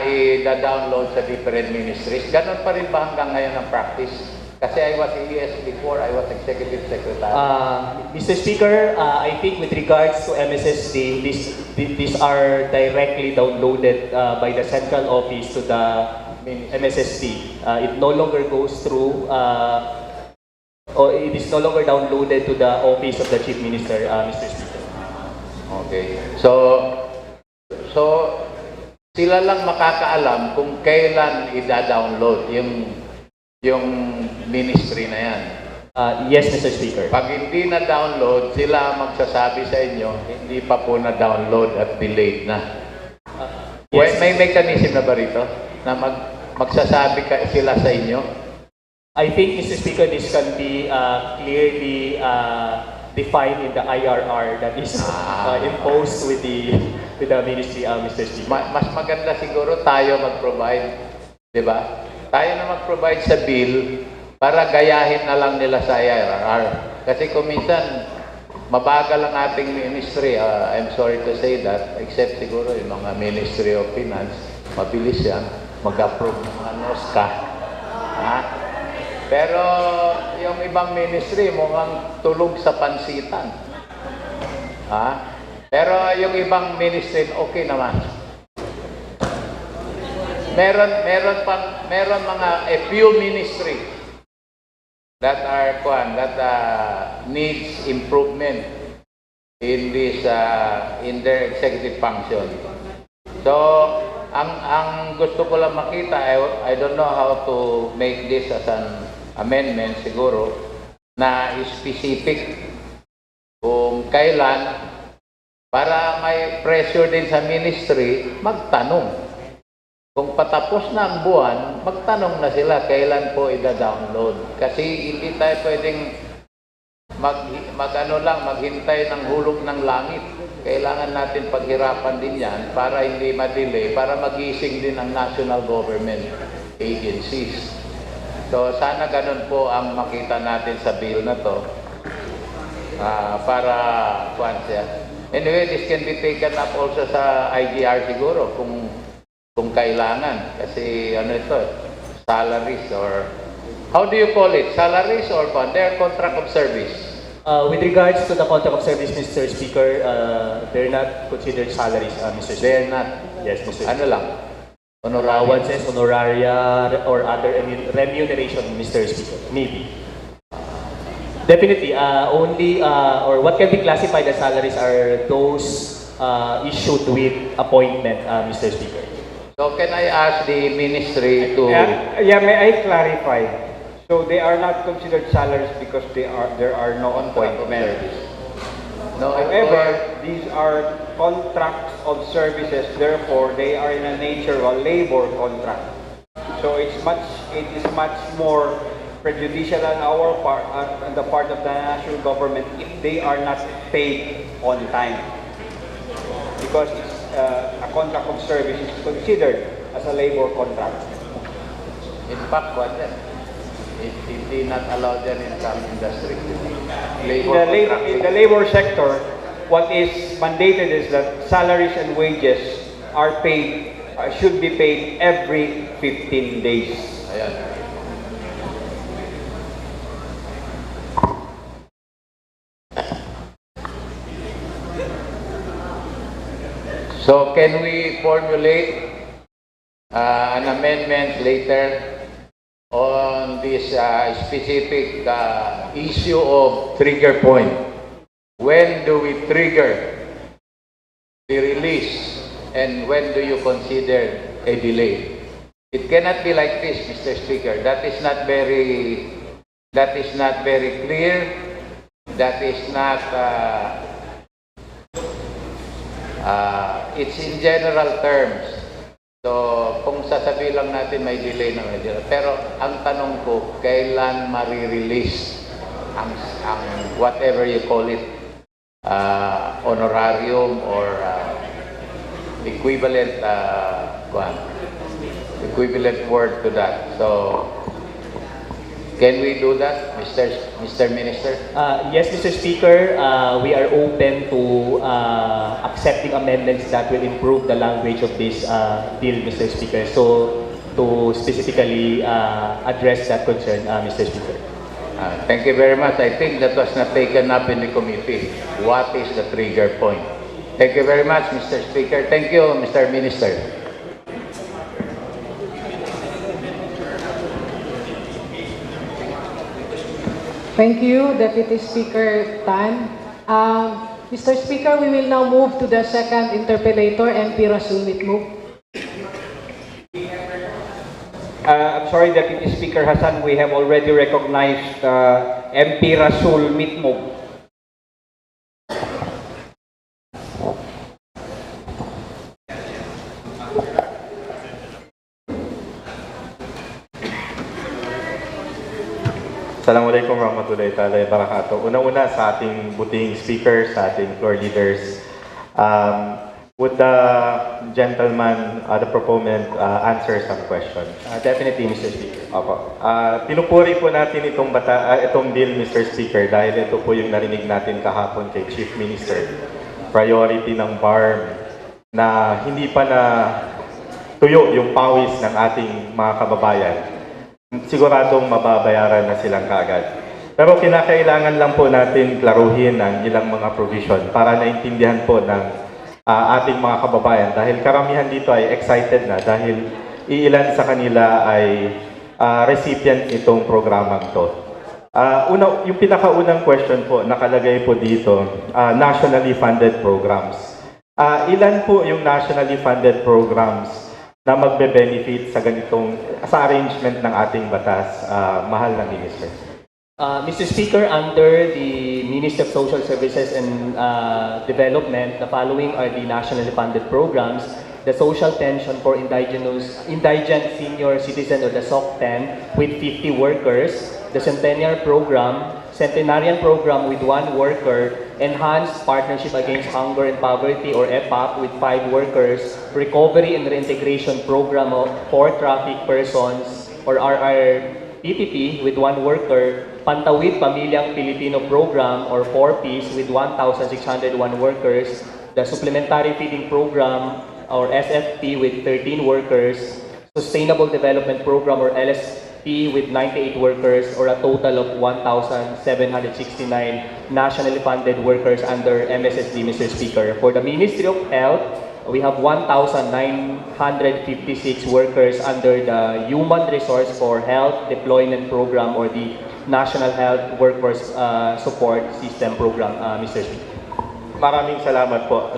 i-download sa different ministries. Ganon pa rin ba hanggang ngayon ang practice? Kasi I was ES before, I was Executive Secretary. Mr. Speaker, I think with regards to MSSD, these are directly downloaded by the central office to the MSSD. It no longer goes through, or it is no longer downloaded to the office of the Chief Minister, Mr. Speaker. Okay. So sila lang makakaalam kung kailan i-download yung ministry na yan. Yes, Mr. Speaker. Pag hindi na-download, sila magsasabi sa inyo, hindi pa po na-download at delayed na. Yes. May mechanism na ba rito na magsasabi sila sa inyo? I think, Mr. Speaker, this can be clearly defined in the IRR that is imposed with the ministry, Mr. Speaker. Mas maganda siguro tayo mag-provide, di ba? Tayo na mag-provide sa bill para gayahin na lang nila sa IRR. Kasi kung minsan, mabagal ang ating ministry. I'm sorry to say that, except siguro yung mga Ministry of Finance, mabilis yan, mag-approve ng mga NOSCA. Pero yung ibang ministry, mukhang tulog sa pansitan. Pero yung ibang ministry, okay naman. Meron mga a few ministry that needs improvement in this in their executive function. So ang gusto ko lang makita, I don't know how to make this as an amendment siguro na specific kung kailan para may pressure din sa ministry magtanong. Kung patapos na ang buwan, magtanong na sila kailan po i-download. Kasi hindi tayo pwedeng maghintay ng hulog ng langit. Kailangan natin paghirapan din yan para hindi ma-delay, para magising din ang national government agencies. So sana ganun po ang makita natin sa bill na to para kuwan siya. Anyway, this can be taken up also sa IGR siguro kung kailangan. Kasi ano ito, salaries or how do you call it? Salaries or they're contract of service? With regards to the contract of service, Mr. Speaker, they're not considered salaries, Mr. Speaker. They're not? Yes, Mr. Speaker. Ano lang? Allowances, honoraria, or other remuneration, Mr. Speaker. Maybe. Definitely, only, or what can be classified as salaries are those issued with appointment, Mr. Speaker. So can I ask the ministry to... may I clarify? So they are not considered salaries because there are no appointments. No, however, these are contracts of services, therefore they are in a nature of a labor contract. So it is much more prejudicial on our part, on the part of the national government, if they are not paid on time. Because it's a contract of service is considered as a labor contract. In fact, it's not allowed in some industry. in the labor sector, what is mandated is that salaries and wages are paid, should be paid every 15 days. Ayan. So can we formulate an amendment later on this specific issue of trigger point? When do we trigger the release and when do you consider a delay? It cannot be like this, Mr. Speaker. That is not very clear. That is not it's in general terms. So, kung sasabihin lang natin may delay na may delay. Pero ang tanong ko, kailan ma-release ang whatever you call it, honorarium or equivalent word to that. So, can we do that, Mr. Minister? Yes, Mr. Speaker, we are open to accepting amendments that will improve the language of this bill, Mr. Speaker. So, to specifically address that concern, Mr. Speaker. Thank you very much. I think that was not taken up in the committee. What is the trigger point? Thank you very much, Mr. Speaker. Thank you, Mr. Minister. Thank you, Deputy Speaker Tan. Mr. Speaker, we will now move to the second interpellator, MP Rasul Mitmuk. I'm sorry, Deputy Speaker Hassan, we have already recognized MP Rasul Mitmuk. Assalamualaikum warahmatullahi wabarakatuh. Una-una sa ating buting speakers, sa ating floor leaders, would the gentleman, the proponent, answer some questions? Definitely, Mr. Speaker. Opo. Pinupuri po natin itong bill, Mr. Speaker, dahil ito po yung narinig natin kahapon kay Chief Minister. Priority ng BARM na hindi pa na tuyo yung pawis ng ating mga kababayan. Siguradong mababayaran na silang kaagad. Pero kinakailangan lang po natin klaruhin ang ilang mga provision para naintindihan po ng ating mga kababayan dahil karamihan dito ay excited na dahil iilan sa kanila ay recipient itong programang to. Yung pinakaunang question po, nakalagay po dito, nationally funded programs. Ilan po yung nationally funded programs na magbe-benefit sa arrangement ng ating batas, mahal na Minister? Mr. Speaker, under the Ministry of Social Services and Development, the following are the nationally funded programs: the Social Pension for Indigent Senior Citizen or the SOC-10 with 50 workers, the Centennial Program with 1 worker, Enhanced Partnership Against Hunger and Poverty or EPAP with 5 workers, Recovery and Reintegration Program for Trafficked Persons or RRPPP with 1 worker, Pantawid Pamilyang Pilipino Program or 4Ps with 1,601 workers, the Supplementary Feeding Program or SFP with 13 workers, Sustainable Development Program or LSP with 98 workers, or a total of 1,769 nationally funded workers under MSSD, Mr. Speaker. For the Ministry of Health, we have 1,956 workers under the Human Resource for Health Deployment Program or the National Health Workforce Support System Program, Mr. Speaker. Maraming salamat po.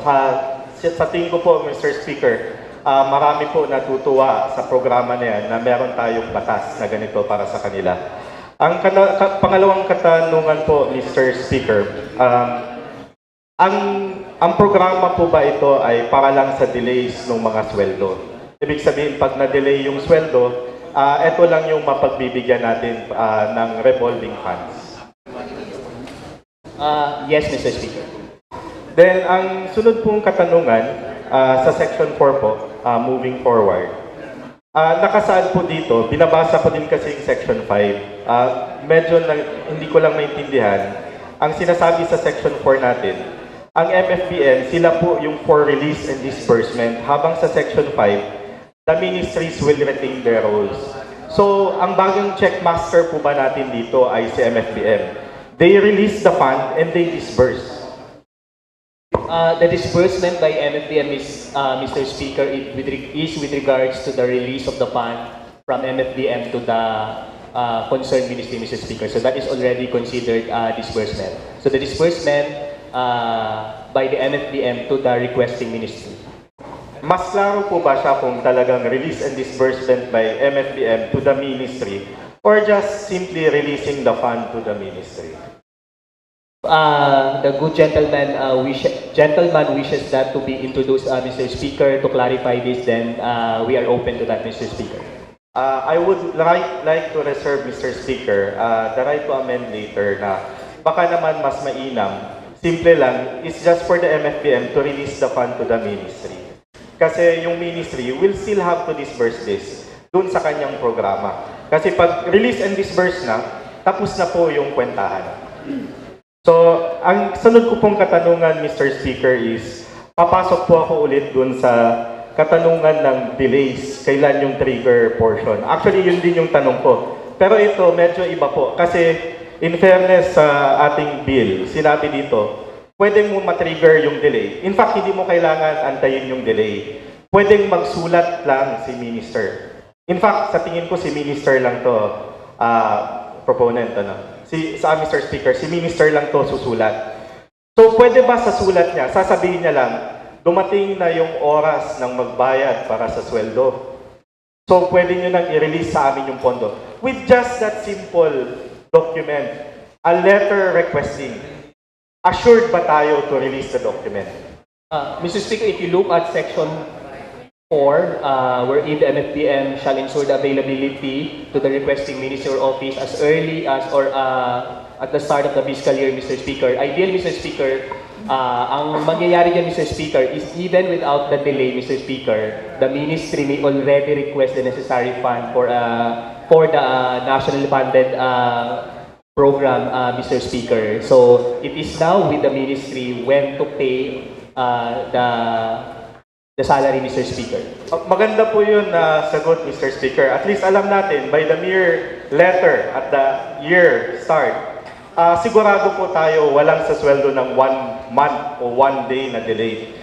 Sa tingin ko po, Mr. Speaker, marami po natutuwa sa programa na yan na meron tayong batas na ganito para sa kanila. Ang pangalawang katanungan po, Mr. Speaker, ang programa po ba ito ay para lang sa delays ng mga sweldo? Ibig sabihin, pag na-delay yung sweldo, ito lang yung mapagbibigyan natin ng revolving funds. Yes, Mr. Speaker. Then, ang sunod pong katanungan, sa Section 4 po, moving forward. Nakasaad po dito, binabasa ko din kasi yung Section 5. Medyo hindi ko lang maintindihan. ang sinasabi sa Section 4 natin, ang MFBM, sila po yung for release and disbursement, habang sa Section 5, the ministries will retain their roles. So, ang bagong checkmaster po ba natin dito ay si MFBM. They release the fund and they disburse. The disbursement by MFBM is, Mr. Speaker, is with regards to the release of the fund from MFBM to the concerned ministry, Mr. Speaker. So that is already considered disbursement. So the disbursement by the MFBM to the requesting ministry. Mas klaro po ba siya kung talagang release and disbursement by MFBM to the ministry or just simply releasing the fund to the ministry? The good gentleman wishes that to be introduced, Mr. Speaker. To clarify this, then we are open to that, Mr. Speaker. I would like to reserve, Mr. Speaker, the right to amend later na baka naman mas mainam. Simple lang, it's just for the MFBM to release the fund to the ministry. Kasi yung ministry will still have to disburse this dun sa kanyang programa. Kasi pag release and disburse na, tapos na po yung kwentahan. So, ang sunod ko pong katanungan, Mr. Speaker, is papasok po ako ulit dun sa katanungan ng delays, kailan yung trigger portion. Actually, yun din yung tanong ko. Pero ito, medyo iba po. Kasi, in fairness sa ating bill, sinabi dito, pwedeng mo matrigger yung delay. In fact, hindi mo kailangan antayin yung delay. Pwedeng magsulat lang si minister. In fact, sa tingin ko si minister lang to, proponent, sa Mr. Speaker, si minister lang to susulat. So, pwede ba sa sulat niya, sasabihin niya lang, dumating na yung oras ng magbayad para sa sweldo. So, pwede nyo nang i-release sa amin yung pondo. With just that simple document, a letter requesting, assured ba tayo to release the document? Mr. Speaker, if you look at Section 4, wherein the MFBM shall ensure the availability to the requesting minister or office as early as or at the start of the fiscal year, Mr. Speaker. Ideally, Mr. Speaker, ang mangyayari dyan, Mr. Speaker, is even without the delay, Mr. Speaker, the ministry may already request the necessary fund for the national funded program, Mr. Speaker. So, it is now with the ministry when to pay the salary, Mr. Speaker. Maganda po yun na sagot, Mr. Speaker. At least alam natin, by the mere letter at the year start, sigurado po tayo walang sa sweldo ng 1 month o 1 day na delay.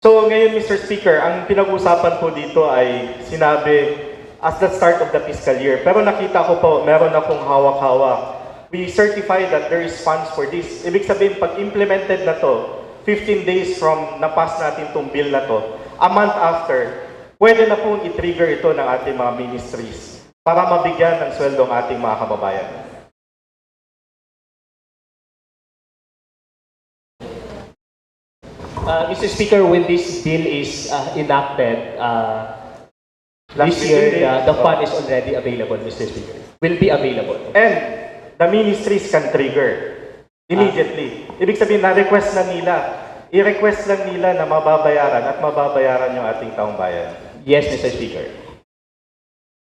So ngayon, Mr. Speaker, ang pinag-usapan po dito ay sinabi as the start of the fiscal year. Pero nakita ko po, meron akong hawak-hawak. We certify that there is funds for this. Ibig sabihin, pag implemented na to, 15 days from napas natin itong bill na to, a month after, pwede na pong i-trigger ito ng ating mga ministries para mabigyan ng sweldo ang ating mga kababayan. Mr. Speaker, when this bill is enacted, this year, the fund is already available, Mr. Speaker. Will be available. And the ministries can trigger immediately. Ibig sabihin, na-request lang nila. I-request lang nila na mababayaran at mababayaran yung ating taong bayan. Yes, Mr. Speaker.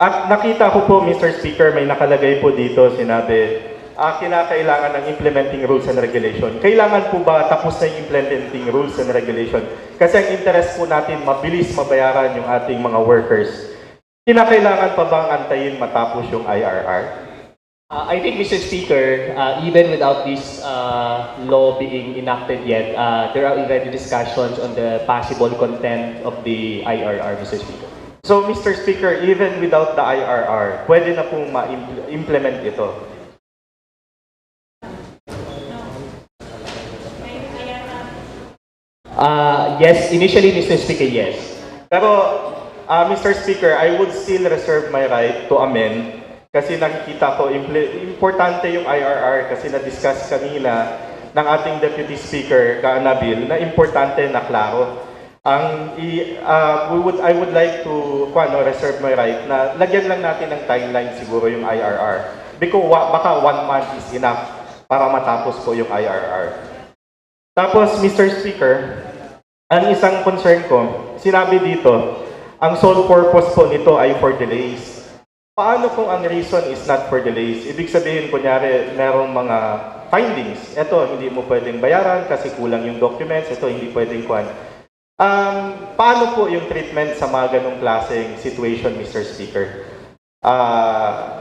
At nakita ko po, Mr. Speaker, may nakalagay po dito, sinabi, kinakailangan ng implementing rules and regulation. Kailangan po ba tapos na yung implementing rules and regulation? Kasi ang interest po natin, mabilis mabayaran yung ating mga workers. Kinakailangan pa bang antayin matapos yung IRR? I think, Mr. Speaker, even without this law being enacted yet, there are already discussions on the possible content of the IRR, Mr. Speaker. So, Mr. Speaker, even without the IRR, pwede na pong ma-implement ito? Yes, initially, Mr. Speaker, yes. Pero, Mr. Speaker, I would still reserve my right to amend kasi nakikita ko, importante yung IRR kasi na-discuss kanina ng ating Deputy Speaker, Kaanabil, na importante na klaro. I would like to reserve my right na lagyan lang natin ng timeline siguro yung IRR. Because baka 1 month is enough para matapos po yung IRR. Tapos, Mr. Speaker, ang isang concern ko, sinabi dito, ang sole purpose po nito ay for delays. Paano kung ang reason is not for delays? Ibig sabihin, kunyari, merong mga findings. Ito, hindi mo pwedeng bayaran kasi kulang yung documents. Ito, hindi pwedeng kuhan. Paano po yung treatment sa mga ganong klaseng situation, Mr. Speaker?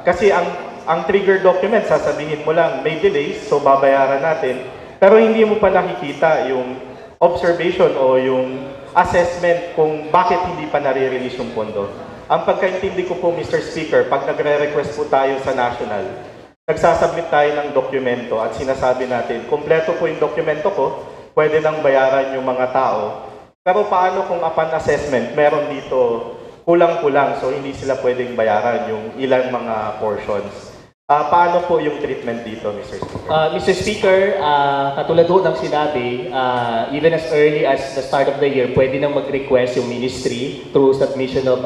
Kasi ang trigger document, sasabihin mo lang may delays, so babayaran natin. Pero hindi mo pa nakikita yung observation o yung assessment kung bakit hindi pa nare-release yung pondo. Ang pagkaintindi ko po, Mr. Speaker, pag nagre-request po tayo sa national, nagsasubmit tayo ng dokumento at sinasabi natin, kompleto po yung dokumento ko, pwede nang bayaran yung mga tao. Pero paano kung upon assessment, meron dito kulang-kulang, so hindi sila pwedeng bayaran yung ilang mga portions. Paano po yung treatment dito, Mr. Speaker? Mr. Speaker, katulad ho ng sinabi, even as early as the start of the year, pwede nang mag-request yung ministry through submission of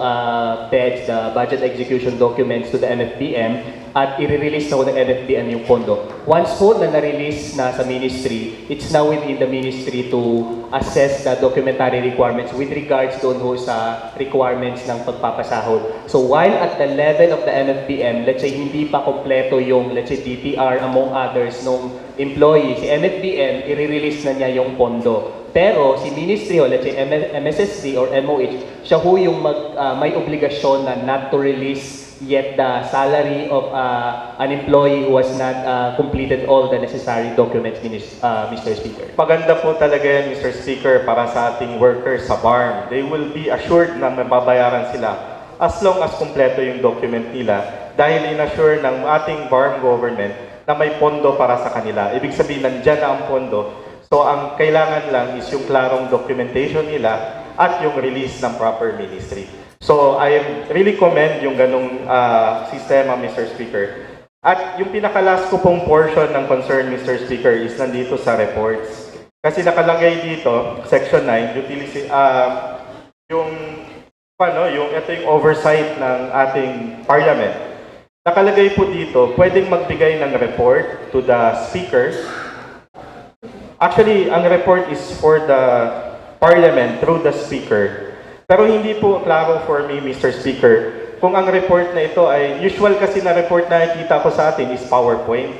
BEDS, the Budget Execution Documents to the NFBM, at i-release na ho ng NFBM yung pondo. Once po na na-release na sa ministry, it's now within the ministry to assess the documentary requirements with regards doon ho sa requirements ng pagpapasahod. So while at the level of the NFBM, let's say hindi pa kompleto yung, let's say, DTR among others nung employee, si NFBM, i-release na niya yung pondo. Pero si ministry o let's say MSSD or MOH, siya ho yung may obligasyon na not to release yet the salary of an employee who has not completed all the necessary documents, Mr. Speaker. Maganda po talaga yan, Mr. Speaker, para sa ating workers sa BARM. They will be assured na mababayaran sila as long as kumpleto yung document nila dahil in-assure ng ating BARM government na may pondo para sa kanila. Ibig sabihin, nandyan na ang pondo. So, ang kailangan lang is yung klarong documentation nila at yung release ng proper ministry. So, I really commend yung ganong sistema, Mr. Speaker. At yung pinakalas ko pong portion ng concern, Mr. Speaker, is nandito sa reports. Kasi nakalagay dito, Section 9, ito yung oversight ng ating Parliament. Nakalagay po dito, pwedeng magbigay ng report to the Speaker. Actually, ang report is for the Parliament through the Speaker. Pero hindi po klaro for me, Mr. Speaker, kung ang report na ito ay, usual kasi na report na nakikita ko sa atin is PowerPoint.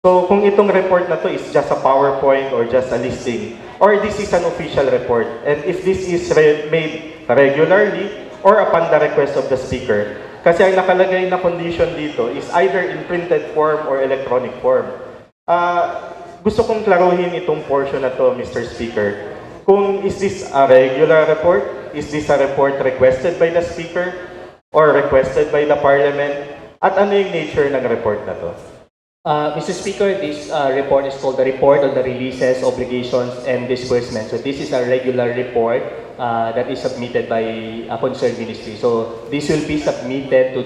So, kung itong report na to is just a PowerPoint or just a listing, or this is an official report, and if this is made regularly or upon the request of the Speaker, kasi ang nakalagay na condition dito is either in printed form or electronic form. Gusto kong klaruhin itong portion na to, Mr. Speaker. Kung is this a regular report? Is this a report requested by the Speaker or requested by the Parliament? At ano yung nature ng report na to? Mr. Speaker, this report is called the Report on the Releases, Obligations, and Disbursements. So this is a regular report that is submitted by a concerned ministry. So this will be submitted to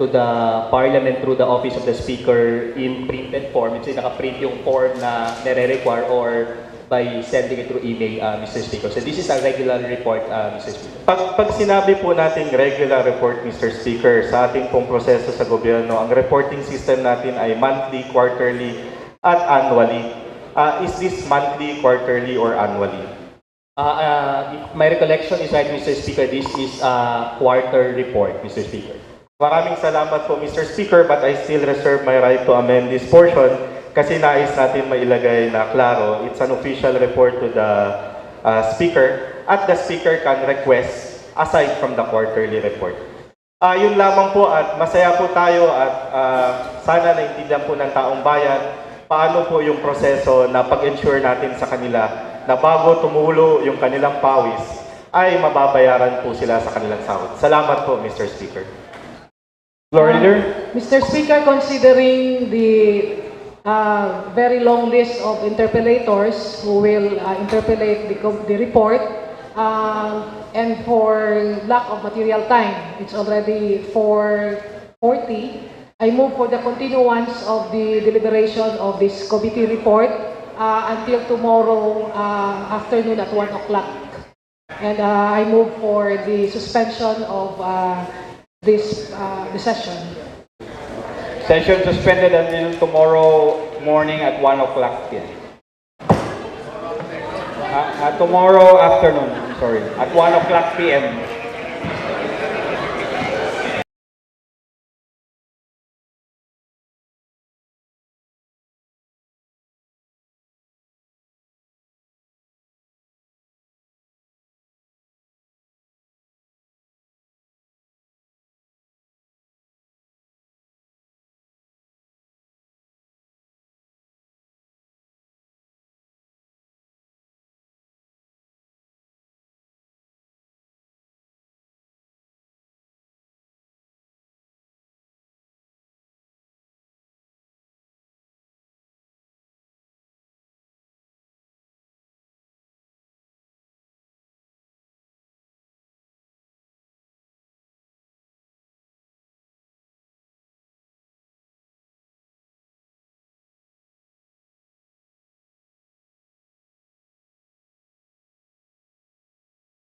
the Parliament through the Office of the Speaker in printed form. It's naka-print yung form na nire-require or by sending it through email, Mr. Speaker. So this is a regular report, Mr. Speaker. Pag sinabi po natin regular report, Mr. Speaker, sa ating pong proseso sa gobyerno, ang reporting system natin ay monthly, quarterly, at annually. Is this monthly, quarterly, or annually? If my recollection is right, Mr. Speaker, this is a quarter report, Mr. Speaker. Maraming salamat po, Mr. Speaker, but I still reserve my right to amend this portion kasi nais natin mailagay na klaro, it's an official report to the Speaker at the Speaker can request aside from the quarterly report. Yun lamang po at masaya po tayo at sana naintindihan po ng taong bayan paano po yung proseso na pag-ensure natin sa kanila na bago tumulo yung kanilang pawis ay mababayaran po sila sa kanilang sahod. Salamat po, Mr. Speaker. Floor Leader. Mr. Speaker, considering the very long list of interpellators who will interpellate the report, and for lack of material time, it's already 4:40. I move for the continuance of the deliberation of this committee report until tomorrow afternoon at 1 o'clock. And I move for the suspension of the session. Session suspended until tomorrow morning at 1 o'clock p.m. Tomorrow afternoon, sorry, at 1 o'clock p.m.